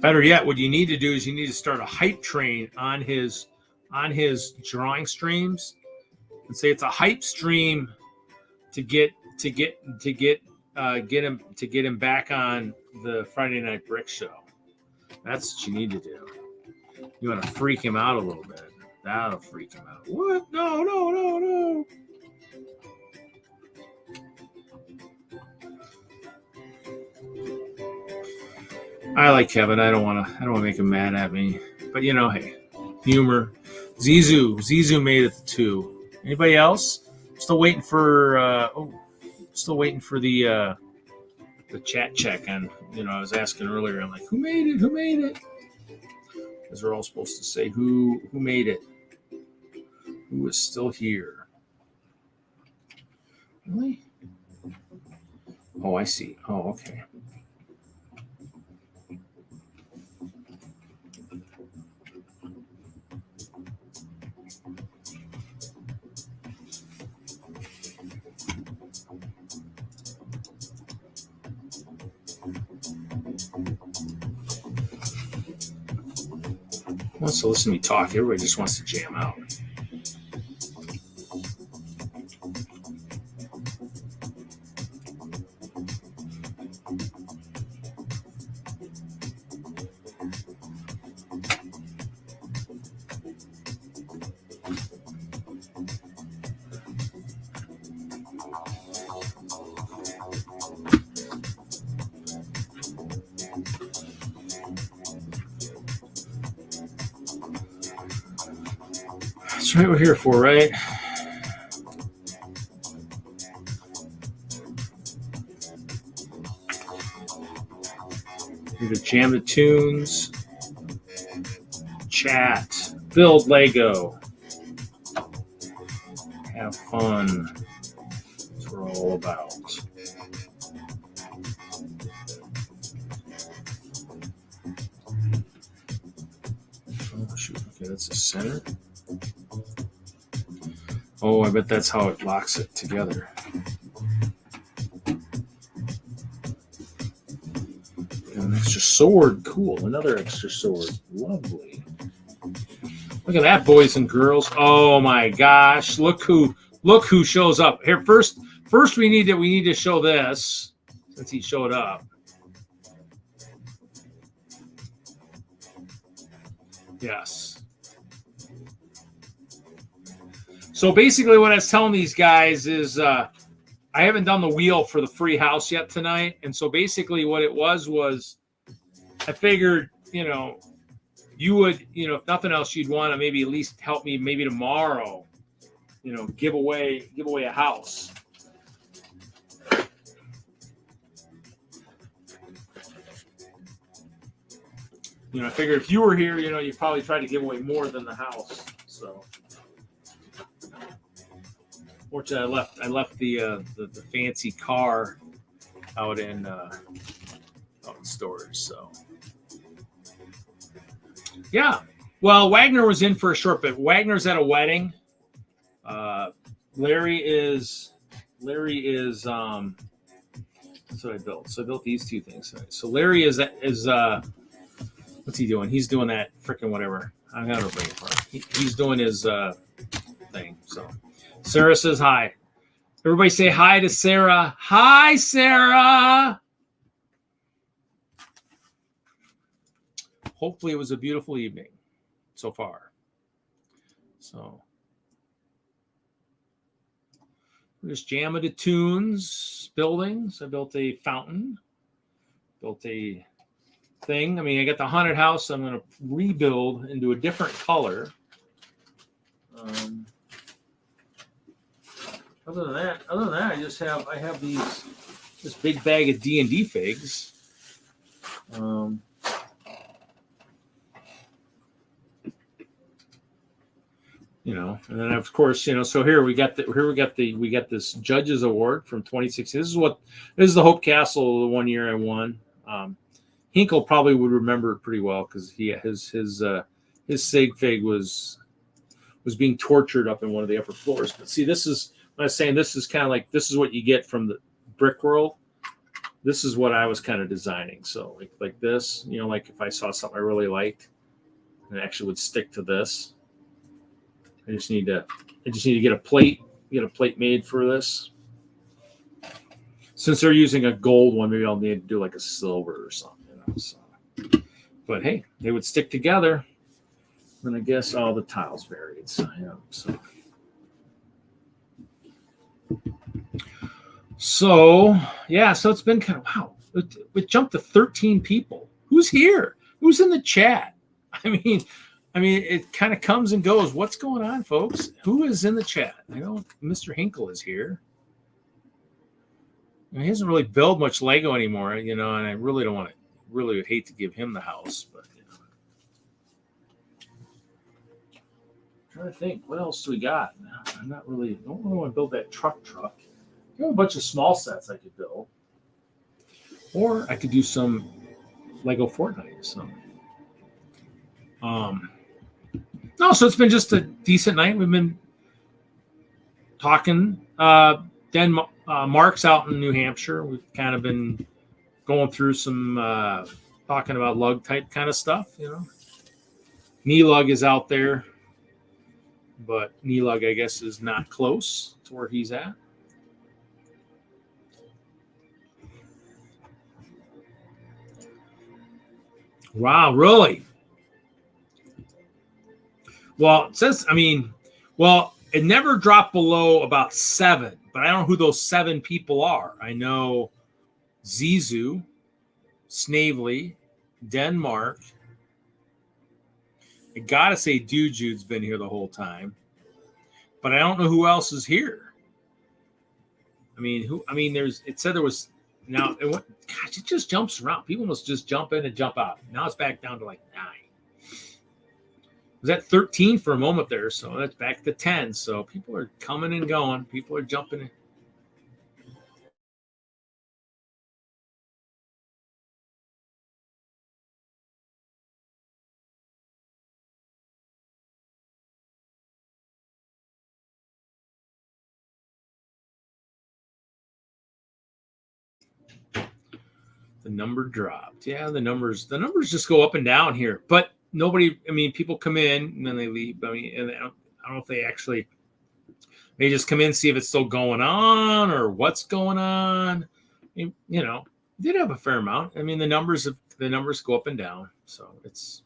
Better yet, what you need to do is you need to start a hype train on his drawing streams, and say it's a hype stream to get him back on the Friday Night Brick Show. That's what you need to do. You want to freak him out a little bit. That'll freak him out. What? No. I like Kevin. I don't want to make him mad at me. But you know, hey, humor. Zizu made it to 2. Anybody else? Still waiting for the chat check on. You know, I was asking earlier. I'm like, who made it? Because we're all supposed to say who made it. Who is still here? Really? Oh, I see. Oh, okay. Wants to listen to me talk. Everybody just wants to jam out. That's what we're here for, right? Here to jam the tunes, chat, build Lego, have fun. That's what we're all about. Oh, shoot. Okay, that's the center. Oh, I bet that's how it locks it together. An extra sword. Cool. Another extra sword. Lovely. Look at that, boys and girls. Oh my gosh. Look who shows up. Here first we need to show this since he showed up. Yes. So basically what I was telling these guys is I haven't done the wheel for the free house yet tonight. And so basically what it was I figured, you would, if nothing else, you'd want to maybe at least help me maybe tomorrow, give away a house. I figure if you were here, you'd probably try to give away more than the house. So, fortunately, I left the fancy car out in storage. So, yeah. Well, Wagner was in for a short bit. Wagner's at a wedding. Larry is. That's what I built. So I built these two things. So Larry is what's he doing? He's doing that freaking whatever. I'm gonna bring it for him. He's doing his thing. So Sarah says hi. Everybody say hi to Sarah. Hi, Sarah. Hopefully it was a beautiful evening so far. So we're just jamming to tunes, buildings. I built a fountain, built a thing. I mean, I got the haunted house. I'm going to rebuild into a different color. Other than that, I have this big bag of D&D figs. And then of course, so here we got this judges award from 2016. This is the Hope Castle the one year I won. Hinkle probably would remember it pretty well because his sig fig was being tortured up in one of the upper floors. But see, this is when I was saying this is kind of like this is what you get from the brick world. This is what I was kind of designing. So like this, like if I saw something I really liked, and it actually would stick to this. I just need to get a plate made for this. Since they're using a gold one, maybe I'll need to do like a silver or something. So. But hey, they would stick together. And I guess all the tiles varied. So yeah, so it's been kind of wow. It jumped to 13 people. Who's here? Who's in the chat? I mean, it kind of comes and goes. What's going on, folks? Who is in the chat? I know Mr. Hinkle is here. He doesn't really build much Lego anymore, and I really don't want to. Really would hate to give him the house, but I'm trying to think. What else do we got? I don't really want to build that truck. I have a bunch of small sets I could build, or I could do some Lego Fortnite or something. No, so it's been just a decent night. We've been talking. Mark's out in New Hampshire. We've kind of been going through some talking about lug type kind of stuff, Knee-lug is out there, but Knee-lug, I guess, is not close to where he's at. Wow, really? Well, it says, it never dropped below about 7, but I don't know who those 7 people are. I know Zizu, Snavely, Denmark. I gotta say Jude's been here the whole time, but I don't know who else is here. It said there was now. It just jumps around. People must just jump in and jump out. Now it's back down to like 9. It was at 13 for a moment there, so that's back to 10. So people are coming and going. People are jumping in. The number dropped. Yeah, the numbers just go up and down here. But nobody, I mean, people come in and then they leave. I mean, and I don't know if they just come in, see if it's still going on or what's going on. You know, did have a fair amount. I mean, the numbers go up and down. So it's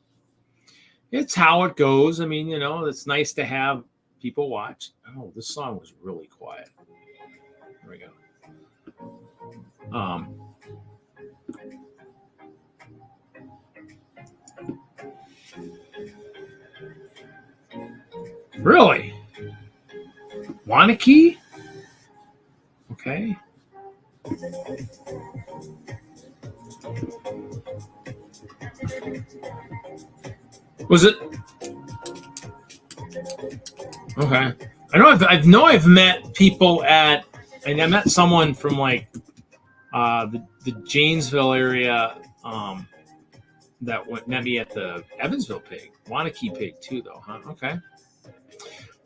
how it goes. I mean, you know, it's nice to have people watch. Oh, this song was really quiet. There we go. Really? Wanakee? Okay. Was it? Okay. I know I've met people at, and I met someone from like the Janesville area that met me at the Evansville Pig, Wanakee Pig too, though, huh? Okay.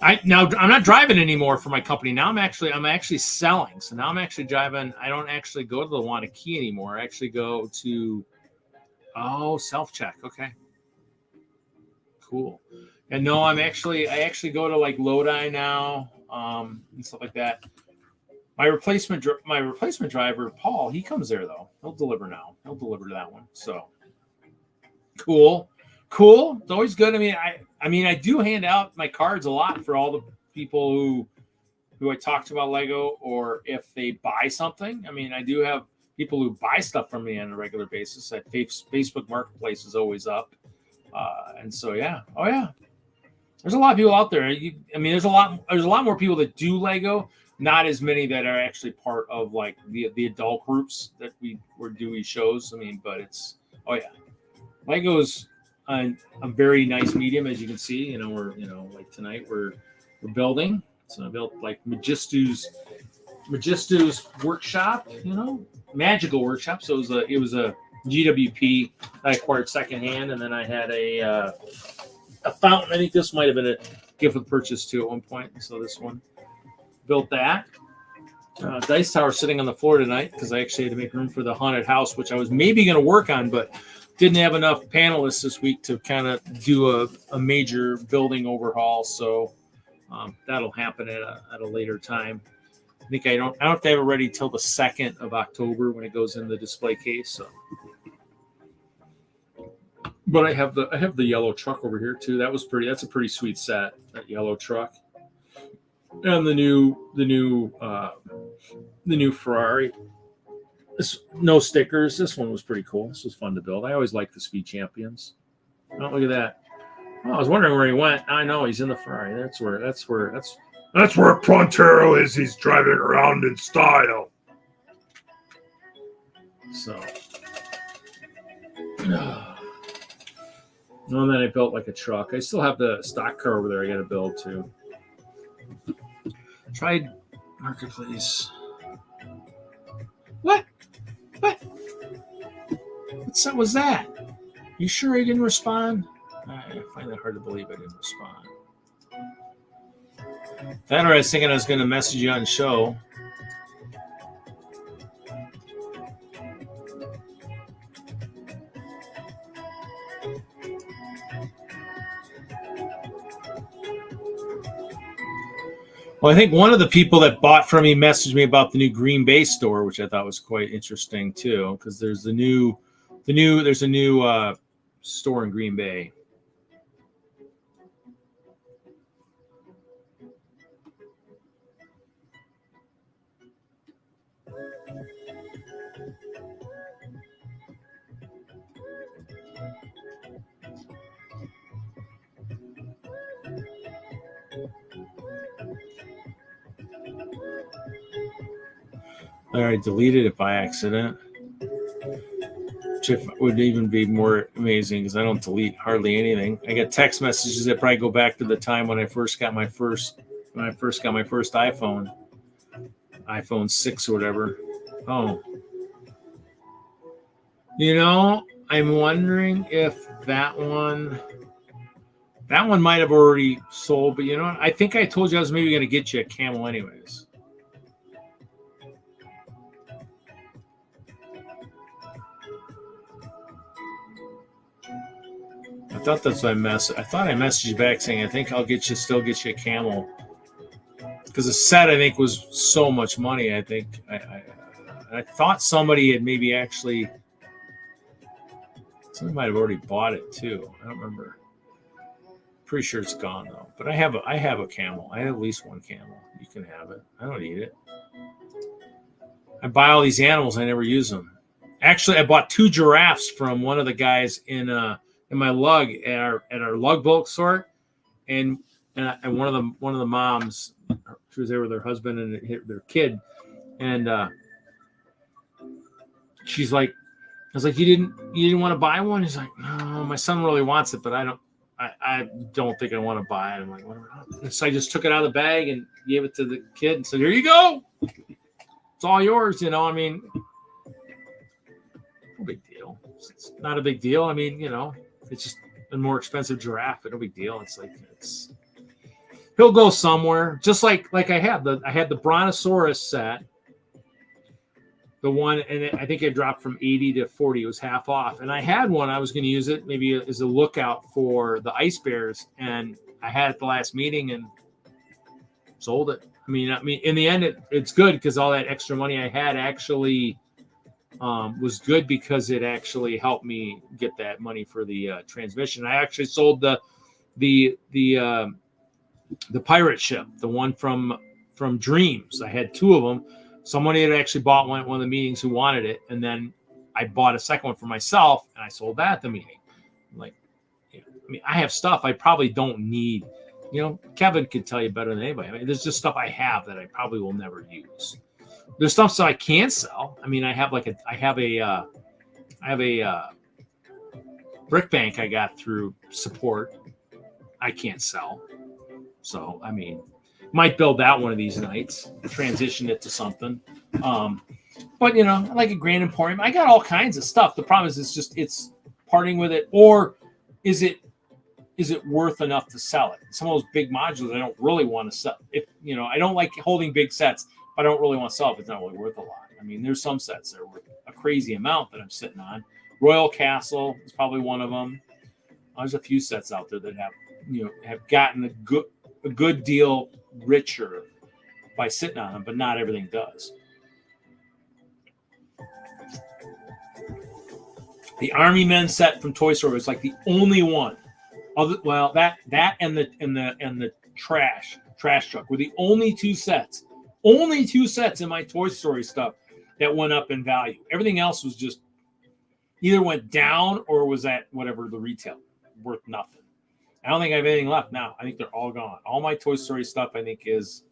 I'm not driving anymore for my company. Now I'm actually selling. So now I'm actually driving. I don't actually go to the Wanakee anymore. I actually go to self-check. Okay. Cool. And no, I actually go to like Lodi now, and stuff like that. My replacement driver, Paul, he comes there though. He'll deliver now. He'll deliver to that one. So cool. It's always good. I mean, I do hand out my cards a lot for all the people who I talk to about Lego, or if they buy something. I mean, I do have people who buy stuff from me on a regular basis. That Facebook Marketplace is always up, and so yeah. Oh yeah, there's a lot of people out there. There's a lot more people that do Lego. Not as many that are actually part of like the adult groups that we do these shows. I mean, but Lego's a very nice medium, as you can see. You know, like tonight we're building. So I built like Magistu's workshop, you know, magical workshop. So it was a GWP I acquired secondhand, and then I had a fountain. I think this might have been a gift with purchase too at one point. So this one built that. Dice tower sitting on the floor tonight because I actually had to make room for the haunted house, which I was maybe going to work on, but didn't have enough panelists this week to kind of do a major building overhaul. So that'll happen at a later time. I think I don't have to have it ready till the 2nd of October when it goes in the display case. So, but I have the yellow truck over here too. That's a pretty sweet set, that yellow truck. And the new Ferrari. No stickers. This one was pretty cool. This was fun to build. I always like the Speed Champions. Oh, look at that. Oh, I was wondering where he went. I know he's in the Ferrari. That's where Prontero is. He's driving around in style. So. And then I built like a truck. I still have the stock car over there I got to build too. Tried Marketplace. What set was that? You sure I didn't respond? I find it hard to believe I didn't respond. Then I was thinking I was going to message you on show. Well, I think one of the people that bought from me messaged me about the new Green Bay store, which I thought was quite interesting too, because there's a new store in Green Bay. All right, deleted it by accident, which would even be more amazing because I don't delete hardly anything. I get text messages that probably go back to the time when I first got my first iPhone 6 or whatever. Oh, you know, I'm wondering if that one might have already sold, but you know what? I think I told you I was maybe going to get you a camel anyways. I thought that's what I thought I messaged you back saying I think I'll still get you a camel, because the set I think was so much money. I think I thought somebody had maybe actually. Somebody might have already bought it too. I don't remember. Pretty sure it's gone though. But I have a camel. I have at least one camel. You can have it. I don't need it. I buy all these animals. I never use them. Actually, I bought 2 giraffes from one of the guys in my lug at our lug bulk store, and one of the moms, she was there with her husband and their kid, and she's like, I was like, you didn't want to buy one? He's like, no, my son really wants it, but I don't think I want to buy it. I'm like, whatever. So I just took it out of the bag and gave it to the kid and said, here you go. It's all yours. I mean, no big deal. It's not a big deal. I mean, it's just a more expensive giraffe, but no big deal. It's like, he'll go somewhere. Just like I had the Brontosaurus set. The one, and I think it dropped from 80 to 40. It was half off. And I had one. I was going to use it maybe as a lookout for the ice bears. And I had it at the last meeting and sold it. I mean, in the end, it's good because all that extra money I had actually was good because it actually helped me get that money for the transmission. I actually sold the pirate ship, the one from Dreams. I had 2 of them. Somebody had actually bought one at one of the meetings who wanted it, and then I bought a second one for myself, and I sold that at the meeting. Like, I mean, I have stuff I probably don't need. Kevin could tell you better than anybody. I mean, there's just stuff I have that I probably will never use. There's stuff so I can't sell. I mean, I have a brick bank I got through support. I can't sell. So, I mean, might build that one of these nights, transition it to something. But I like a Grand Emporium. I got all kinds of stuff. The problem is it's parting with it, or is it worth enough to sell it? Some of those big modulars I don't really want to sell. If I don't like holding big sets, but I don't really want to sell it. It's not really worth a lot. I mean, there's some sets that are worth a crazy amount that I'm sitting on. Royal Castle is probably one of them. There's a few sets out there that have gotten a good deal richer by sitting on them, but not everything does. The Army Men set from Toy Story was like the only one. That and the trash truck were the only 2 sets. Only 2 sets in my Toy Story stuff that went up in value. Everything else was just either went down or was at whatever the retail, worth nothing. I don't think I have anything left now. I think they're all gone. All my Toy Story stuff, I think it's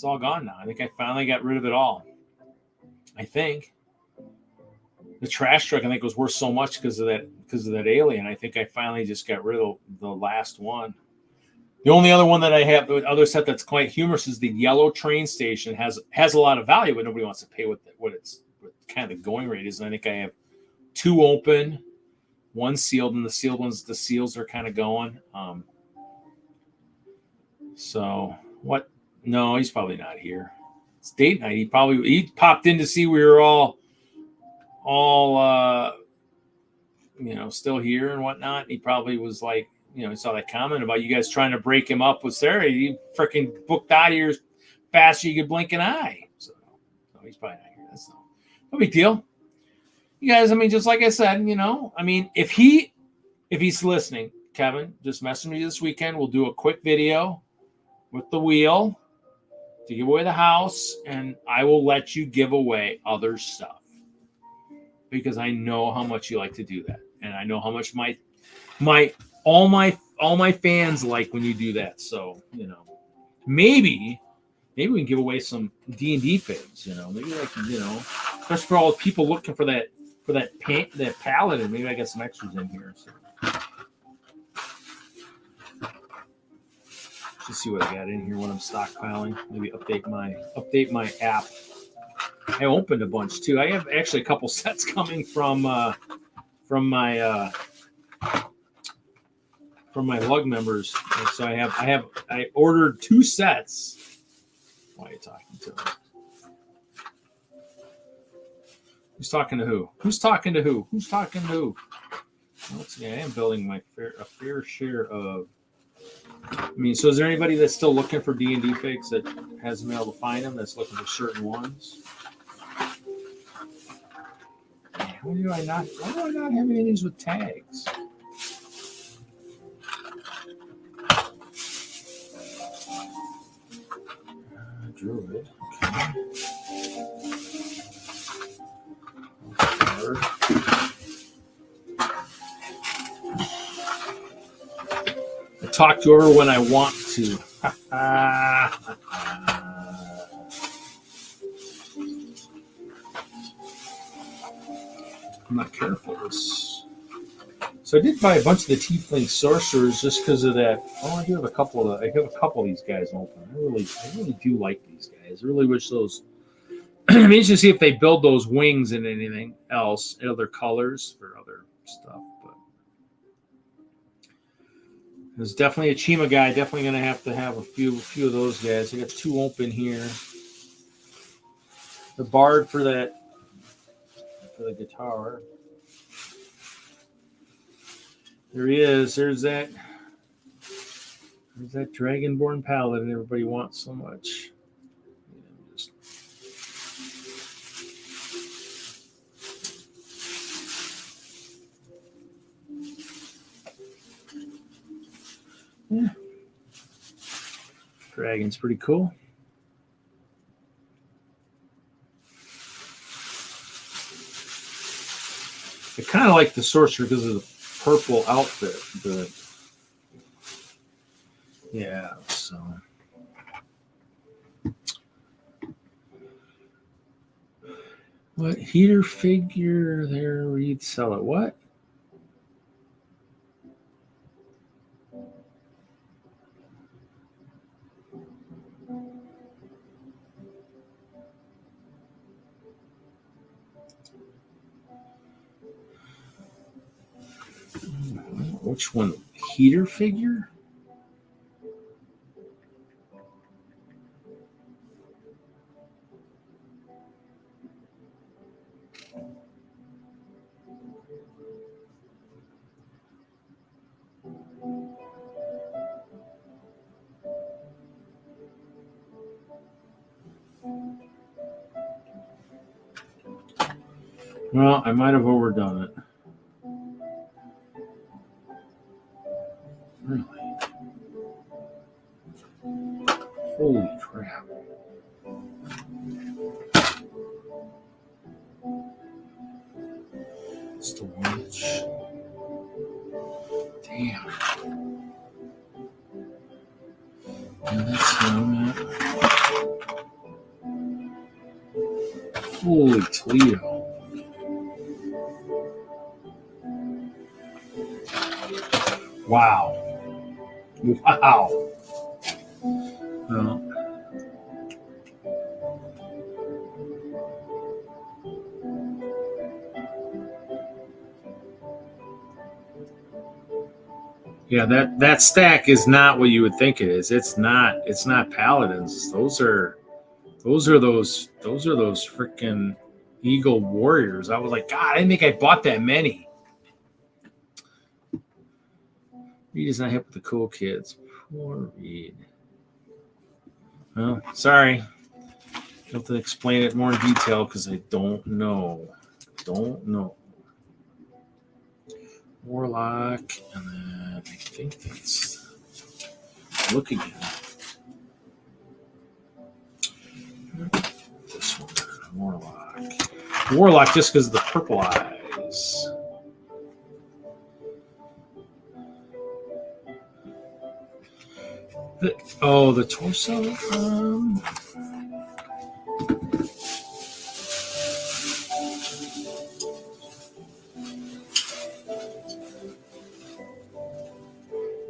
all gone now. I think I finally got rid of it all. I think the trash truck, I think, was worth so much because of that alien. I think I finally just got rid of the last one. The only other one that I have, the other set that's quite humorous, is the yellow train station. Has a lot of value, but nobody wants to pay what kind of the going rate is. And I think I have 2 open. 1 sealed, and the sealed ones, the seals are kind of going. So what? No, he's probably not here. It's date night. He popped in to see we were all still here and whatnot. He probably was like, he saw that comment about you guys trying to break him up with Sarah. He freaking booked out of here faster you could blink an eye. So no, he's probably not here. That's no big deal. You guys, I mean, just like I said, I mean, if he's listening, Kevin, just message me this weekend. We'll do a quick video with the wheel to give away the house, and I will let you give away other stuff because I know how much you like to do that, and I know how much all my fans like when you do that. So maybe we can give away some D&D figs. Maybe especially for all the people looking for that paladin. Maybe I got some extras in here. So. Let's see what I got in here when I'm stockpiling. Maybe update my app. I opened a bunch too. I have actually a couple sets coming from my lug members. And so I ordered 2 sets. Why are you talking to me? Who's talking to who? Who's talking to who? Who's talking to who? Let's see, I am building a fair share of. I mean, so is there anybody that's still looking for D&D figs that hasn't been able to find them? That's looking for certain ones? Why do I not have any of these with tags? Druid. Okay. I talk to her when I want to. I'm not careful. So I did buy a bunch of the Tiefling sorcerers just because of that. Oh, I have a couple of these guys open. I really do like these guys. I really wish those. I'm interested to see if they build those wings and anything else, other colors for other stuff. But there's definitely a Chima guy. Definitely going to have a few of those guys. I got 2 open here. The bard for the guitar. There he is. There's that Dragonborn Paladin everybody wants so much. Yeah. Dragon's pretty cool. I kind of like the sorcerer because of the purple outfit, but yeah, so what heater figure there? Read sell it. What? Which one? Heater figure? Well, I might have overdone it. Really? Holy crap. It's the witch. Damn. And that's him. Holy Toledo. Wow. Wow. Well, yeah, that stack is not what you would think it is. It's not paladins. Those are those freaking eagle warriors. I was like, God, I didn't think I bought that many. Reed is not hip with the cool kids. Poor Reed. Well, sorry. I'll have to explain it more in detail because I don't know. Warlock, and then I think that's look again. This one, Warlock, just because of the purple eyes. The torso.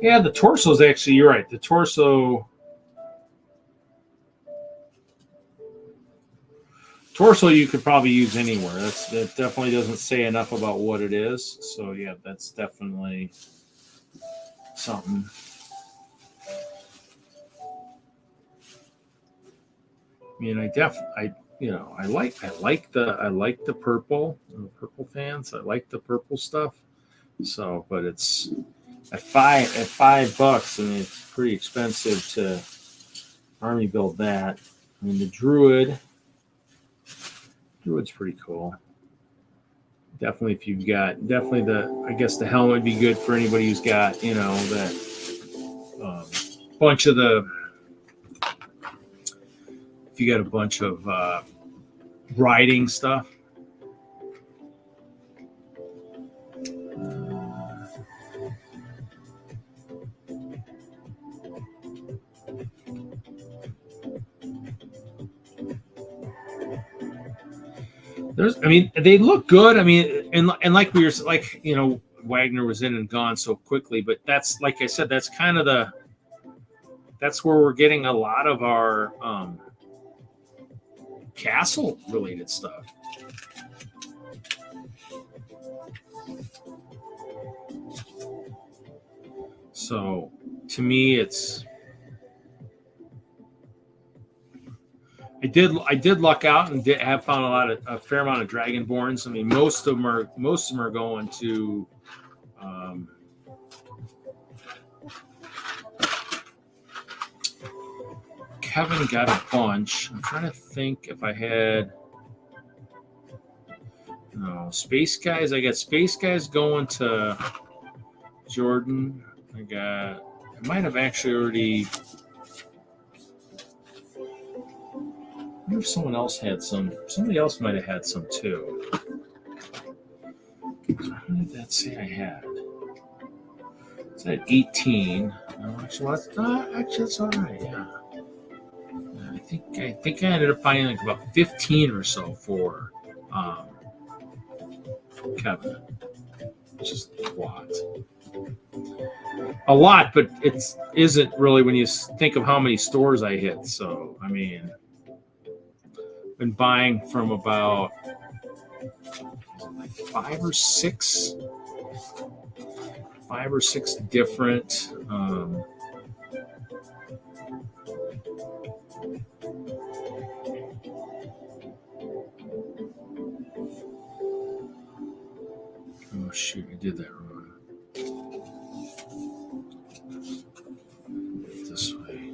Yeah, the torso is actually. You're right. The torso you could probably use anywhere. That definitely doesn't say enough about what it is. So yeah, that's definitely something. I mean, I like the purple. I'm a purple fan, so I like the purple stuff. So, but it's at $5. I mean, it's pretty expensive to army build that. I mean, the druid's pretty cool. Definitely, if you've got I guess the helmet would be good for anybody who's got that bunch of the. If you got a bunch of riding stuff. They look good. I mean, and like we were Wagner was in and gone so quickly, but that's, like I said, that's kind of that's where we're getting a lot of our castle related stuff. So to me, I did luck out and have found a fair amount of Dragonborns. I mean, most of them are going to Kevin got a bunch. I'm trying to think if I had Space Guys. I got Space Guys going to Jordan. I might have actually already. I wonder if someone else had some. Somebody else might have had some too. How did that say I had? It's at 18. No, actually, that's all right. Yeah. I think I ended up finding like about 15 or so for Kevin, which is a lot, but it isn't really when you think of how many stores I hit. So I mean, been buying from about like five or six different. Oh shoot, I did that wrong. This way.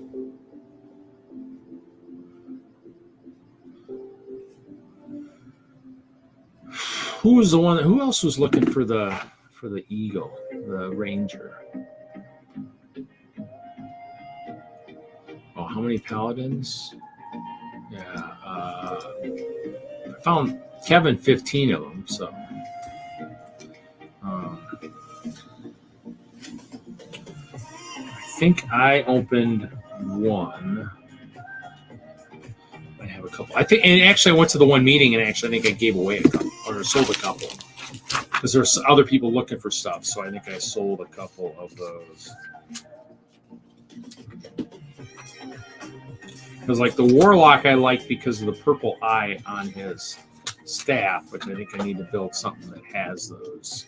Who else was looking for the Eagle, the Ranger? Oh, how many Paladins? Yeah, I found Kevin 15 of them, so. I think I opened one. I have a couple. And actually, I went to the one meeting, and actually, I think I gave away a couple or sold a couple because there's other people looking for stuff. So I think I sold a couple of those. Because like the Warlock, I like because of the purple eye on his staff, which I think I need to build something that has those.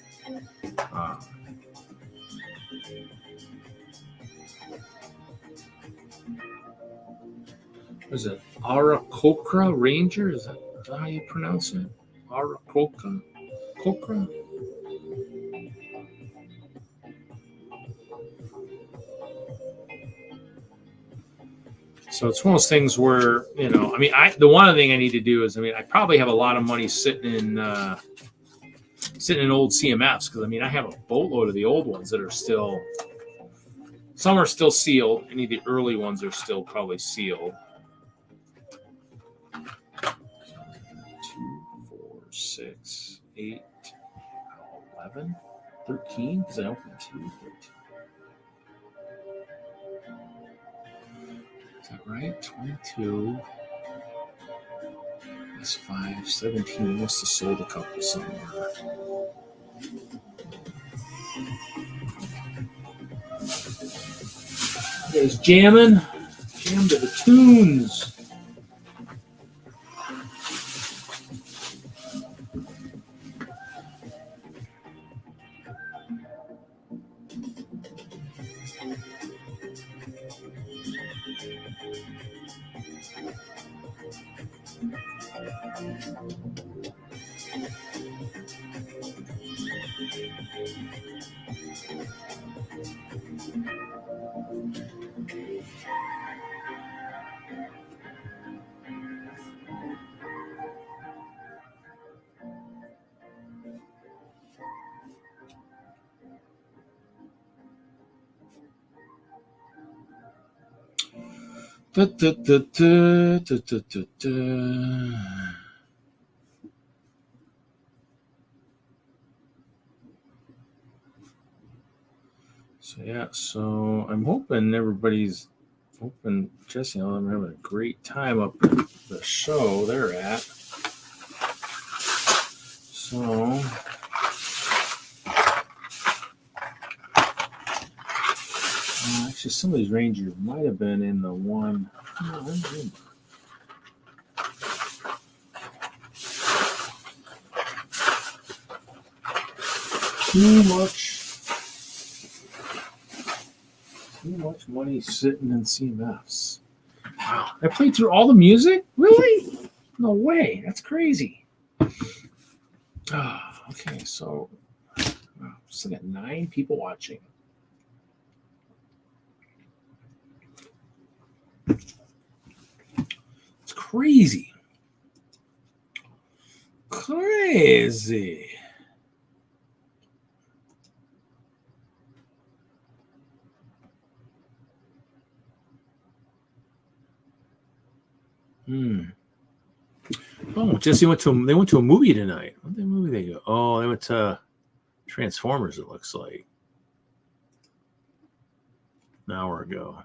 Is it Arakokra Ranger? Is that how you pronounce it? Arakokra? Kokra? So it's one of those things where, the one thing I need to do is, I probably have a lot of money sitting in old CMFs because, I have a boatload of the old ones that are still, some are still sealed. Any of the early ones are still probably sealed. 2, 4, 6, 8, 11, 13, because I opened 2, 13. Is that right? 22 plus 5, 17. Must have sold a couple somewhere. There's jamming. Jam to the tunes. Da, da, da, da, da, da, da, da. So yeah, so I'm hoping everybody's hoping Jesse and I'm having a great time up at the show they're at. So actually, some of these Rangers might have been in the one. No, too much money sitting in CMFs. Wow, I played through all the music? Really? No way. That's crazy. Okay, so still got 9 people watching. It's crazy. Crazy. Oh, Jesse went to a movie tonight. What movie they go? Oh, they went to Transformers, it looks like. An hour ago.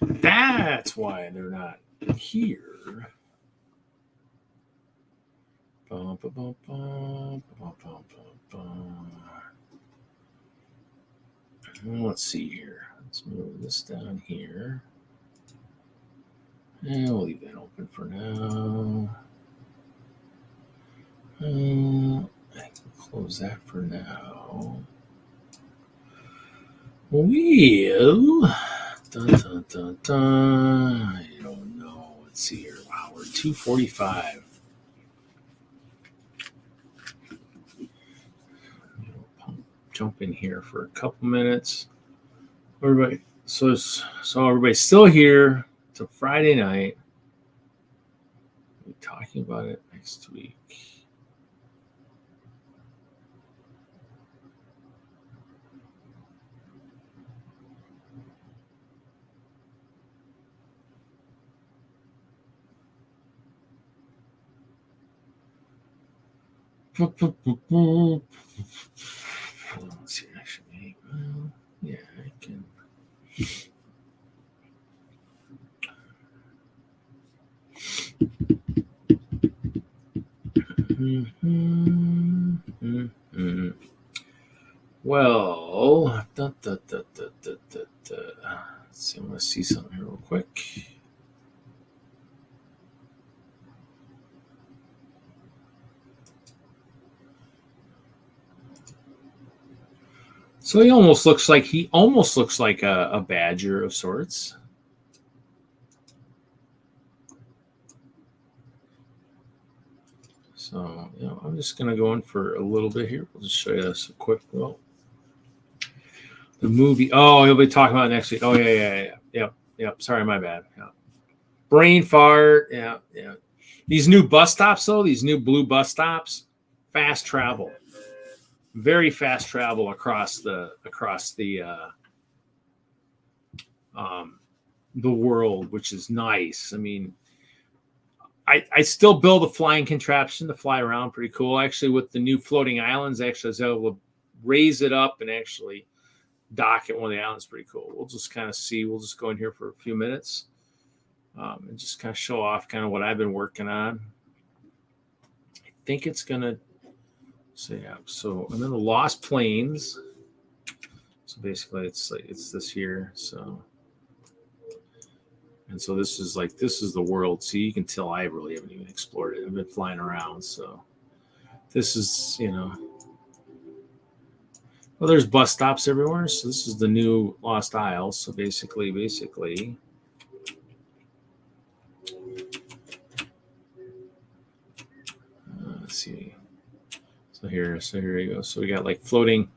That's why they're not here. Let's see here. Let's move this down here. And we'll leave that open for now. I can close that for now. Well, dun, dun, dun, dun. I don't know. Let's see here. Wow, we're 2:45. Jump in here for a couple minutes. Everybody, so everybody's still here. It's a Friday night. We'll be talking about it next week. Let's see, actually, yeah, I can. Well, let's see, I'm going to see something here real quick. So he almost looks like a badger of sorts. So, I'm just going to go in for a little bit here. We'll just show you this a quick. Well, the movie. Oh, he'll be talking about it next week. Oh, yeah. Yep. Sorry, my bad. Yeah. Brain fart. Yeah. These new bus stops, though, these new blue bus stops, fast travel. Very fast travel across the world, which is nice. I mean, I still build a flying contraption to fly around. Pretty cool, actually. With the new floating islands, actually, I was able to raise it up and actually dock at one of the islands. Pretty cool. We'll just kind of see. We'll just go in here for a few minutes and just kind of show off kind of what I've been working on. I think it's gonna. So yeah, so I'm in the Lost Plains. So basically, it's this here. So, and so this is the world. See, you can tell I really haven't even explored it. I've been flying around. So this is well, there's bus stops everywhere. So this is the new Lost Isles. So basically, let's see. So here you go. So we got like floating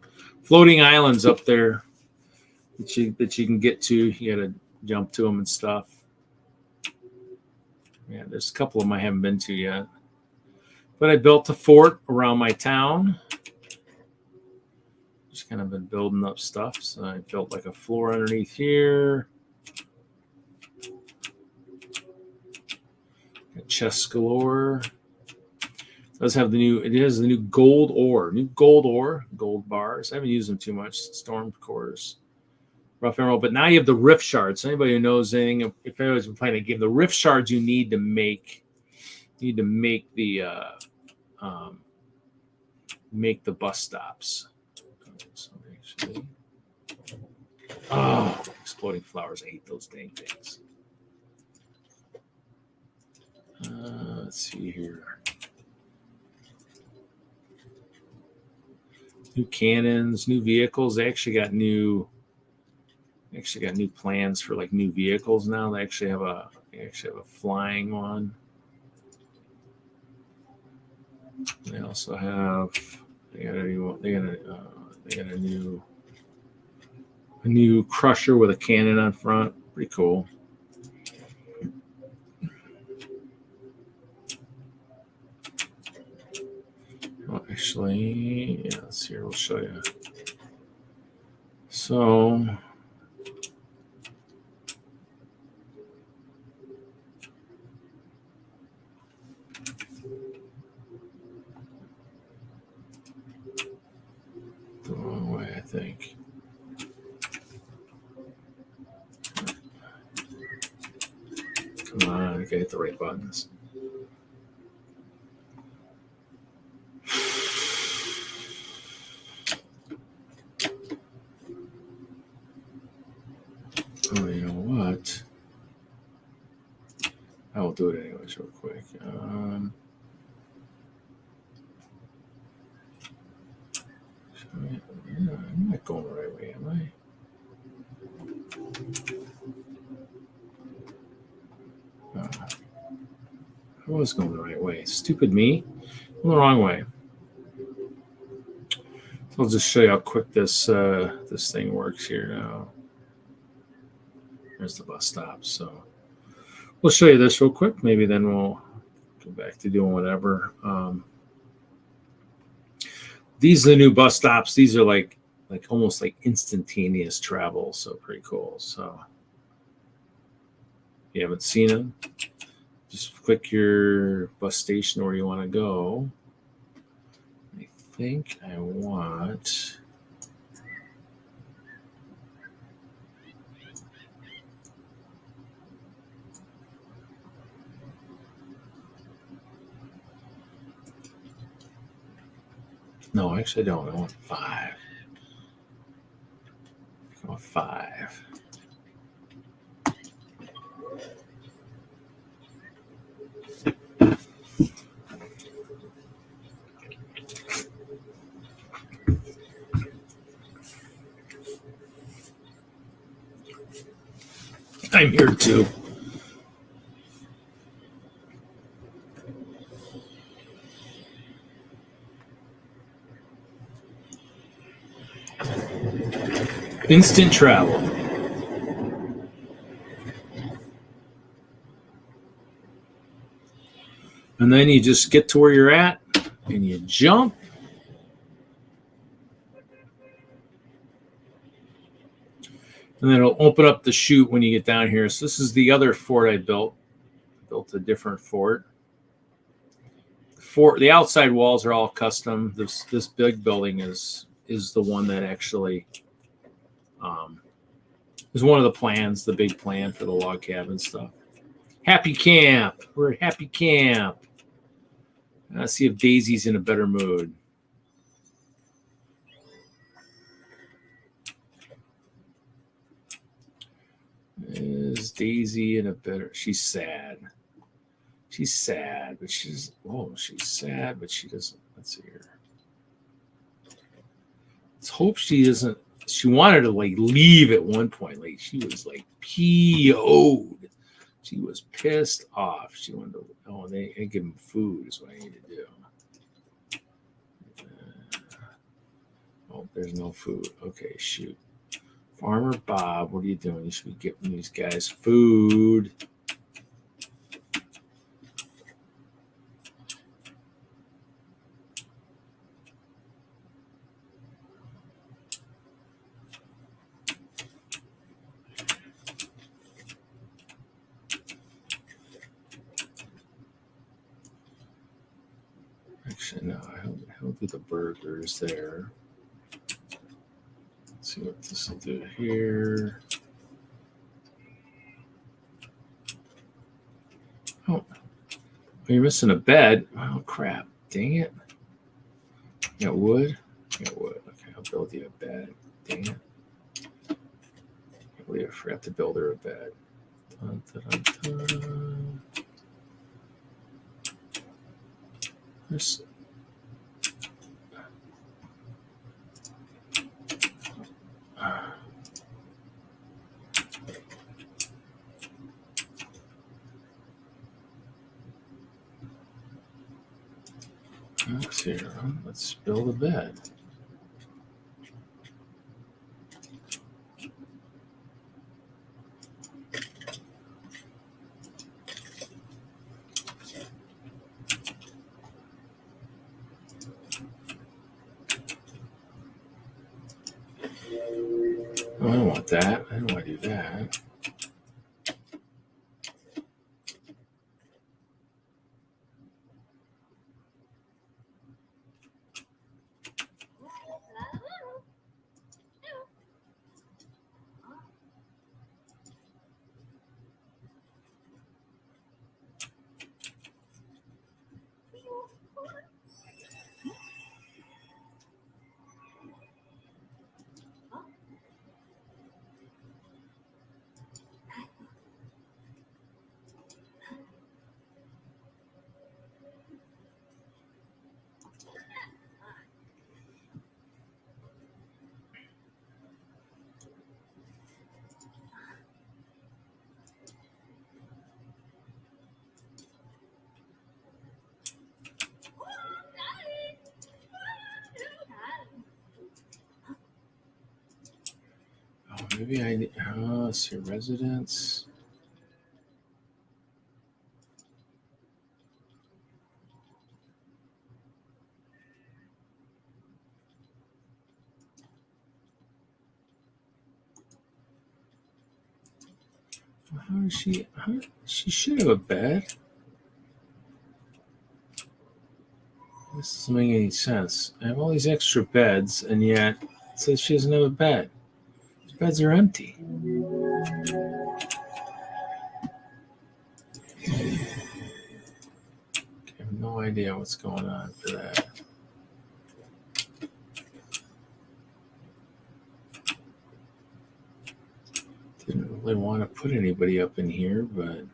islands up there that you can get to. You got to jump to them and stuff. Yeah, there's a couple of them I haven't been to yet. But I built a fort around my town. Just kind of been building up stuff. So I built like a floor underneath here. Chest galore. It does have the new. It has the new gold ore. Gold bars. I haven't used them too much. Storm cores, rough emerald. But now you have the rift shards. So anybody who knows anything, if anyone's been playing the game, the rift shards you need to make. You need to make the bus stops. So actually, exploding flowers. I hate those dang things. Let's see here. New cannons, new vehicles. They actually got new plans for like new vehicles now. They actually have a flying one. They also have they got a new crusher with a cannon on front. Pretty cool. Well, actually, yeah, let's see here. We'll show you. So, the wrong way, I think. Come on, I gotta hit the right buttons. Oh, you know what? I will do it anyways, real quick. I'm not going the right way, am I? I was going the right way. Stupid me. I'm the wrong way. So I'll just show you how quick this thing works here now. There's the bus stop. So we'll show you this real quick. Maybe then we'll go back to doing whatever. These are the new bus stops. These are like almost like instantaneous travel. So pretty cool. So if you haven't seen them, just click your bus station where you want to go. I think I want. No, actually, I don't. I want 5. I want 5. I'm here too. Instant travel. And then you just get to where you're at and you jump. And then it'll open up the chute when you get down here. So this is the other fort I built. Built a different fort. The outside walls are all custom. This big building is the one that actually is one of the plans, the big plan for the log cabin stuff. Happy camp. We're at happy camp. Let's see if Daisy's in a better mood. Is Daisy in a better? She's sad. She's sad, but she's sad, but she doesn't. Let's see here. Let's hope she doesn't. She wanted to like leave at one point. Like she was like PO'd. She was pissed off. She wanted to. Oh, they give him food is what I need to do. Oh, there's no food. Okay, shoot. Farmer Bob, what are you doing? You should be giving these guys food. Actually, no, I'll do the burgers there. Let's see what this will do here. Oh, you're missing a bed. Oh, crap. Dang it. You got wood? You got wood. Okay, I'll build you a bed. Dang it. I believe I forgot to build her a bed. Dun, dun, dun, dun. There's... Let's see here. Let's build a bed. Oh, I don't want that. I don't want to do that. Maybe I need, let's see, residence. How does she, she should have a bed. This doesn't make any sense. I have all these extra beds, and yet it says she doesn't have a bed. These beds are empty. I have no idea what's going on for that. Didn't really want to put anybody up in here, but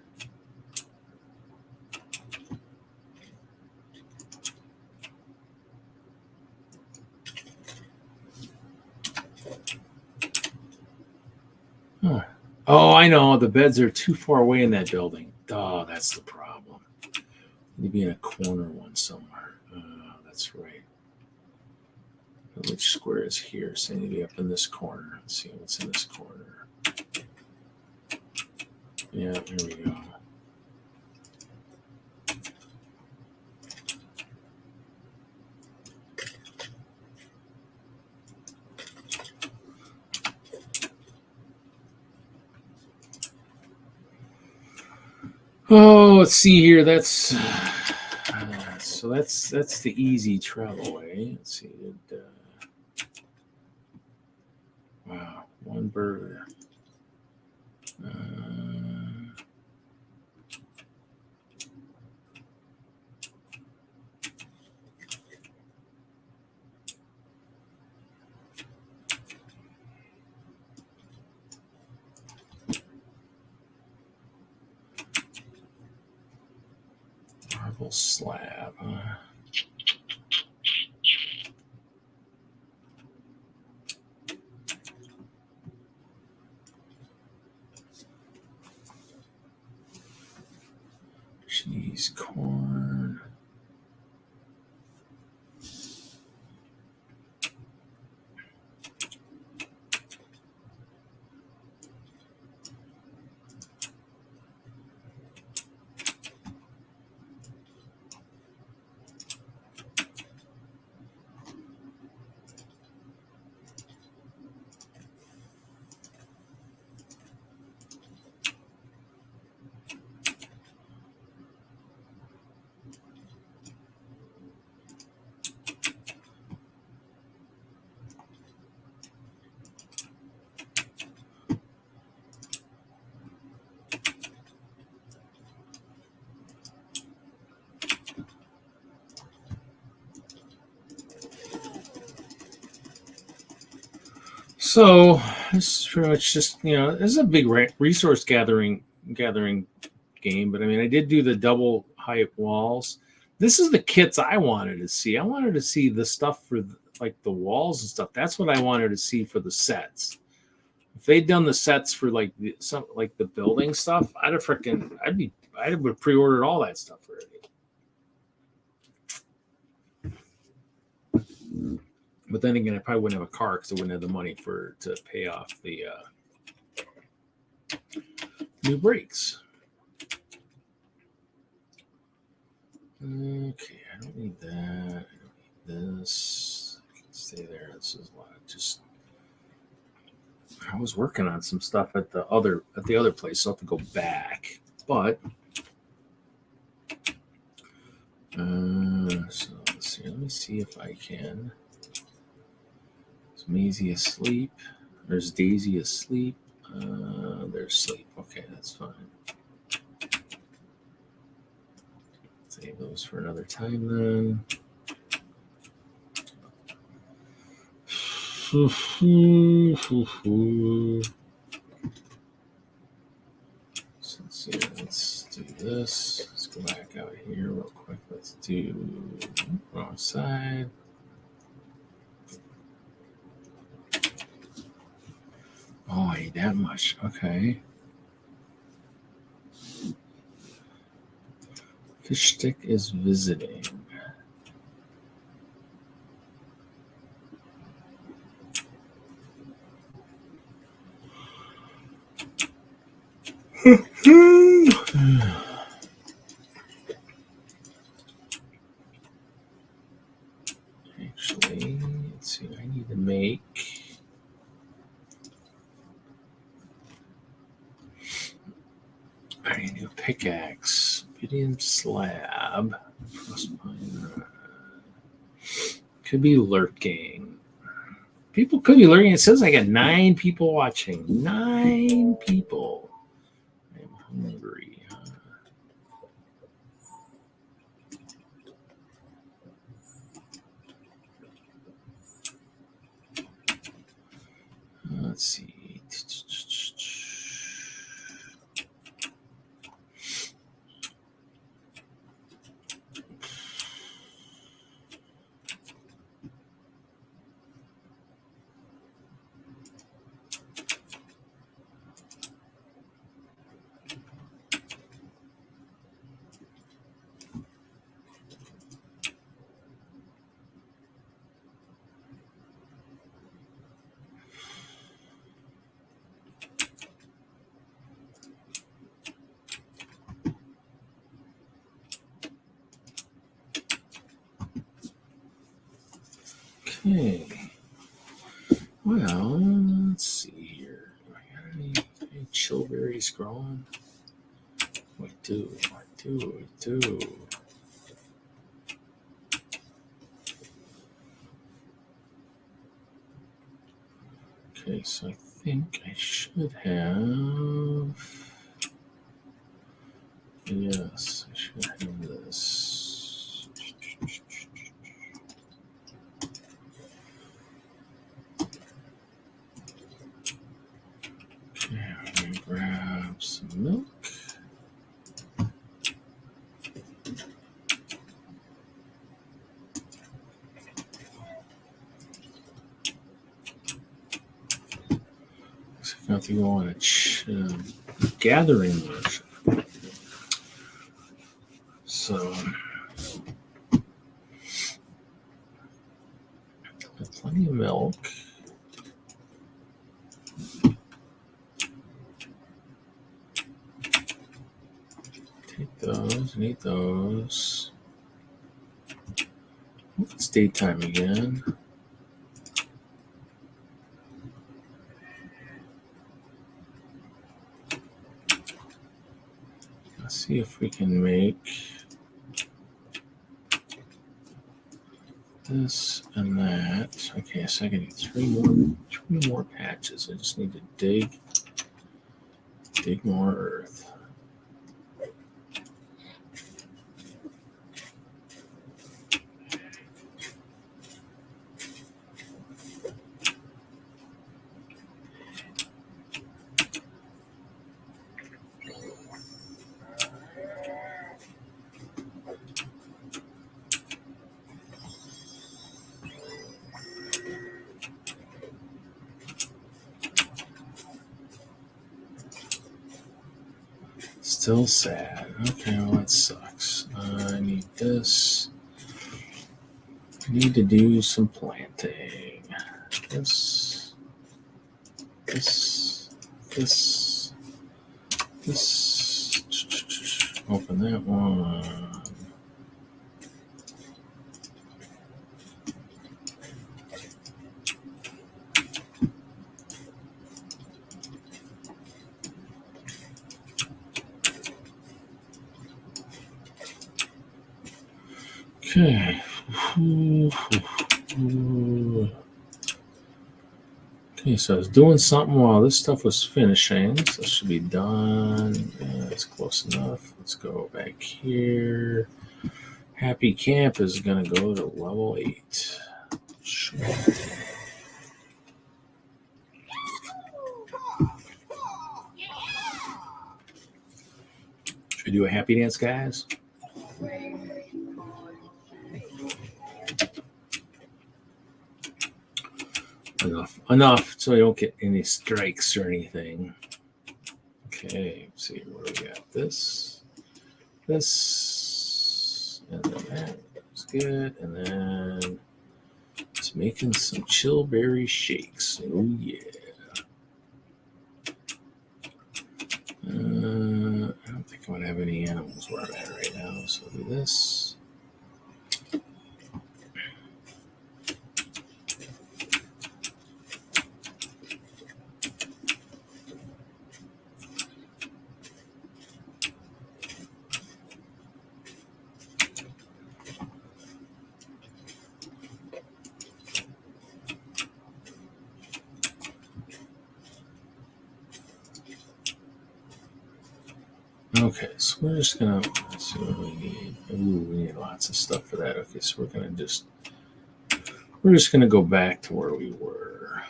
huh. Oh, I know. The beds are too far away in that building. Oh, that's the problem. Need to be in a corner one somewhere. That's right. Which square is here? So I need to be up in this corner. Let's see what's in this corner. Yeah, there we go. Oh, let's see here. That's so that's the easy travel way. Let's see. Wow, one burger. Marble slab. Cheese, corn. So this is pretty much just, this is a big resource gathering game, but I mean, I did do the double height walls. This is the kits I wanted to see. I wanted to see the stuff for like the walls and stuff. That's what I wanted to see for the sets. If they'd done the sets for like the building stuff, I'd have pre-ordered all that stuff already. But then again, I probably wouldn't have a car because I wouldn't have the money to pay off the new brakes. Okay, I don't need that. I don't need this. Stay there. This is a lot. I was working on some stuff at the other place, so I'll have to go back. But so let's see. Let me see if I can. Is Maisie asleep? There's Daisy asleep. There's sleep. Okay, that's fine. Save those for another time then. So let's see. Let's do this. Let's go back out here real quick. Let's do wrong side. Oh, I need that much. Okay. Fish stick is visiting. Actually, let's see. I need to make. I need a new pickaxe. Obsidian slab. Could be lurking. People could be lurking. It says I got 9 people watching. 9 people. I'm hungry. Let's see. Okay. Well, let's see here. Do I got any chillberries growing? I do. Okay, so I think I should have. Yes, I should have this. Okay, I'm gonna grab some milk. So I have to go on a gathering version. So, plenty of milk. Take those and eat those. It's daytime again. Let's see if we can make this and that. Okay, so I can need three more patches. I just need to dig more earth. Still sad. Okay, well, that sucks. I need this. I need to do some planting. This. Open that one. Okay. Okay, so I was doing something while this stuff was finishing. So this should be done. Yeah, that's close enough. Let's go back here. Happy Camp is going to go to level 8. Sure. Should we do a happy dance, guys? Enough so I don't get any strikes or anything. Okay, let's see what do we got. This, and then that's good. And then it's making some chillberry shakes. Oh yeah. I don't think I'm gonna have any animals where I'm at right now, so I'll do this. Okay, so we're just gonna let's see what we need. Ooh, we need lots of stuff for that. Okay, so we're just gonna go back to where we were.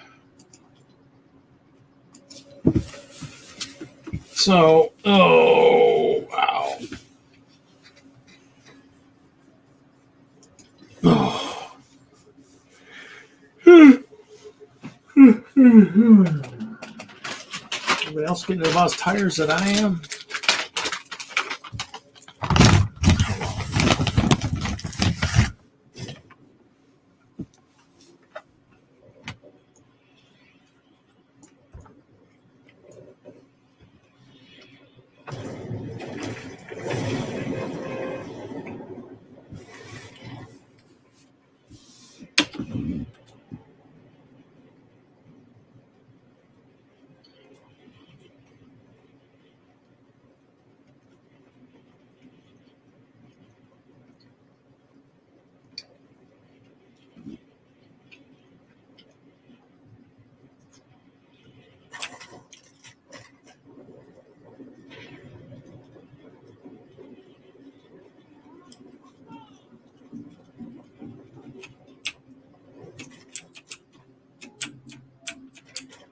So, oh wow. Oh. Anybody else getting about as tired as I am?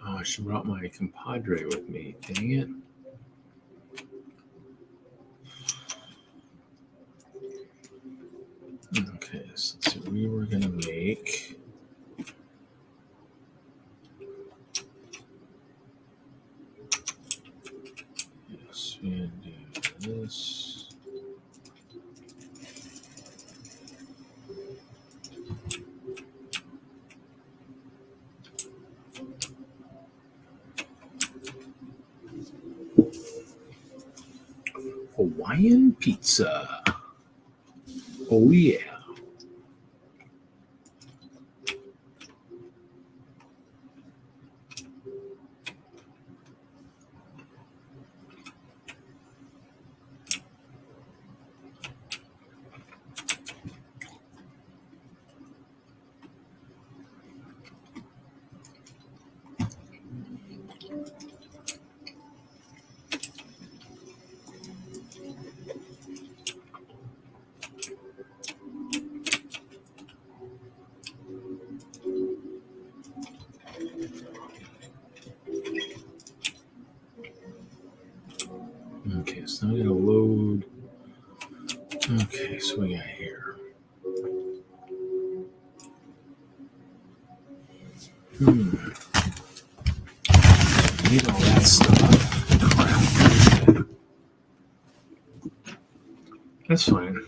I should have brought my compadre with me. Dang it. Okay, so let's see. We were going to make... Yes, we're going to do this. Hawaiian pizza. Oh, yeah. Okay, so I'm going to load. Okay, so we got here. Need all that stuff. Crap. That's fine.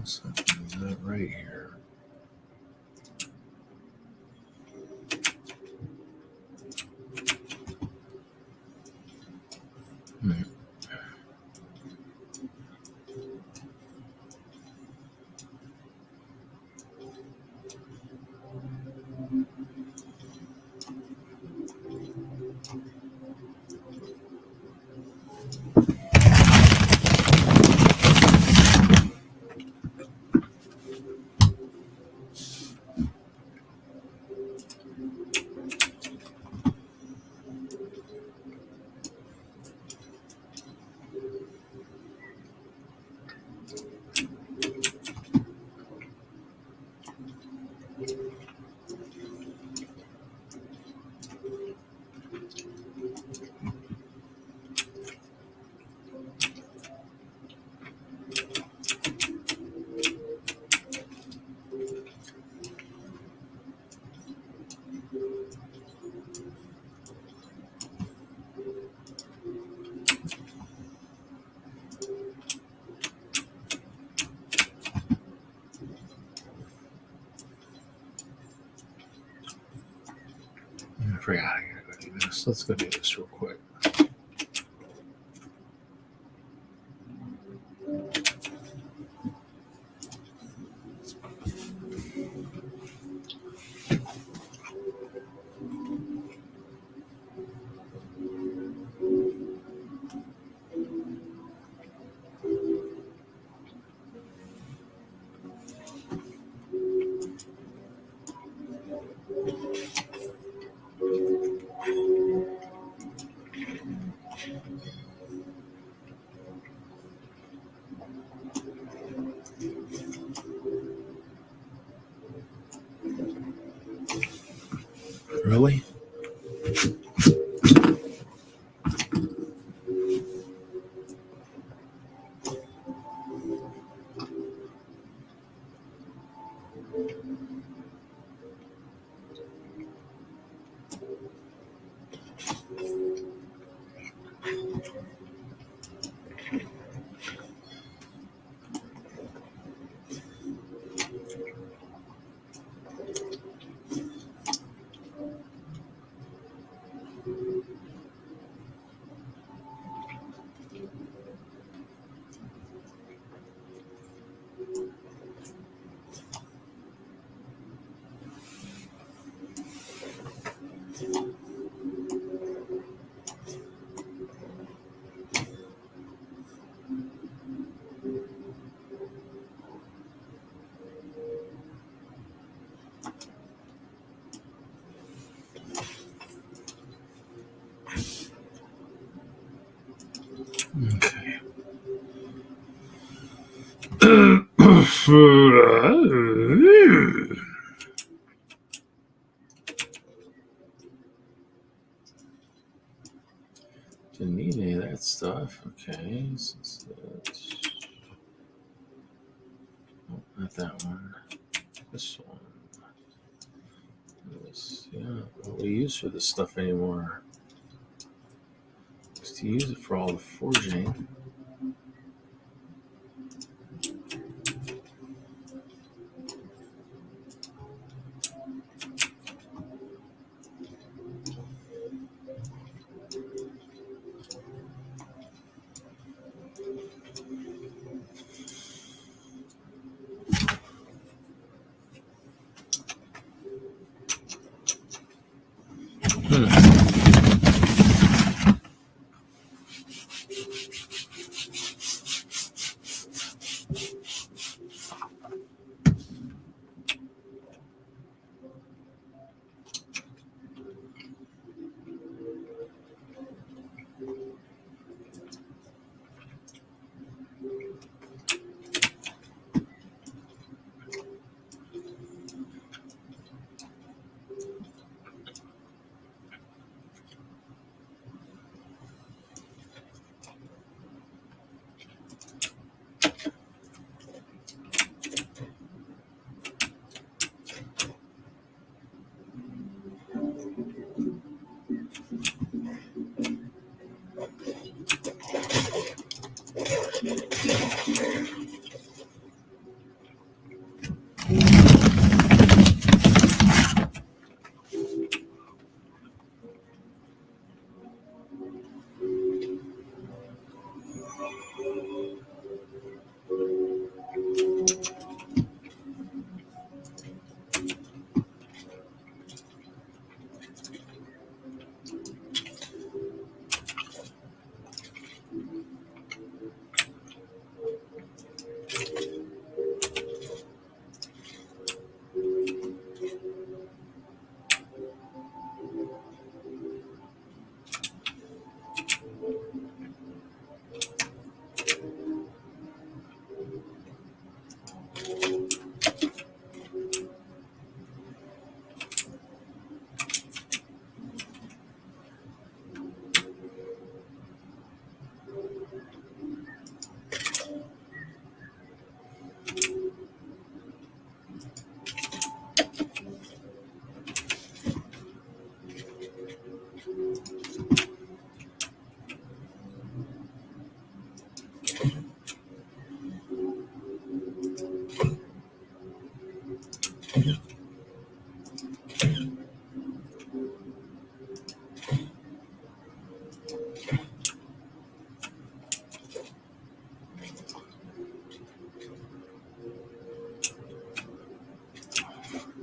Something right here. I forgot I gotta go do this. Let's go do this real quick. Really? Okay. Didn't need any of that stuff. Okay. Oh, not that one. This one. This, yeah. What do we use for this stuff anymore? to use it for all the forging.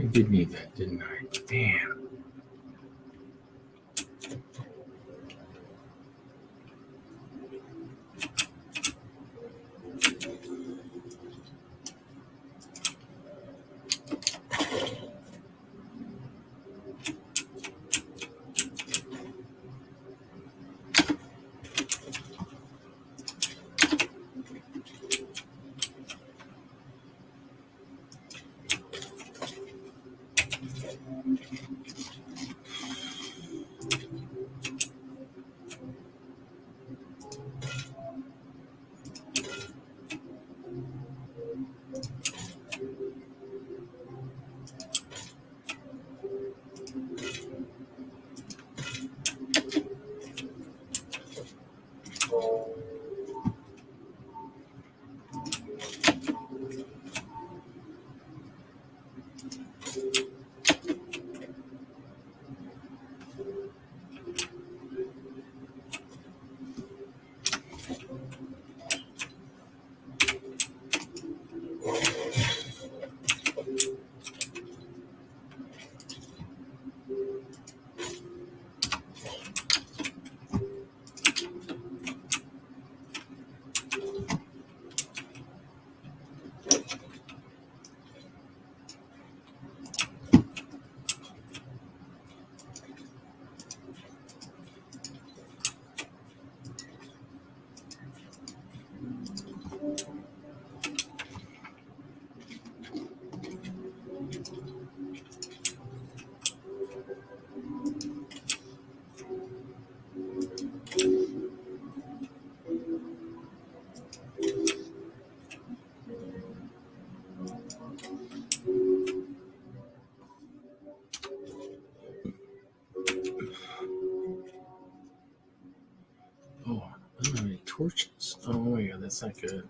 I did need that, didn't I? Damn. torches. Oh yeah, that's not good.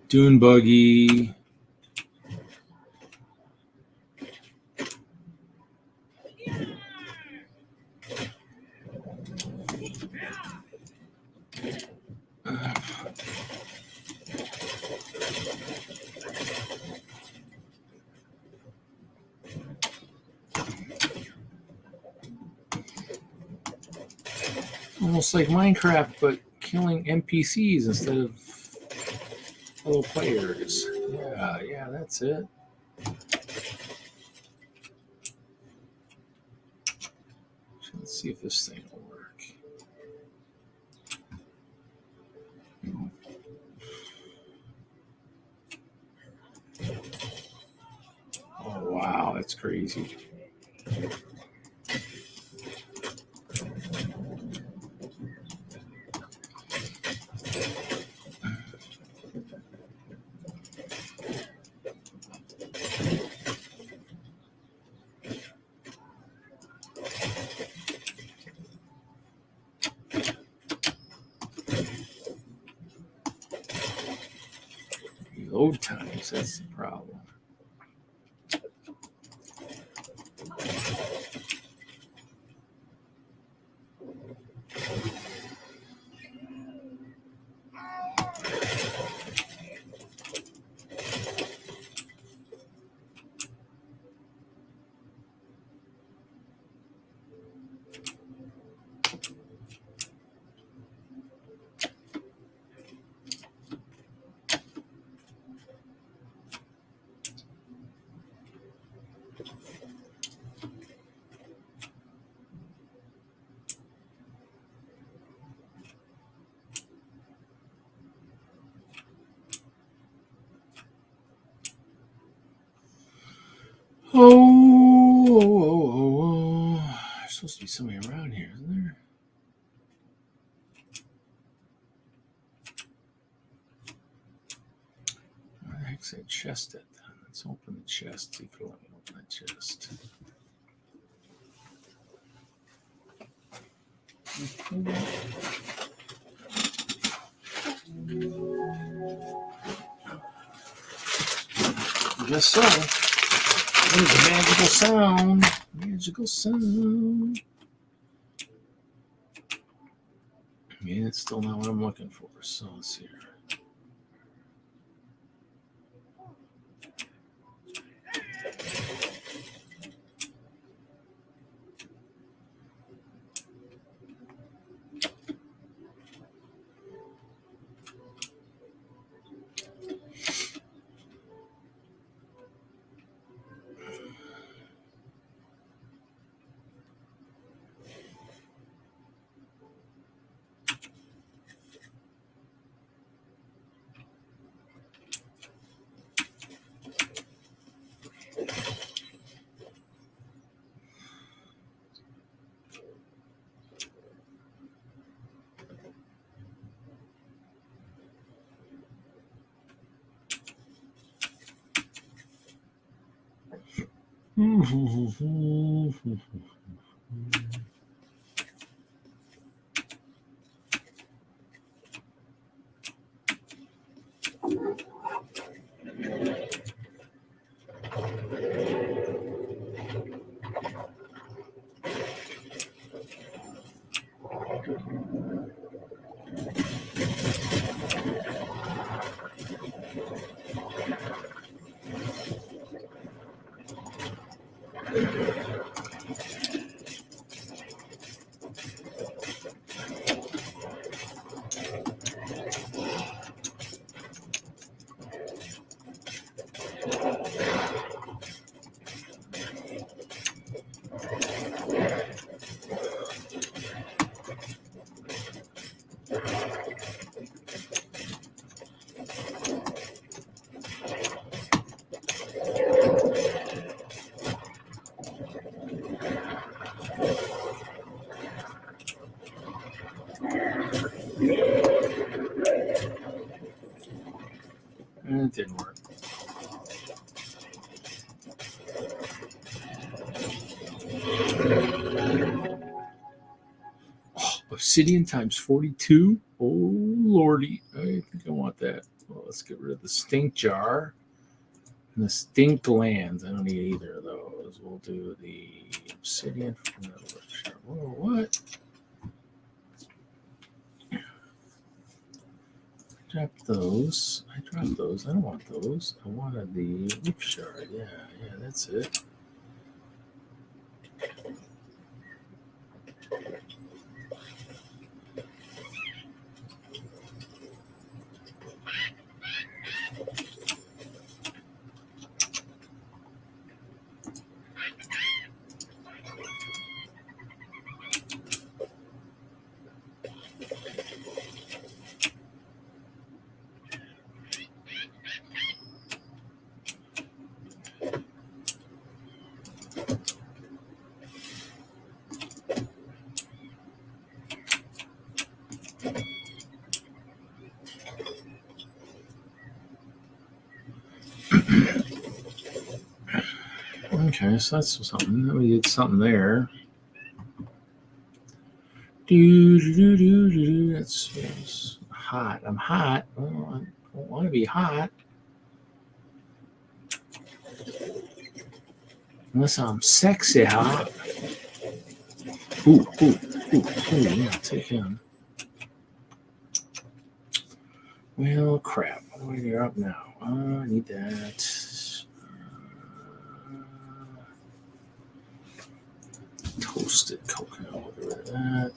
Dune buggy. Almost like Minecraft, but killing NPCs instead of fellow players. Yeah, that's it. Let's see if this thing will work. Oh, wow, that's crazy. Load times, that's the problem. Oh, there's supposed to be somebody around here, isn't there? Where the heck's that chest at then? Let's open the chest. See if it'll let me open that chest. I guess so. There's a magical sound. Magical sound. Yeah, it's still not what I'm looking for. So let's see here. It didn't work. Oh, obsidian times 42. Oh, lordy. I think I want that. Well, let's get rid of the stink jar and the stink glands. I don't need either of those. We'll do the obsidian. Whoa, what? Dropped those. I dropped those. I don't want those. I wanted the leaf shard. Yeah, that's it. Okay, so that's something. We did something there. That's hot. I'm hot. Oh, I don't want to be hot. Unless I'm sexy hot. Ooh, yeah, take him. Well, crap. What do I do up now? I need that. Toasted coconut. We'll get rid of that.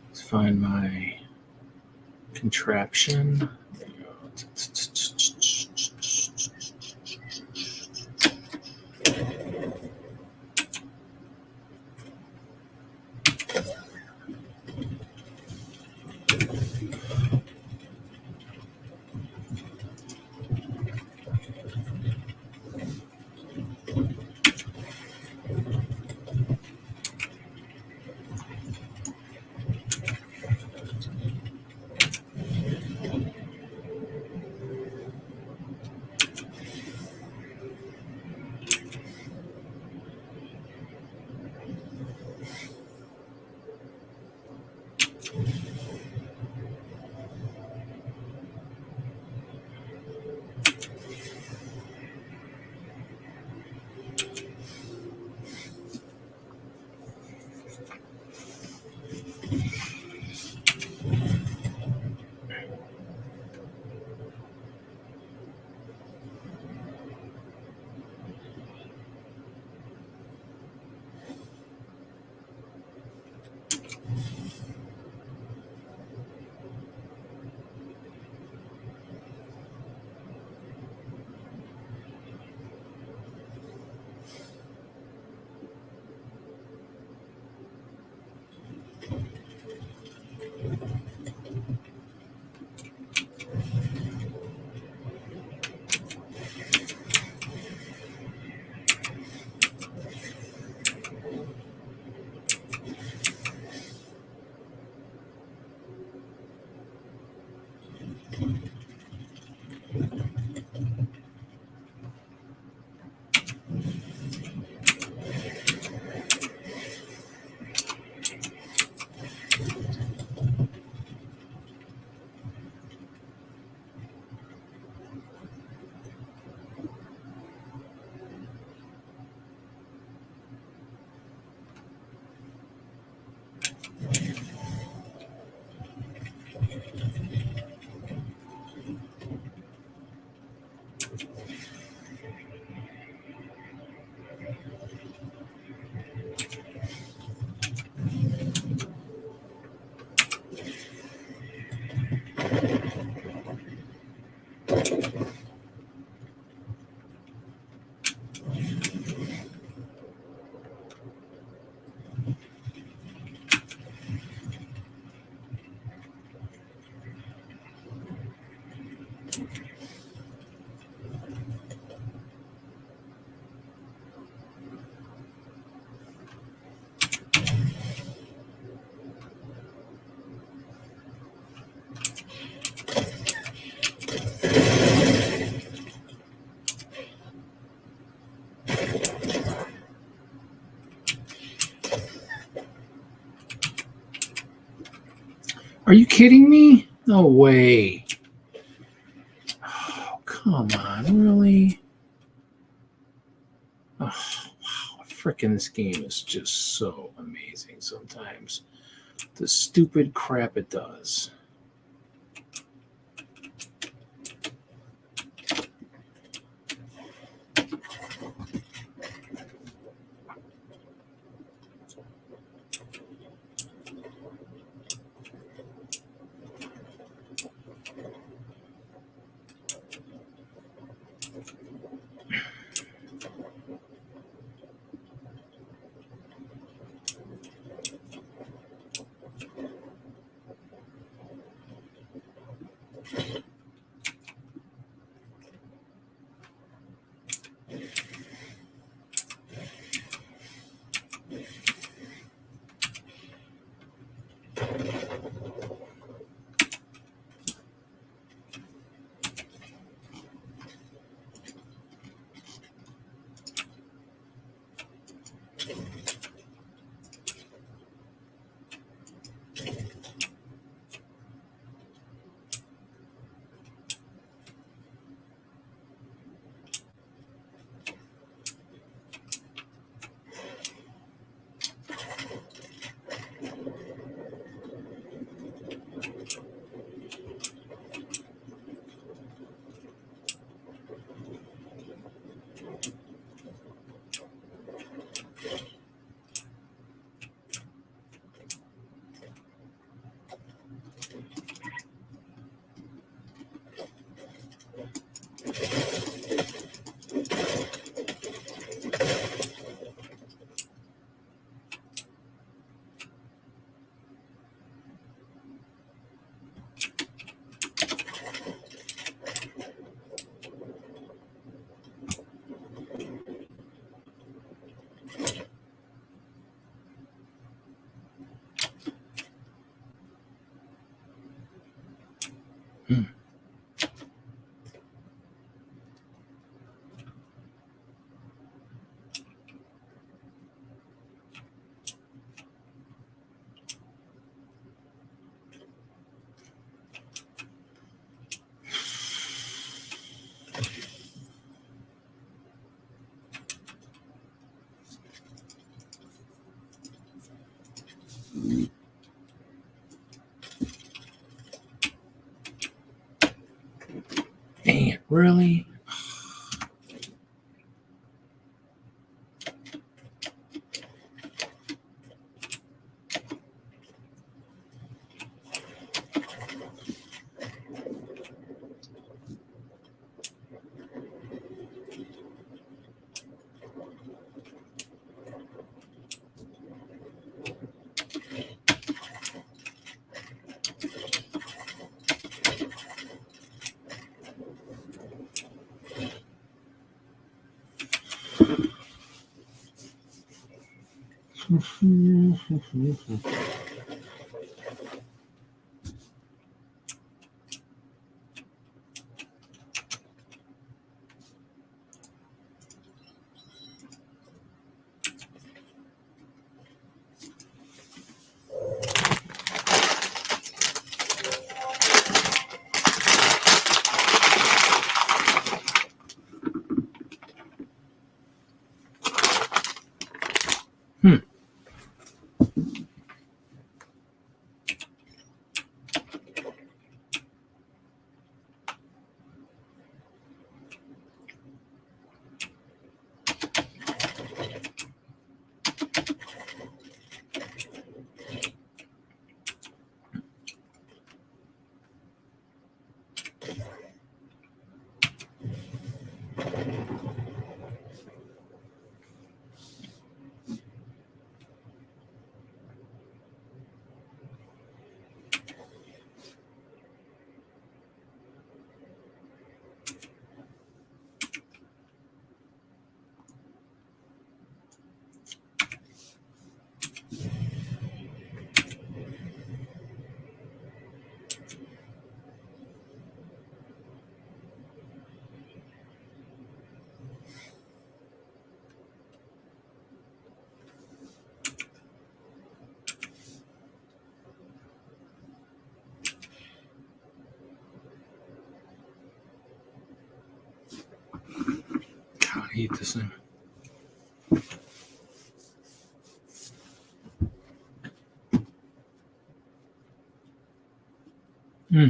Let's find my contraption. There you go. Are you kidding me? No way. Oh, come on, really? Oh, wow. Freaking this game is just so amazing sometimes. The stupid crap it does. Man, really? Heat this thing. Hmm.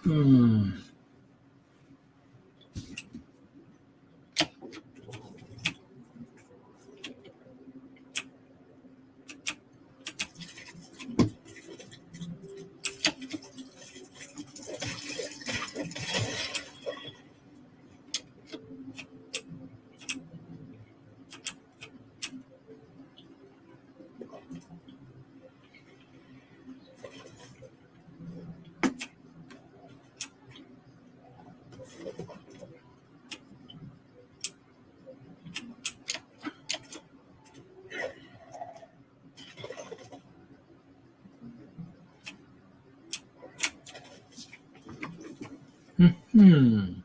Hmm. Hmm.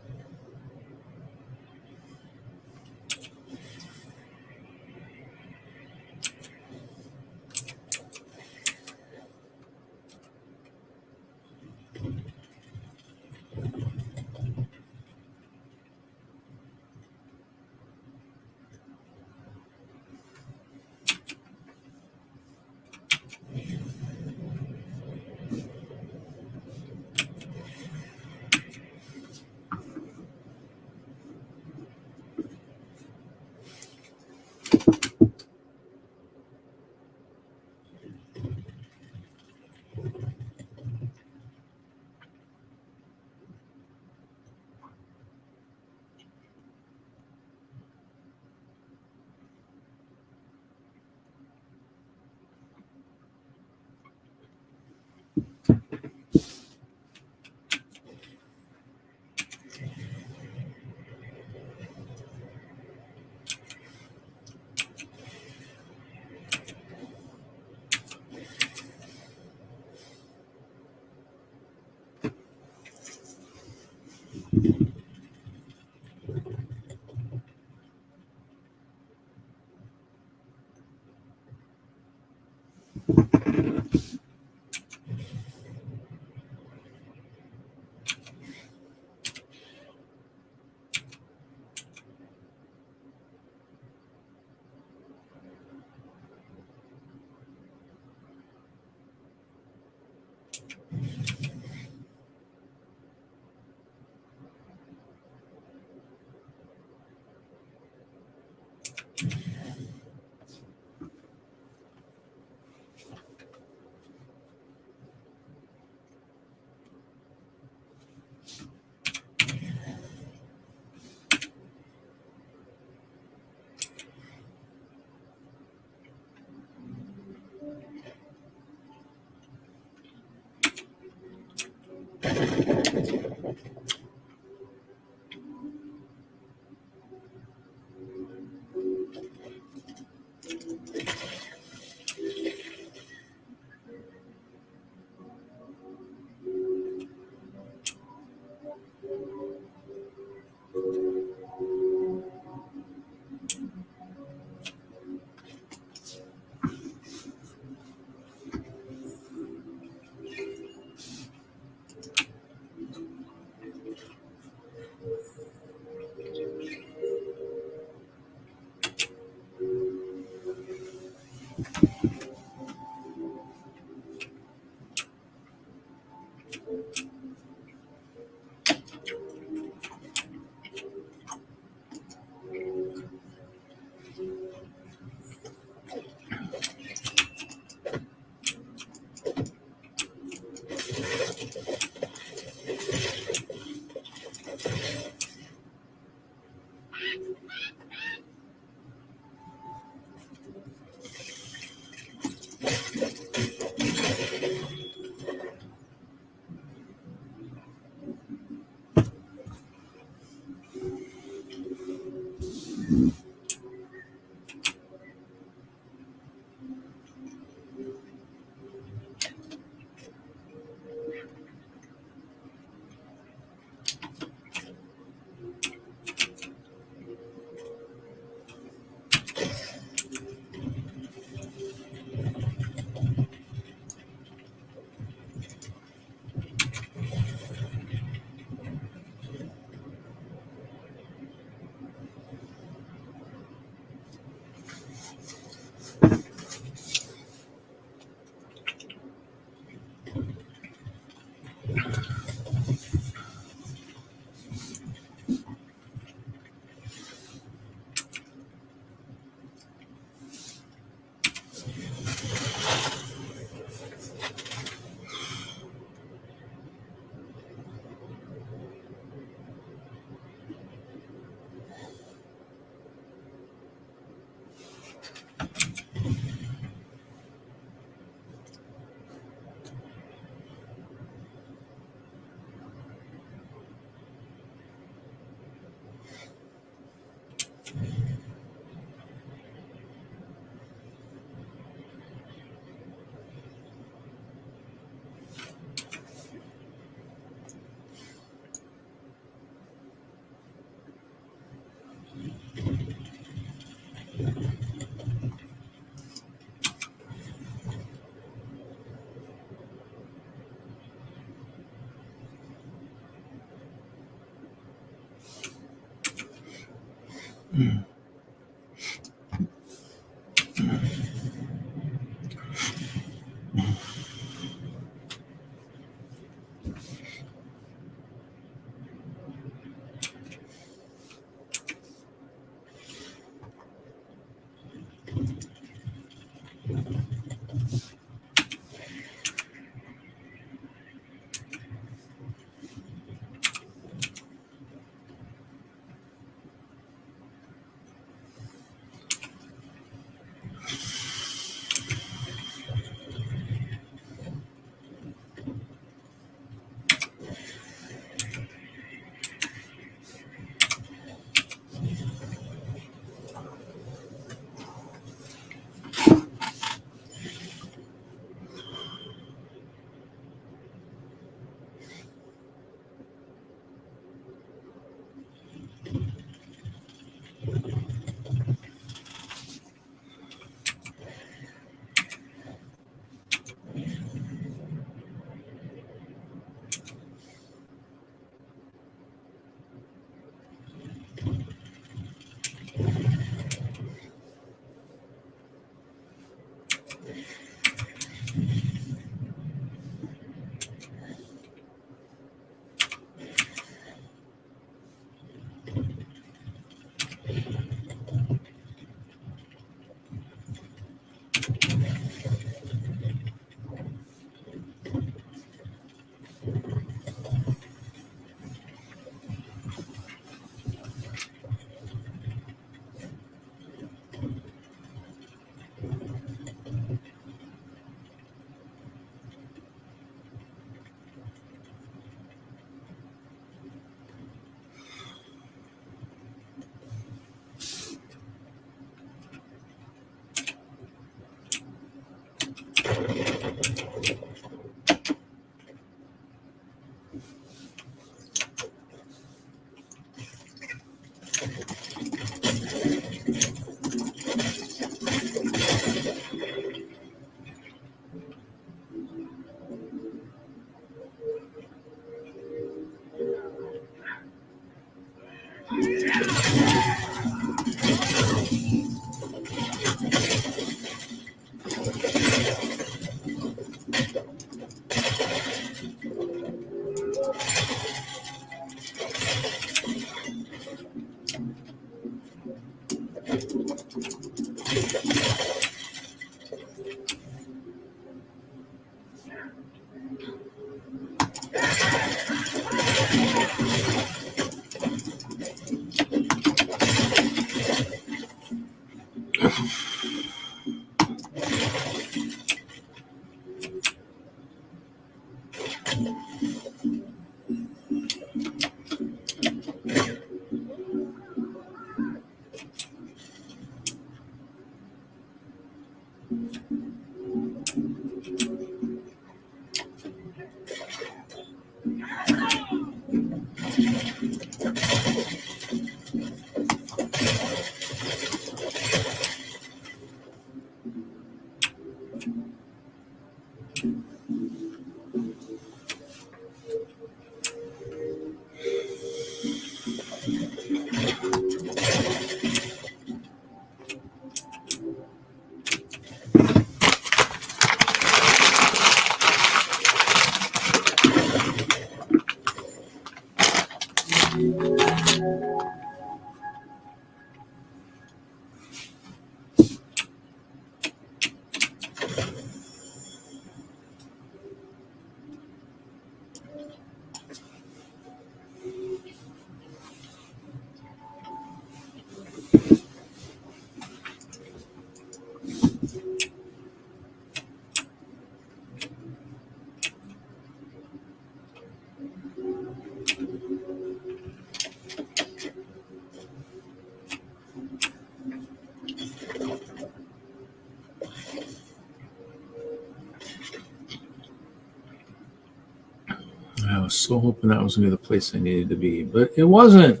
I was so hoping that was going to be the place I needed to be, but it wasn't.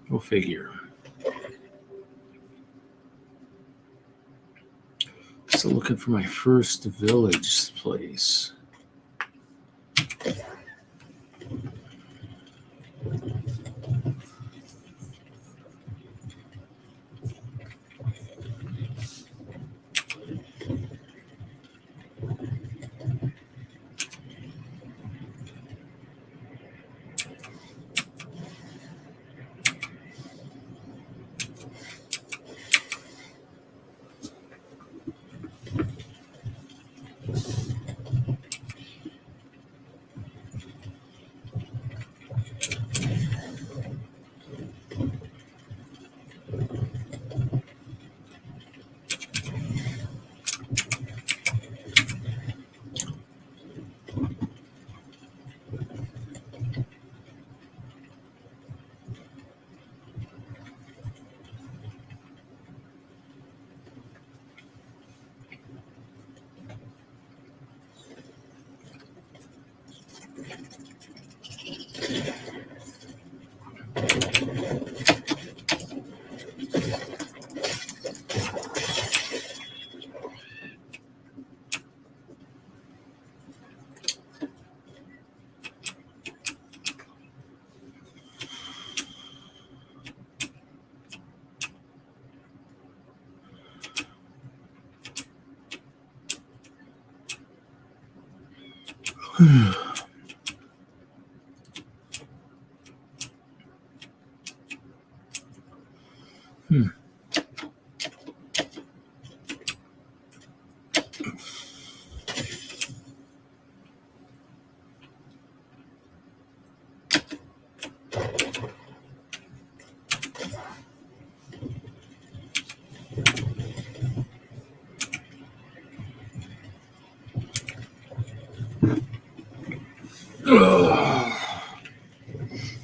Go figure. Still looking for my first village place.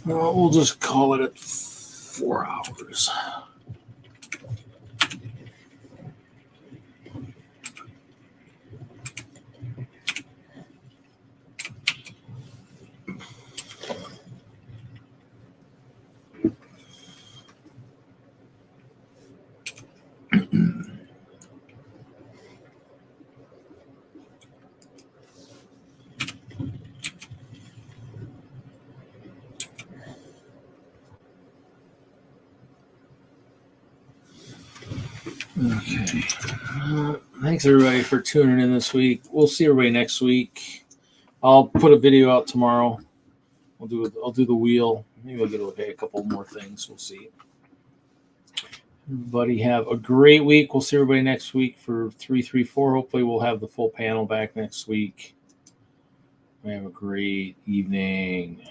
Well, we'll just call it at 4 hours. Okay. Thanks everybody for tuning in this week. We'll see everybody next week. I'll put a video out tomorrow. I'll do the wheel. Maybe I'll get a look at a couple more things. We'll see. Everybody have a great week. We'll see everybody next week for 334. Hopefully we'll have the full panel back next week. Have a great evening.